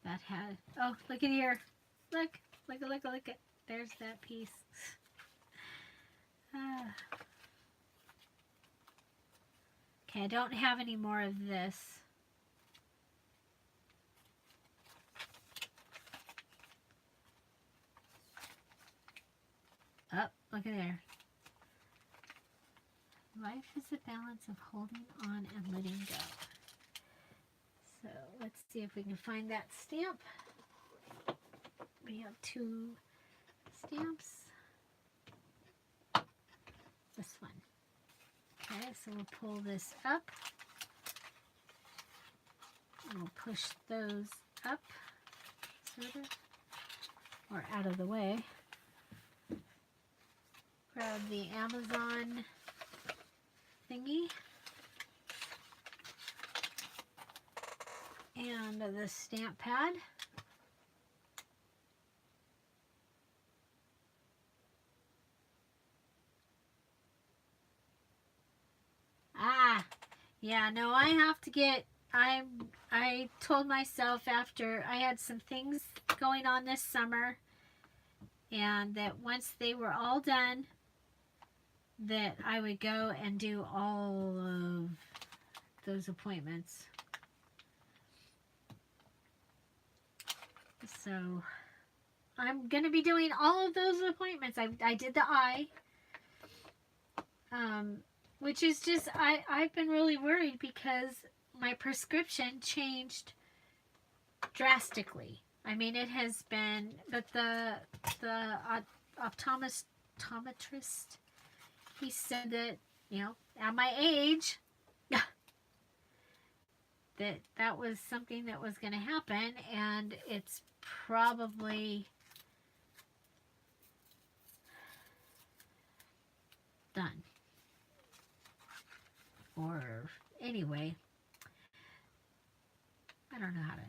S1: That had, oh, look at here. Look. There's that piece. Okay, I don't have any more of this. Oh, look at there. Life is a balance of holding on and letting go. So let's see if we can find that stamp. We have 2 stamps. This one. Okay, so we'll pull this up. And we'll push those up, sort of, or out of the way. Grab the Amazon thingy. And the stamp pad. Yeah, no, I have to get, I told myself after I had some things going on this summer, and that once they were all done, that I would go and do all of those appointments. So I'm going to be doing all of those appointments. I did the eye. Which is just, I've been really worried because my prescription changed drastically. I mean, it has been, but the optometrist, he said that, you know, at my age, that was something that was going to happen, and it's probably done. Or anyway, I don't know how to.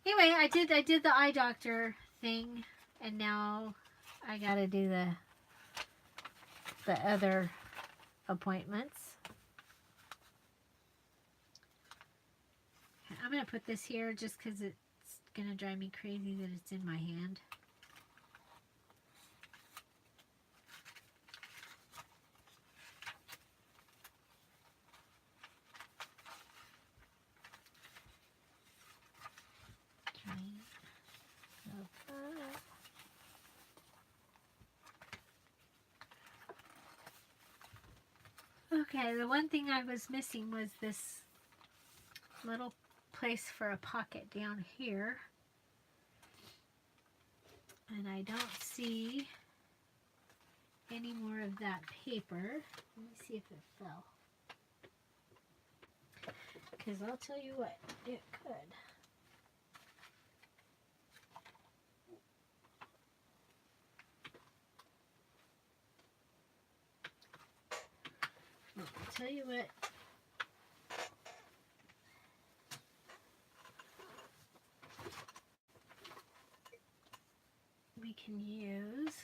S1: Anyway, I did the eye doctor thing, and now I gotta do the other appointments. I'm gonna put this here just because it's gonna drive me crazy that it's in my hand. Okay, the one thing I was missing was this little place for a pocket down here. And I don't see any more of that paper. Let me see if it fell. Because I'll tell you what, it could. I'll tell you what. We can use,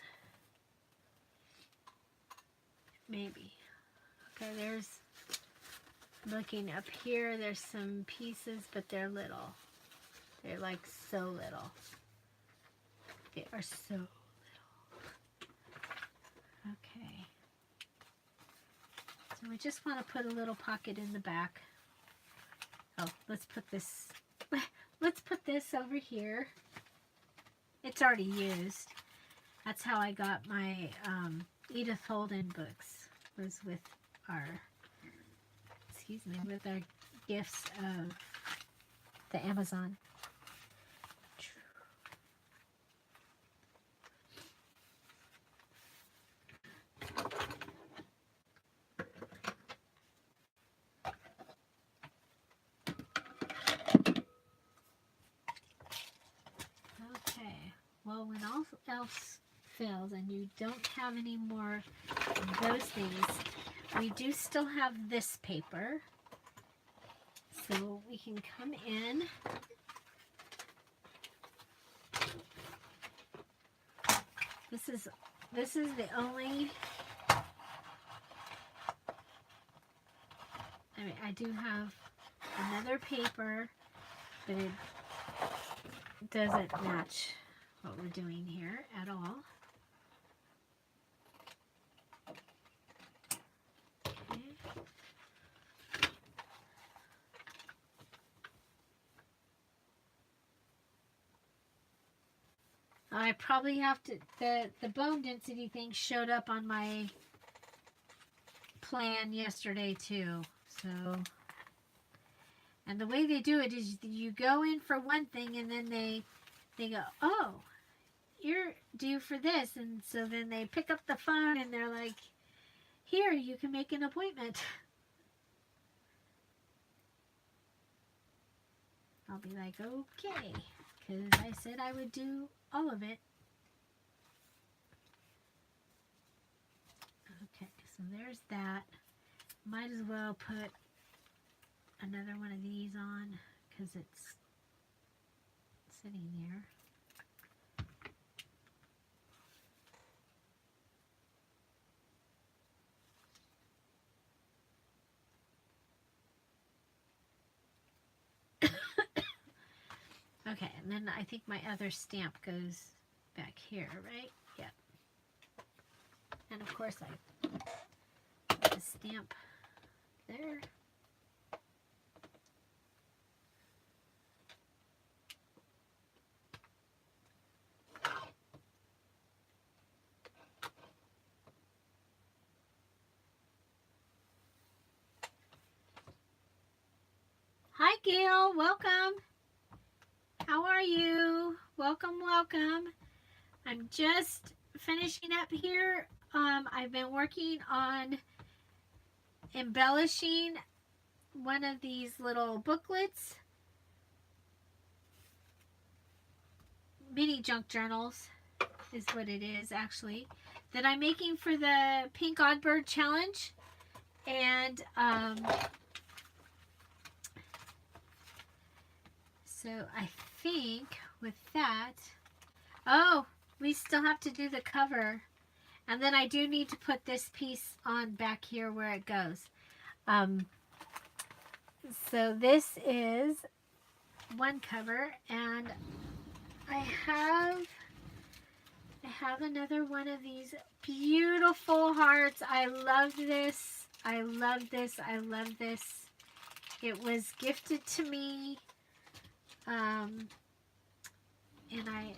S1: maybe. Okay, there's Looking up here, there's some pieces, but they're little. They're like so little. They are so little. Okay. So we just want to put a little pocket in the back. Oh, let's put this over here. It's already used. That's how I got my Edith Holden books, was with our, with our gifts of the Amazon. Okay, well, when all else fails and you don't have any more of those things, we do still have this paper. So we can come in. This is the only, I mean, I do have another paper, but it doesn't match what we're doing here at all. Okay. I probably have to, the bone density thing showed up on my plan yesterday too. So, and the way they do it is you go in for one thing and then they go, oh, you're due for this. And so then they pick up the phone and they're like, here, you can make an appointment. I'll be like, okay, because I said I would do all of it. Okay, so there's that. Might as well put another one of these on because it's sitting there. Okay, and then I think my other stamp goes back here, right? Yep. And of course I put the stamp there. Hi Gail, welcome. How are you? Welcome, welcome. I'm just finishing up here. I've been working on embellishing one of these little booklets, mini junk journals is what it is actually, that I'm making for the Pink Oddbird Challenge. And so I think with that, oh, we still have to do the cover. And then I do need to put this piece on back here where it goes. So this is one cover, and I have another one of these beautiful hearts. I love this. I love this. I love this. It was gifted to me. And I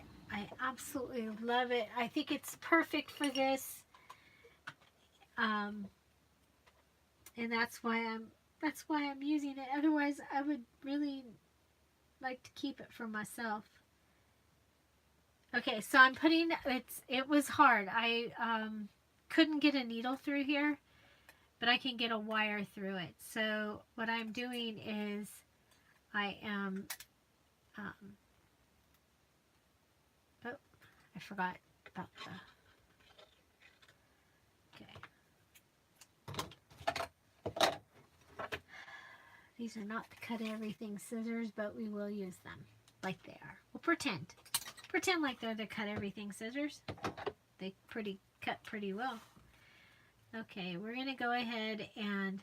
S1: absolutely love it. I think it's perfect for this. And that's why I'm using it. Otherwise, I would really like to keep it for myself. Okay, so I'm putting, it was hard. I couldn't get a needle through here, but I can get a wire through it. So what I'm doing is I am, oh, I forgot about the, okay. These are not the cut everything scissors, but we will use them like they are. We'll pretend like they're the cut everything scissors. They cut pretty well. Okay, we're gonna go ahead and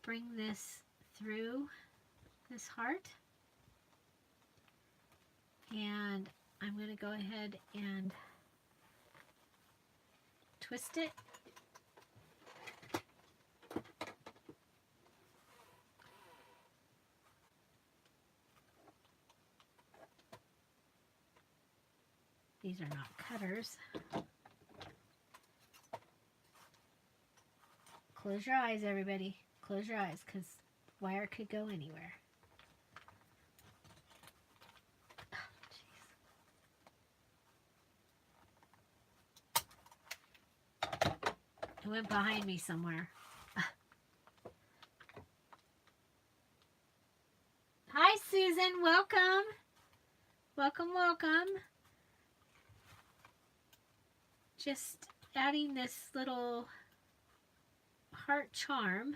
S1: bring this through this heart. And I'm going to go ahead and twist it. These are not cutters. Close your eyes, everybody. Close your eyes, because wire could go anywhere. Oh, it went behind me somewhere. Hi, Susan. Welcome. Welcome, welcome. Just adding this little heart charm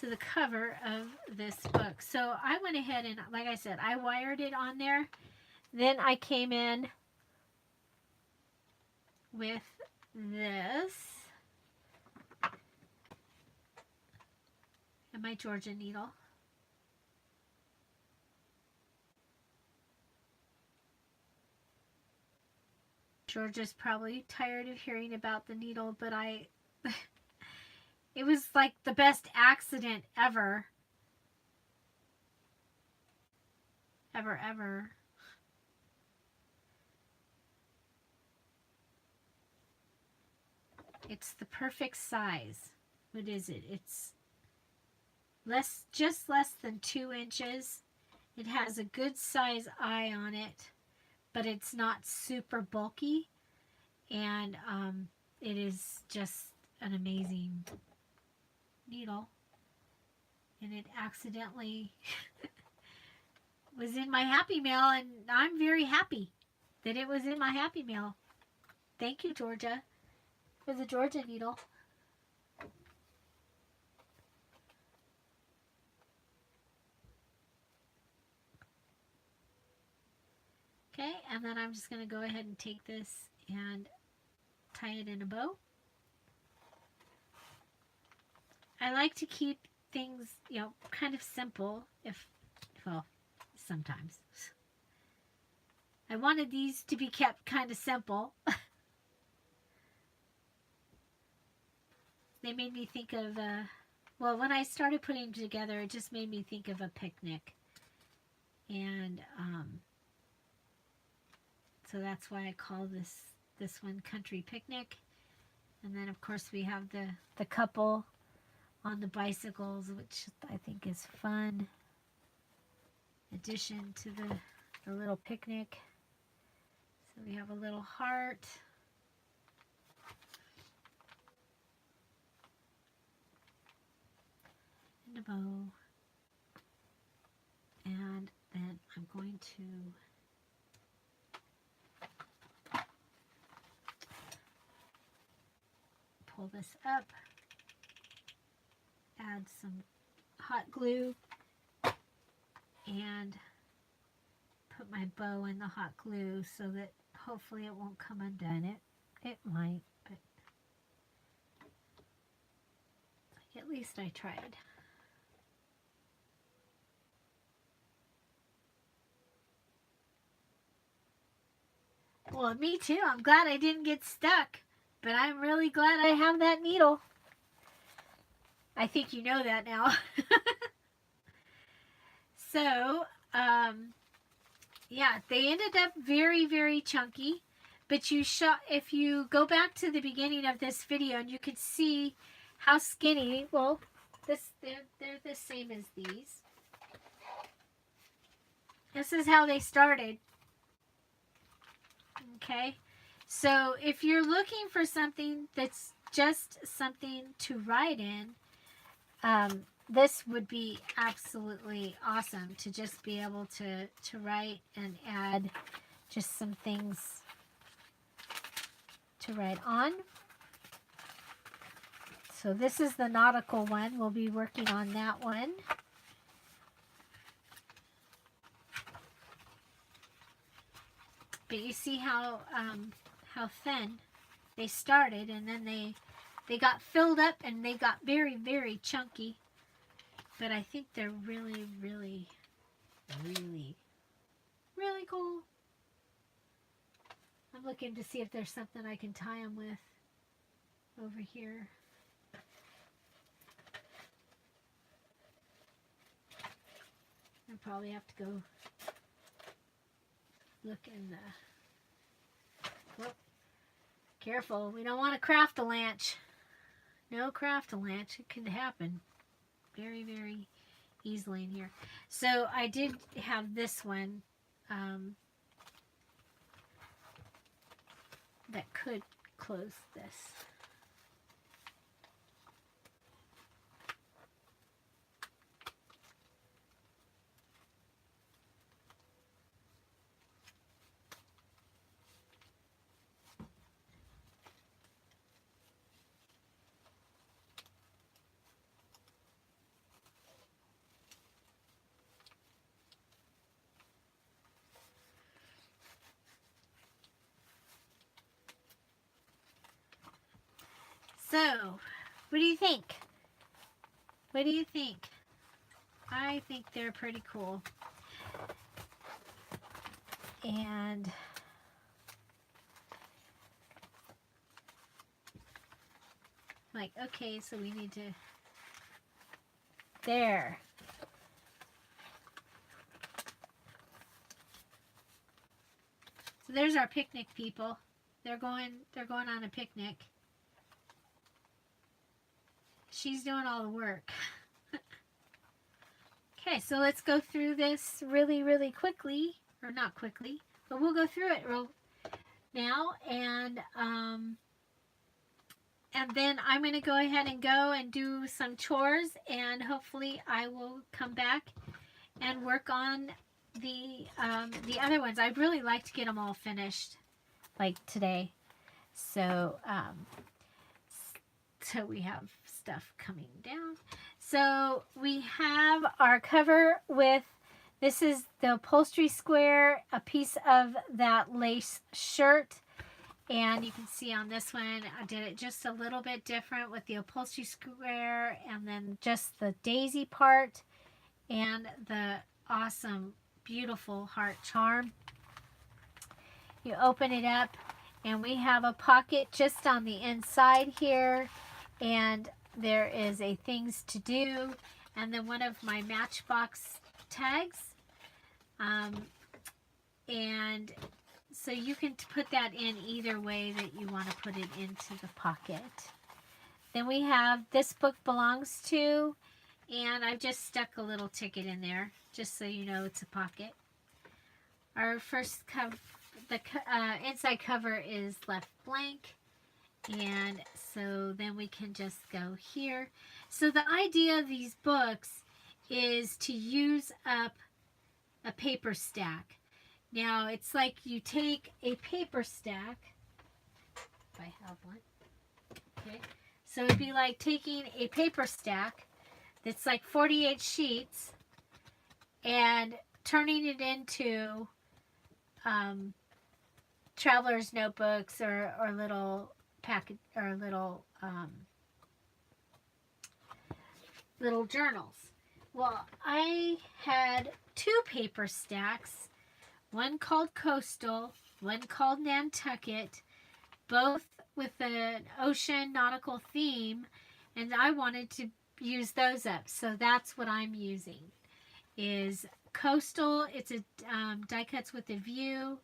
S1: to the cover of this book. So I went ahead and, like I said, I wired it on there. Then I came in with this and my Georgia needle. Georgia's probably tired of hearing about the needle, but it was like the best accident ever. Ever. It's the perfect size. What is it? It's just less than 2 inches. It has a good size eye on it, but it's not super bulky, and it is just an amazing needle. And it accidentally was in my Happy Mail, and I'm very happy that it was in my Happy Mail. Thank you, Georgia, for the Georgia needle. Okay, and then I'm just going to go ahead and take this and tie it in a bow. I like to keep things, you know, kind of simple, well, sometimes. I wanted these to be kept kind of simple. They made me think of, well, when I started putting them together, it just made me think of a picnic. And, so that's why I call this one Country Picnic. And then, of course, we have the couple on the bicycles, which I think is fun addition to the little picnic. So we have a little heart. And a bow. And then I'm going to pull this up, add some hot glue, and put my bow in the hot glue so that hopefully it won't come undone. It might, but at least I tried. Well, me too. I'm glad I didn't get stuck. But I'm really glad I have that needle. I think you know that now. So, yeah, they ended up very, very chunky. But if you go back to the beginning of this video, and you could see how skinny. Well, they're the same as these. This is how they started. Okay. So if you're looking for something that's just something to write in, this would be absolutely awesome to just be able to write and add just some things to write on. So this is the nautical one. We'll be working on that one. But you see how thin they started, and then they They got filled up and they got very, very chunky. But I think they're really, really, really, really cool. I'm looking to see if there's something I can tie them with over here. I'll probably have to go look in the... Whoop. Careful, we don't want to craft-a-lanch. No craft-a-lanch. It could happen very, very easily in here. So I did have this one that could close this. So, what do you think? What do you think? I think they're pretty cool. And like, okay, so we need to, there. So there's our picnic people. They're going on a picnic. She's doing all the work. Okay, so let's go through this really, really quickly. Or not quickly, but we'll go through it now. And then I'm going to go ahead and go and do some chores. And hopefully I will come back and work on the other ones. I'd really like to get them all finished, like today. So, so we have stuff coming down. So we have our cover with, this is the upholstery square, a piece of that lace shirt. And you can see on this one, I did it just a little bit different with the upholstery square and then just the daisy part and the awesome, beautiful heart charm. You open it up and we have a pocket just on the inside here. And there is a things to do, and then one of my Matchbox tags, and so you can put that in either way that you want to put it into the pocket. Then we have This Book Belongs To, and I've just stuck a little ticket in there just so you know it's a pocket. Our first cover, the inside cover is left blank. And so then we can just go here. So the idea of these books is to use up a paper stack. Now it's like you take a paper stack, if I have one, okay, so it'd be like taking a paper stack that's like 48 sheets and turning it into traveler's notebooks or little packet or little journals. Well, I had two paper stacks, one called Coastal, one called Nantucket, both with an ocean nautical theme, and I wanted to use those up. So that's what I'm using. Is Coastal, it's a die cuts with a view,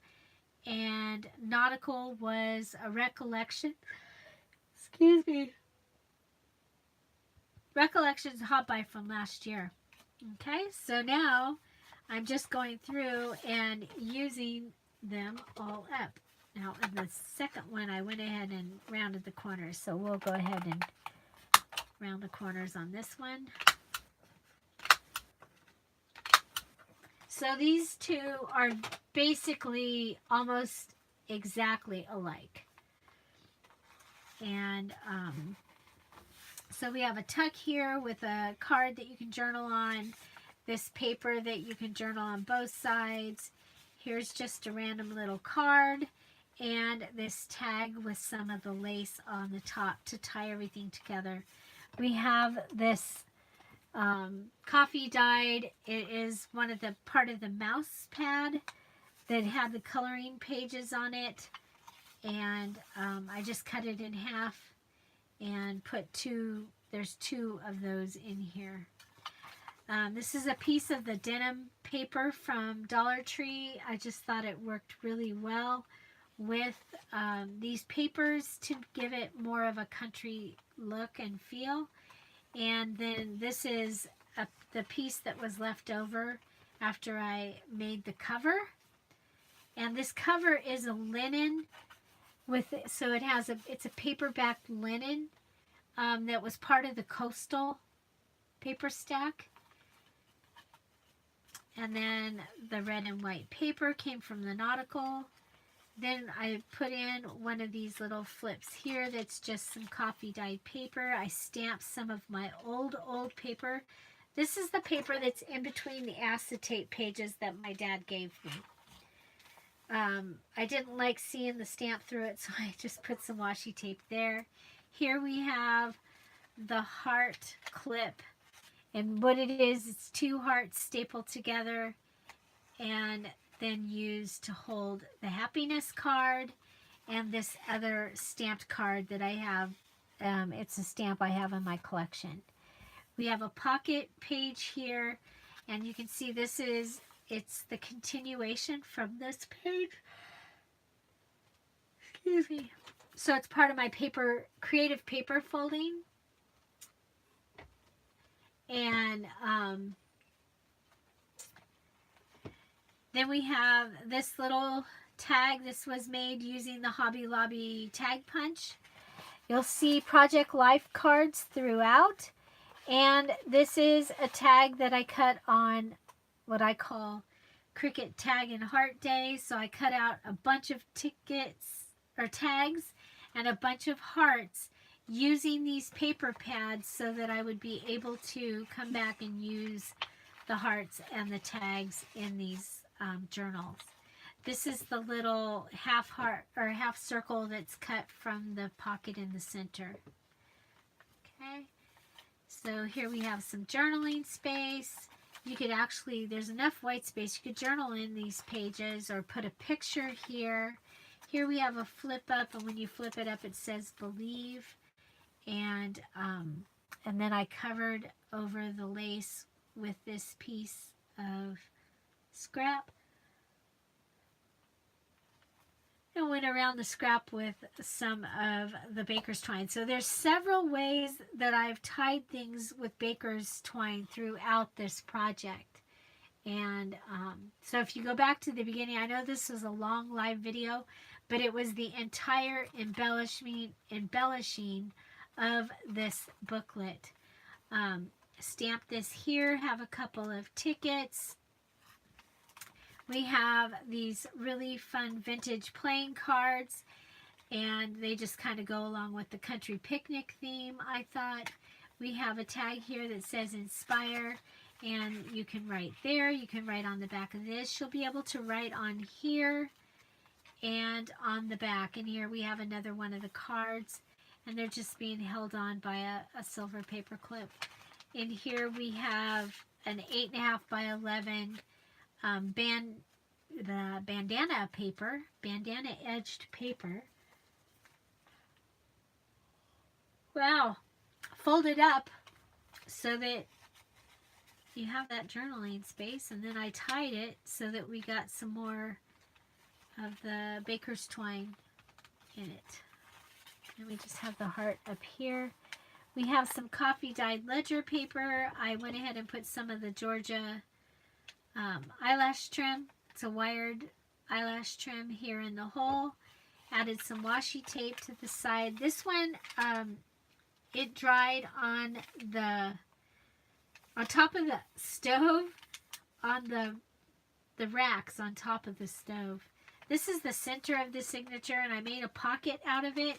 S1: and Nautical was a recollection. Excuse me. Recollections hot buy from last year. Okay, so now I'm just going through and using them all up. Now in the second one I went ahead and rounded the corners, so we'll go ahead and round the corners on this one. So these two are basically almost exactly alike. And so we have a tuck here with a card that you can journal on, this paper that you can journal on both sides. Here's just a random little card, and this tag with some of the lace on the top to tie everything together. We have this coffee dyed. It is part of the mouse pad that had the coloring pages on it, and I just cut it in half and put there's two of those in here. This is a piece of the denim paper from Dollar Tree. I just thought it worked really well with these papers to give it more of a country look and feel. And then this is the piece that was left over after I made the cover. And this cover is a linen so it's a paperback linen that was part of the coastal paper stack. And then the red and white paper came from the nautical. Then I put in one of these little flips here that's just some coffee dyed paper. I stamped some of my old paper. This is the paper that's in between the acetate pages that my dad gave me. I didn't like seeing the stamp through it, so I just put some washi tape there. Here we have the heart clip. And what it is, it's two hearts stapled together and then used to hold the happiness card and this other stamped card that I have. It's a stamp I have in my collection. We have a pocket page here, and you can see it's the continuation from this page. Excuse me. So it's part of my creative paper folding. And then we have this little tag. This was made using the Hobby Lobby tag punch. You'll see Project Life cards throughout. And this is a tag that I cut on what I call Cricket Tag and Heart Day. So I cut out a bunch of tickets or tags and a bunch of hearts using these paper pads so that I would be able to come back and use the hearts and the tags in these journals. This is the little half heart or half circle that's cut from the pocket in the center. Okay, so here we have some journaling space. You could actually, there's enough white space, you could journal in these pages or put a picture here. Here we have a flip up, and when you flip it up it says believe. And then I covered over the lace with this piece of scrap. And went around the scrap with some of the baker's twine. So there's several ways that I've tied things with baker's twine throughout this project. And so if you go back to the beginning, I know this was a long live video, but it was the entire embellishing of this booklet. Stamp this here, have a couple of tickets. We have these really fun vintage playing cards, and they just kind of go along with the country picnic theme, I thought. We have a tag here that says inspire, and you can write there. You can write on the back of this. You'll be able to write on here and on the back. And here we have another one of the cards, and they're just being held on by a silver paper clip. In here we have an 8.5 by 11 bandana edged paper. Wow, folded up so that you have that journaling space, and then I tied it so that we got some more of the baker's twine in it. And we just have the heart up here. We have some coffee dyed ledger paper. I went ahead and put some of the Georgia eyelash trim. It's a wired eyelash trim here in the hole. Added some washi tape to the side. This one, it dried on top of the stove, on the racks on top of the stove. This is the center of the signature, and I made a pocket out of it.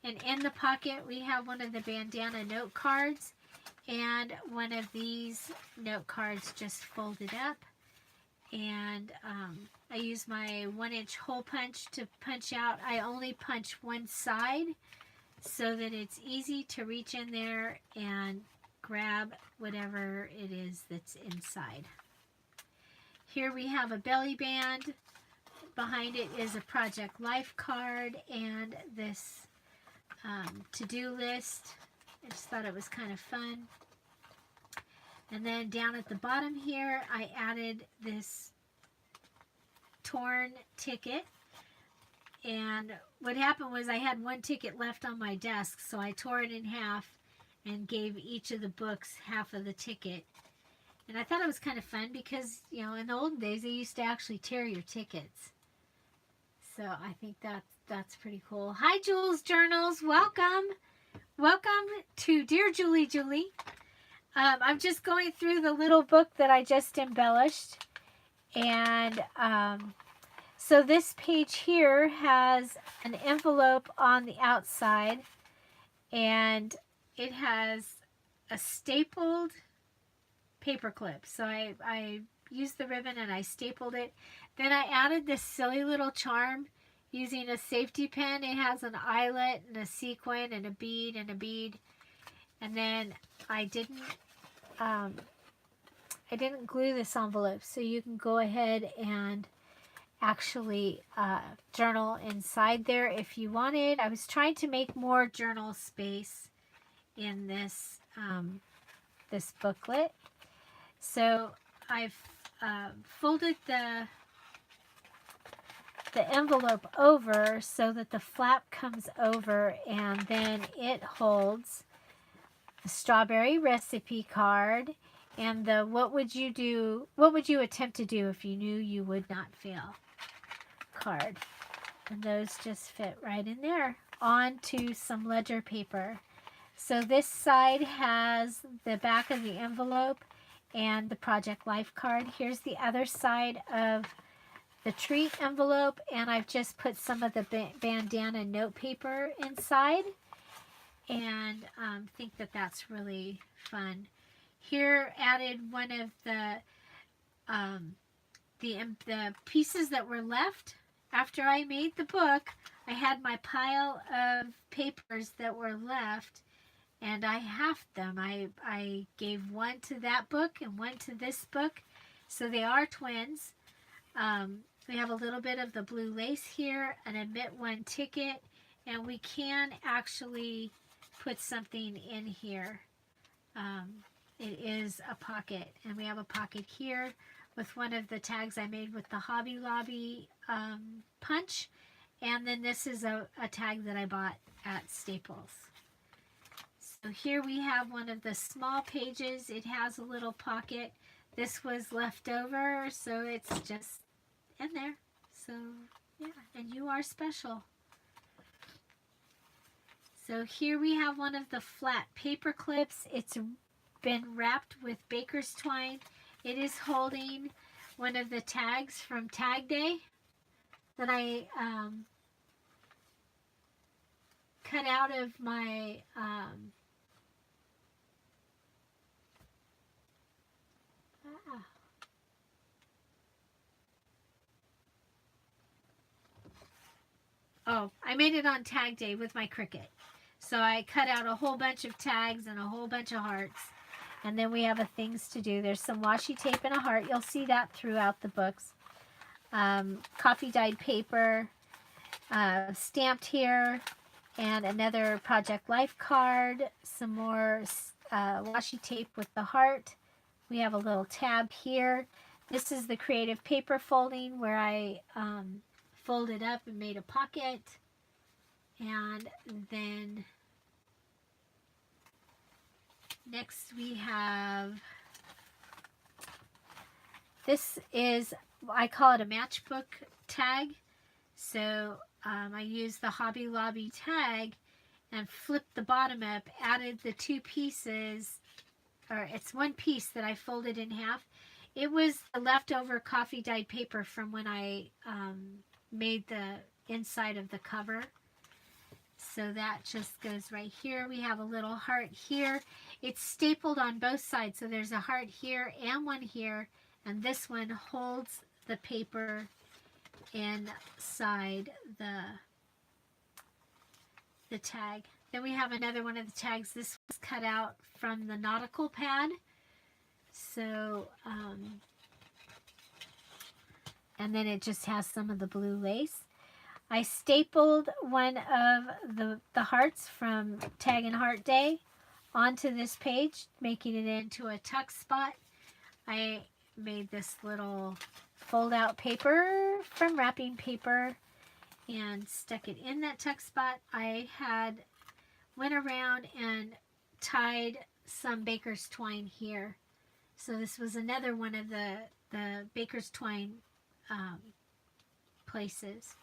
S1: And in the pocket, we have one of the bandana note cards and one of these note cards just folded up. And I use my 1-inch hole punch to punch out. I only punch one side so that it's easy to reach in there and grab whatever it is that's inside. Here we have a belly band. Behind it is a project life card and this to-do list. I just thought it was kind of fun. And then down at the bottom here, I added this torn ticket. And what happened was I had one ticket left on my desk, so I tore it in half and gave each of the books half of the ticket. And I thought it was kind of fun because, you know, in the olden days, they used to actually tear your tickets. So I think that's pretty cool. Hi, Jules Journals. Welcome. Welcome to Dear Julie Julie. I'm just going through the little book that I just embellished. And so this page here has an envelope on the outside. And it has a stapled paper clip. So I used the ribbon and I stapled it. Then I added this silly little charm using a safety pin. It has an eyelet and a sequin and a bead and a bead. And then I didn't glue this envelope, so you can go ahead and actually journal inside there if you wanted. I was trying to make more journal space in this this booklet. So I've folded the envelope over so that the flap comes over, and then it holds the strawberry recipe card and the what would you attempt to do if you knew you would not fail card. And those just fit right in there onto some ledger paper. So this side has the back of the envelope and the Project Life card. Here's the other side of the treat envelope, and I've just put some of the bandana note paper inside, and think that that's really fun. Here, added one of the pieces that were left after I made the book. I had my pile of papers that were left, and I halved them. I gave one to that book and one to this book, so they are twins. We have a little bit of the blue lace here, an admit one ticket, and we can actually put something in here. It is a pocket, and we have a pocket here with one of the tags I made with the Hobby Lobby punch, and then this is a tag that I bought at Staples. So here we have one of the small pages. It has a little pocket. This was left over, so it's just in there. So yeah, and you are special. So here we have one of the flat paper clips. It's been wrapped with baker's twine. It is holding one of the tags from Tag Day that I cut out of my I made it on Tag Day with my Cricut. So I cut out a whole bunch of tags and a whole bunch of hearts. And then we have a things to do. There's some washi tape and a heart. You'll see that throughout the books. Coffee dyed paper, stamped here, and another Project Life card. Some more washi tape with the heart. We have a little tab here. This is the creative paper folding where I folded up and made a pocket. And then next we have, this is, I call it a matchbook tag. So I used the Hobby Lobby tag and flipped the bottom up, added the two pieces, or it's one piece that I folded in half. It was the leftover coffee dyed paper from when I made the inside of the cover. So that just goes right here. We have a little heart here. It's stapled on both sides. So there's a heart here and one here. And this one holds the paper inside the tag. Then we have another one of the tags. This was cut out from the nautical pad. So, and then it just has some of the blue lace. I stapled one of the hearts from Tag and Heart Day onto this page, making it into a tuck spot. I made this little fold-out paper from wrapping paper and stuck it in that tuck spot. I went around and tied some baker's twine here. So this was another one of the baker's twine places.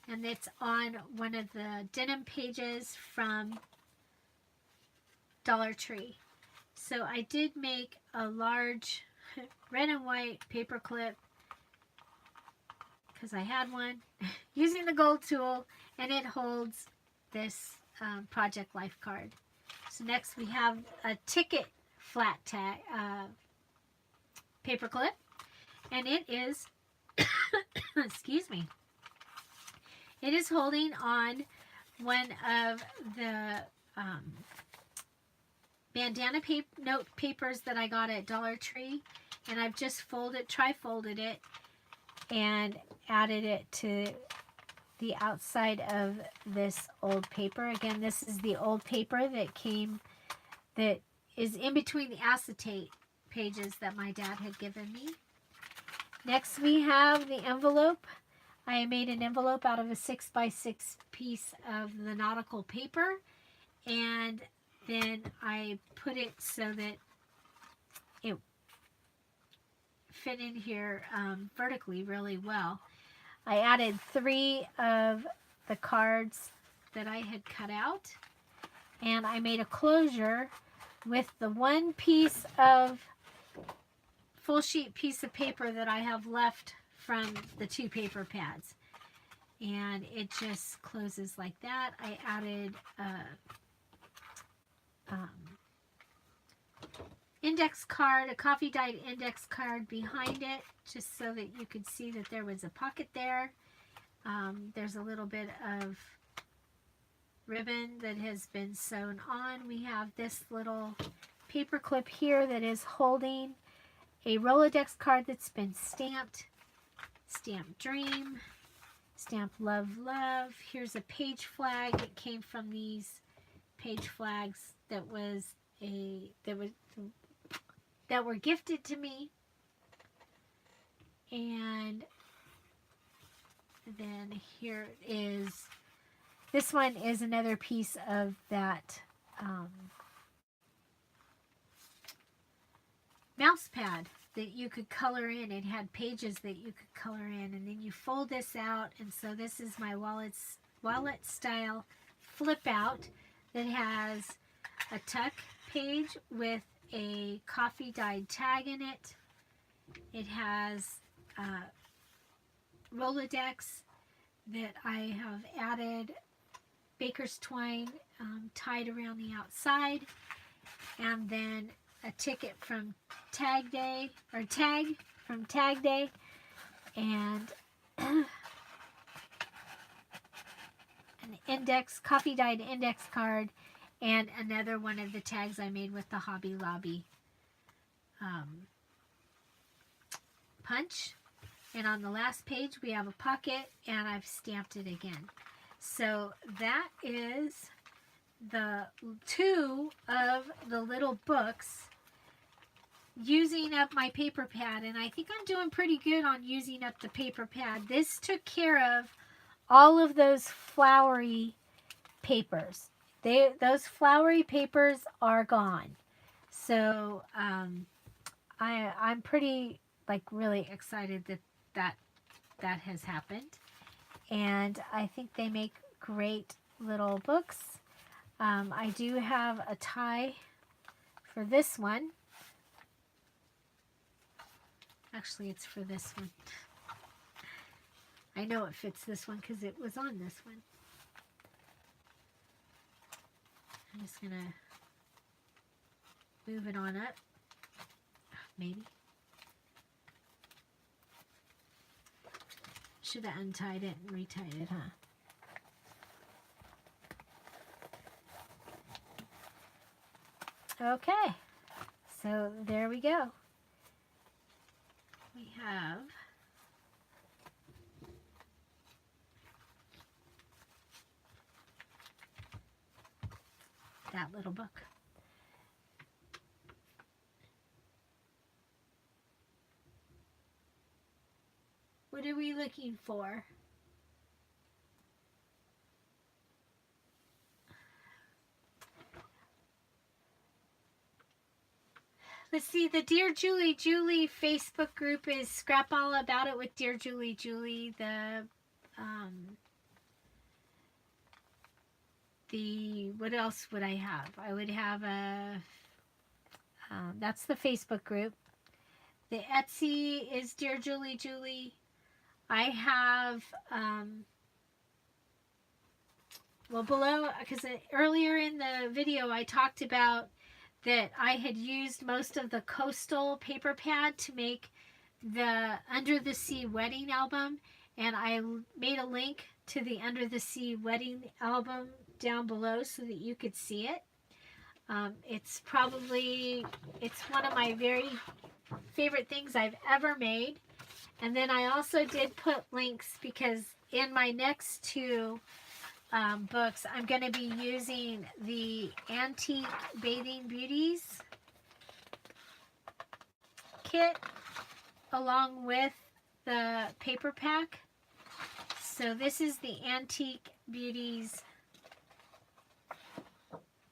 S1: And it's on one of the denim pages from Dollar Tree. So I did make a large red and white paper clip because I had one using the gold tool, and it holds this Project Life card. So next we have a ticket flat tag paper clip, and it is excuse me, it is holding on one of the bandana note papers that I got at Dollar Tree, and I've just tri-folded it and added it to the outside of this old paper. Again, this is the old paper that is in between the acetate pages that my dad had given me. Next we have the envelope. I made an envelope out of a 6x6 piece of the nautical paper, and then I put it so that it fit in here vertically really well. I added 3 of the cards that I had cut out, and I made a closure with the one piece of full sheet piece of paper that I have left from the 2 paper pads, and it just closes like that. I added index card, a coffee dyed index card behind it, just so that you could see that there was a pocket there. There's a little bit of ribbon that has been sewn on. We have this little paper clip here that is holding a Rolodex card that's been stamped. Stamp Dream, stamp Love Love. Here's a page flag. It came from these page flags that were gifted to me. And then here is, this one is another piece of that mouse pad that you could color in. It had pages that you could color in, and then you fold this out, and so this is my wallet style flip out that has a tuck page with a coffee dyed tag in it. It has Rolodex that I have added baker's twine tied around the outside, and then a ticket from Tag from Tag Day, and an coffee dyed index card, and another one of the tags I made with the Hobby Lobby punch. And on the last page we have a pocket, and I've stamped it again. So that is the 2 of the little books using up my paper pad, and I think I'm doing pretty good on using up the paper pad. This took care of all of those flowery papers. Those flowery papers are gone. So I'm pretty really excited that has happened, and I think they make great little books. I do have a tie for this one. Actually, it's for this one. I know it fits this one because it was on this one. I'm just going to move it on up. Maybe. should have untied it and retied it, huh? Okay, so there we go. We have that little book. What are we looking for? Let's see, the Dear Julie Facebook group is Scrap All About It with Dear Julie. What else would I have? I would have that's the Facebook group. The Etsy is Dear Julie. I have, well, below, because earlier in the video I talked about that I had used most of the coastal paper pad to make the Under the Sea wedding album, and I made a link to the Under the Sea wedding album down below so that you could see it. It's one of my very favorite things I've ever made. And then I also did put links because in my next two books, I'm going to be using the Antique Bathing Beauties kit along with the paper pack. So this is the Antique Beauties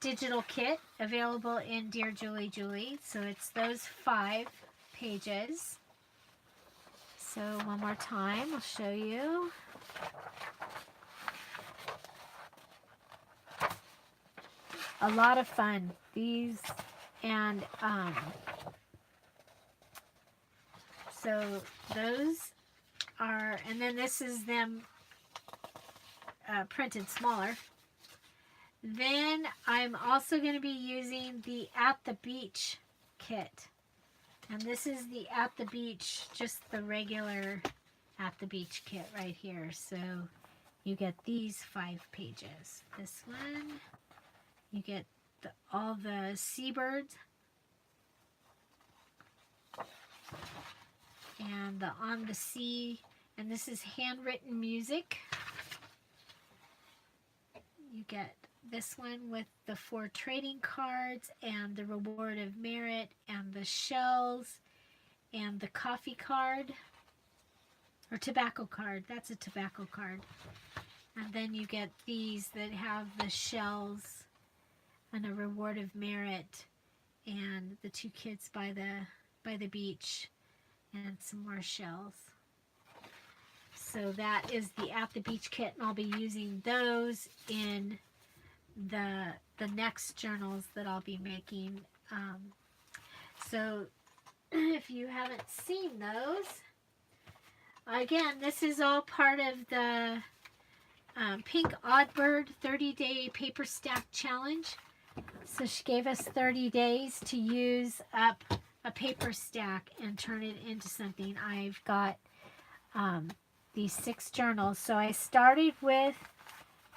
S1: digital kit available in Dear Julie. So it's those 5 pages. So one more time, I'll show you. A lot of fun. These, and so those are, and then this is them printed smaller. Then I'm also going to be using the At the Beach kit. And this is the At the Beach, just the regular At the Beach kit right here. So you get these 5 pages. This one, you get all the seabirds and the On the Sea, and this is handwritten music. You get this one with the 4 trading cards and the reward of merit and the shells and the coffee card, or tobacco card. That's a tobacco card. And then you get these that have the shells and a reward of merit and the 2 kids by the beach and some more shells. So that is the At the Beach kit, and I'll be using those in the next journals that I'll be making. So if you haven't seen those, again, this is all part of the Pink Oddbird 30-day paper stack challenge. So she gave us 30 days to use up a paper stack and turn it into something. I've got these 6 journals. So I started with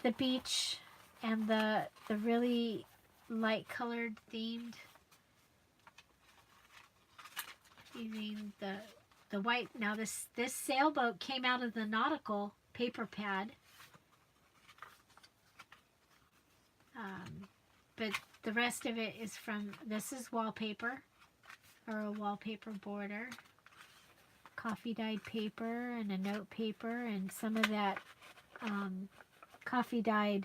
S1: the beach and the really light colored themed, using the white. Now this sailboat came out of the nautical paper pad, but the rest of it is from, this is wallpaper, or a wallpaper border, coffee dyed paper and a note paper, and some of that coffee dyed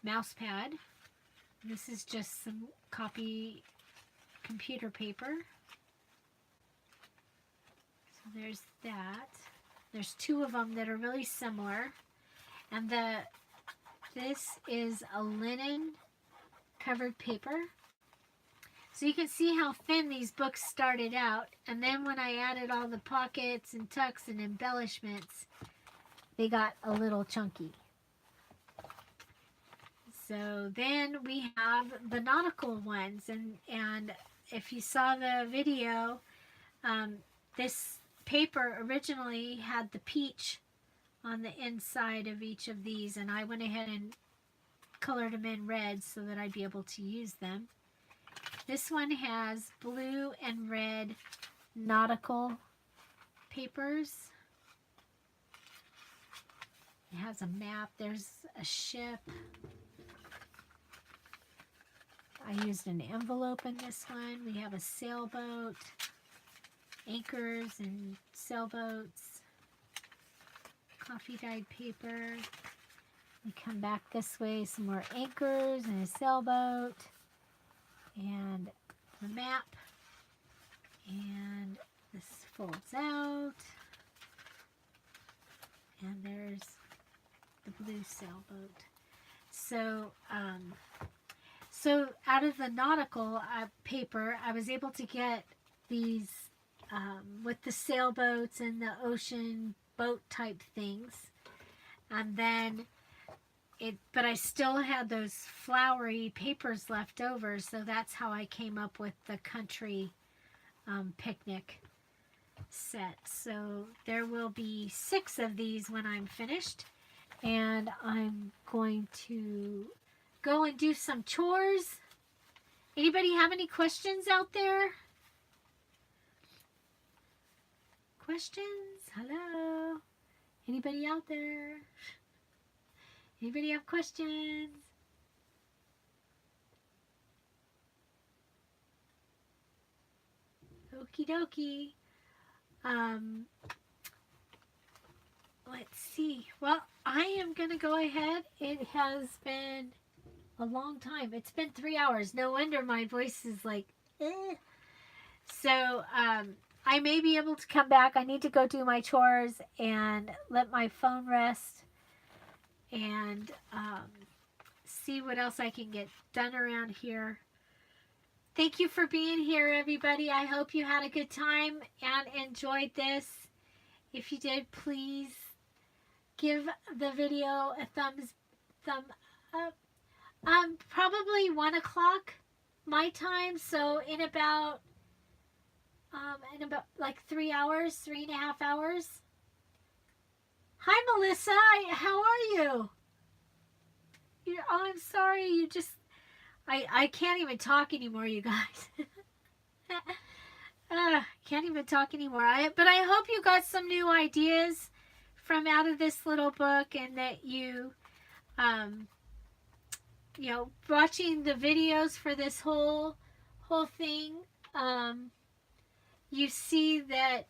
S1: mouse pad. This is just some copy computer paper. So there's that. There's 2 of them that are really similar. And this is a linen covered paper. So you can see how thin these books started out. And then when I added all the pockets and tucks and embellishments, they got a little chunky. So then we have the nautical ones, and if you saw the video, this paper originally had the peach on the inside of each of these, and I went ahead and colored them in red so that I'd be able to use them. This one has blue and red nautical papers. It has a map. There's a ship. I used an envelope in this one. We have a sailboat, anchors and sailboats, coffee dyed paper. We come back this way, some more anchors and a sailboat, and the map, and this folds out, and there's the blue sailboat. So, so out of the nautical paper, I was able to get these with the sailboats and the ocean boat type things, and then but I still had those flowery papers left over, so that's how I came up with the country picnic set. So there will be 6 of these when I'm finished, and I'm going to go and do some chores. Anybody have any questions out there? Questions? Hello? Anybody out there? Anybody have questions? Okie dokie. Let's see. Well, I am going to go ahead. It has been a long time. It's been 3 hours. No wonder my voice is like, eh. So, I may be able to come back. I need to go do my chores and let my phone rest and see what else I can get done around here. Thank you for being here, everybody. I hope you had a good time and enjoyed this. If you did, please give the video a thumb up. Probably 1 o'clock my time, so in about like 3 hours, 3.5 hours. Hi, Melissa. How are you? Oh, I'm sorry. You just... I can't even talk anymore, you guys. Can't even talk anymore. But I hope you got some new ideas from out of this little book, and that you, you know, watching the videos for this whole thing, you see that,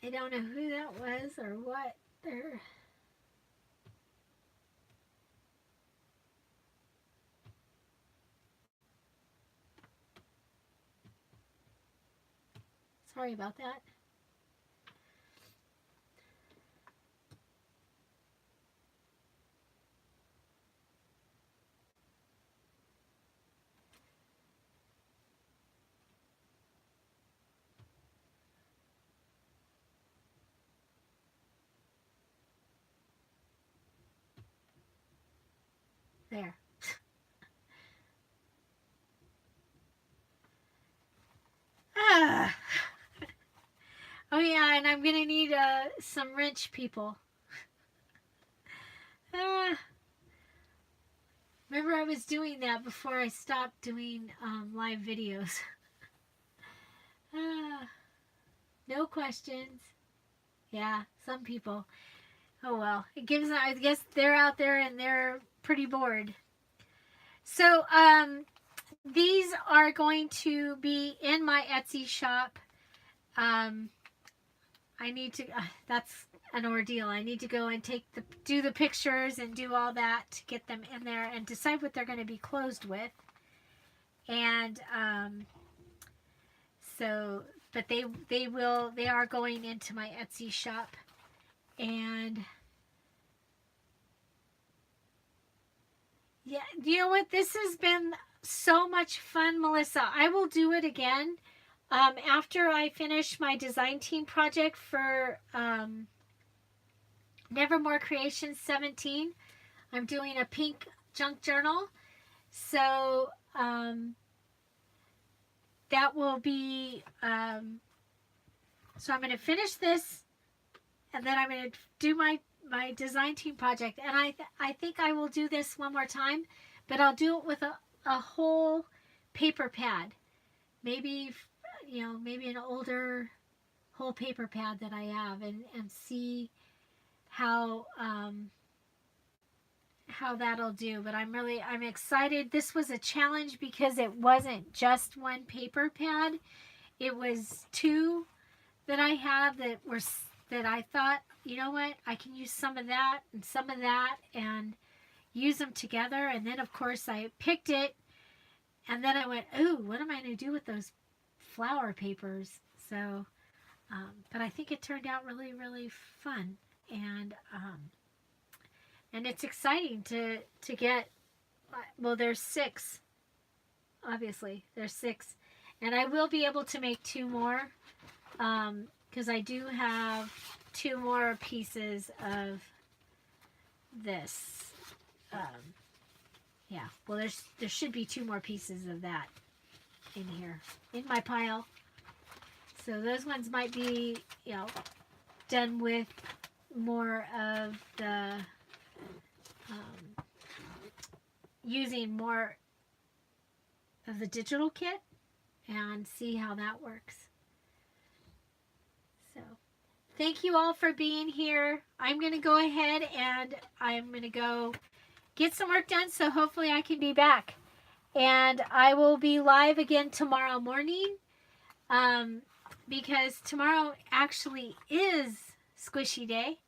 S1: I don't know who that was or what. There. Sorry about that. There. Oh yeah, and I'm gonna need some wrench people. Remember, I was doing that before I stopped doing live videos. No questions. Yeah, some people. Oh well, it gives. I guess they're out there and they're pretty bored. So these are going to be in my Etsy shop. I need to, that's an ordeal. I need to go and do the pictures and do all that to get them in there and decide what they're going to be closed with. And so, but they are going into my Etsy shop. And yeah, you know what? This has been so much fun, Melissa. I will do it again. After I finish my design team project for Nevermore Creations 17. I'm doing a pink junk journal. So that will be, so I'm going to finish this, and then I'm going to do my design team project. And I think I will do this one more time, but I'll do it with a whole paper pad. Maybe, maybe an older whole paper pad that I have, and see how that'll do. But I'm excited. This was a challenge because it wasn't just one paper pad. It was two that I have that I thought, you know what, I can use some of that and use them together. And then of course I picked it, and then I went, ooh, what am I going to do with those flower papers? So but I think it turned out really, really fun. And it's exciting to get, well, there's 6. Obviously, there's 6. And I will be able to make 2 more, because I do have 2 more pieces of this. Yeah, well, there should be 2 more pieces of that in here, in my pile. So those ones might be, done with more of the, using more of the digital kit, and see how that works. So thank you all for being here. I'm going to go ahead and I'm going to go get some work done, so hopefully I can be back. And I will be live again tomorrow morning, because tomorrow actually is Squishy Day.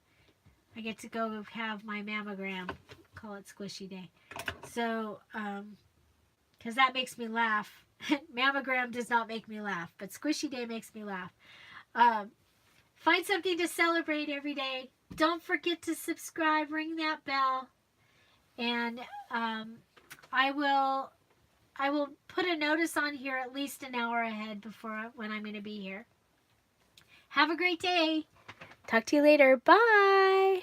S1: I get to go have my mammogram. Call it Squishy Day. So, because that makes me laugh. Mammogram does not make me laugh, but Squishy Day makes me laugh. Find something to celebrate every day. Don't forget to subscribe, ring that bell, and I will put a notice on here at least an hour ahead before when I'm going to be here. Have a great day. Talk to you later. Bye.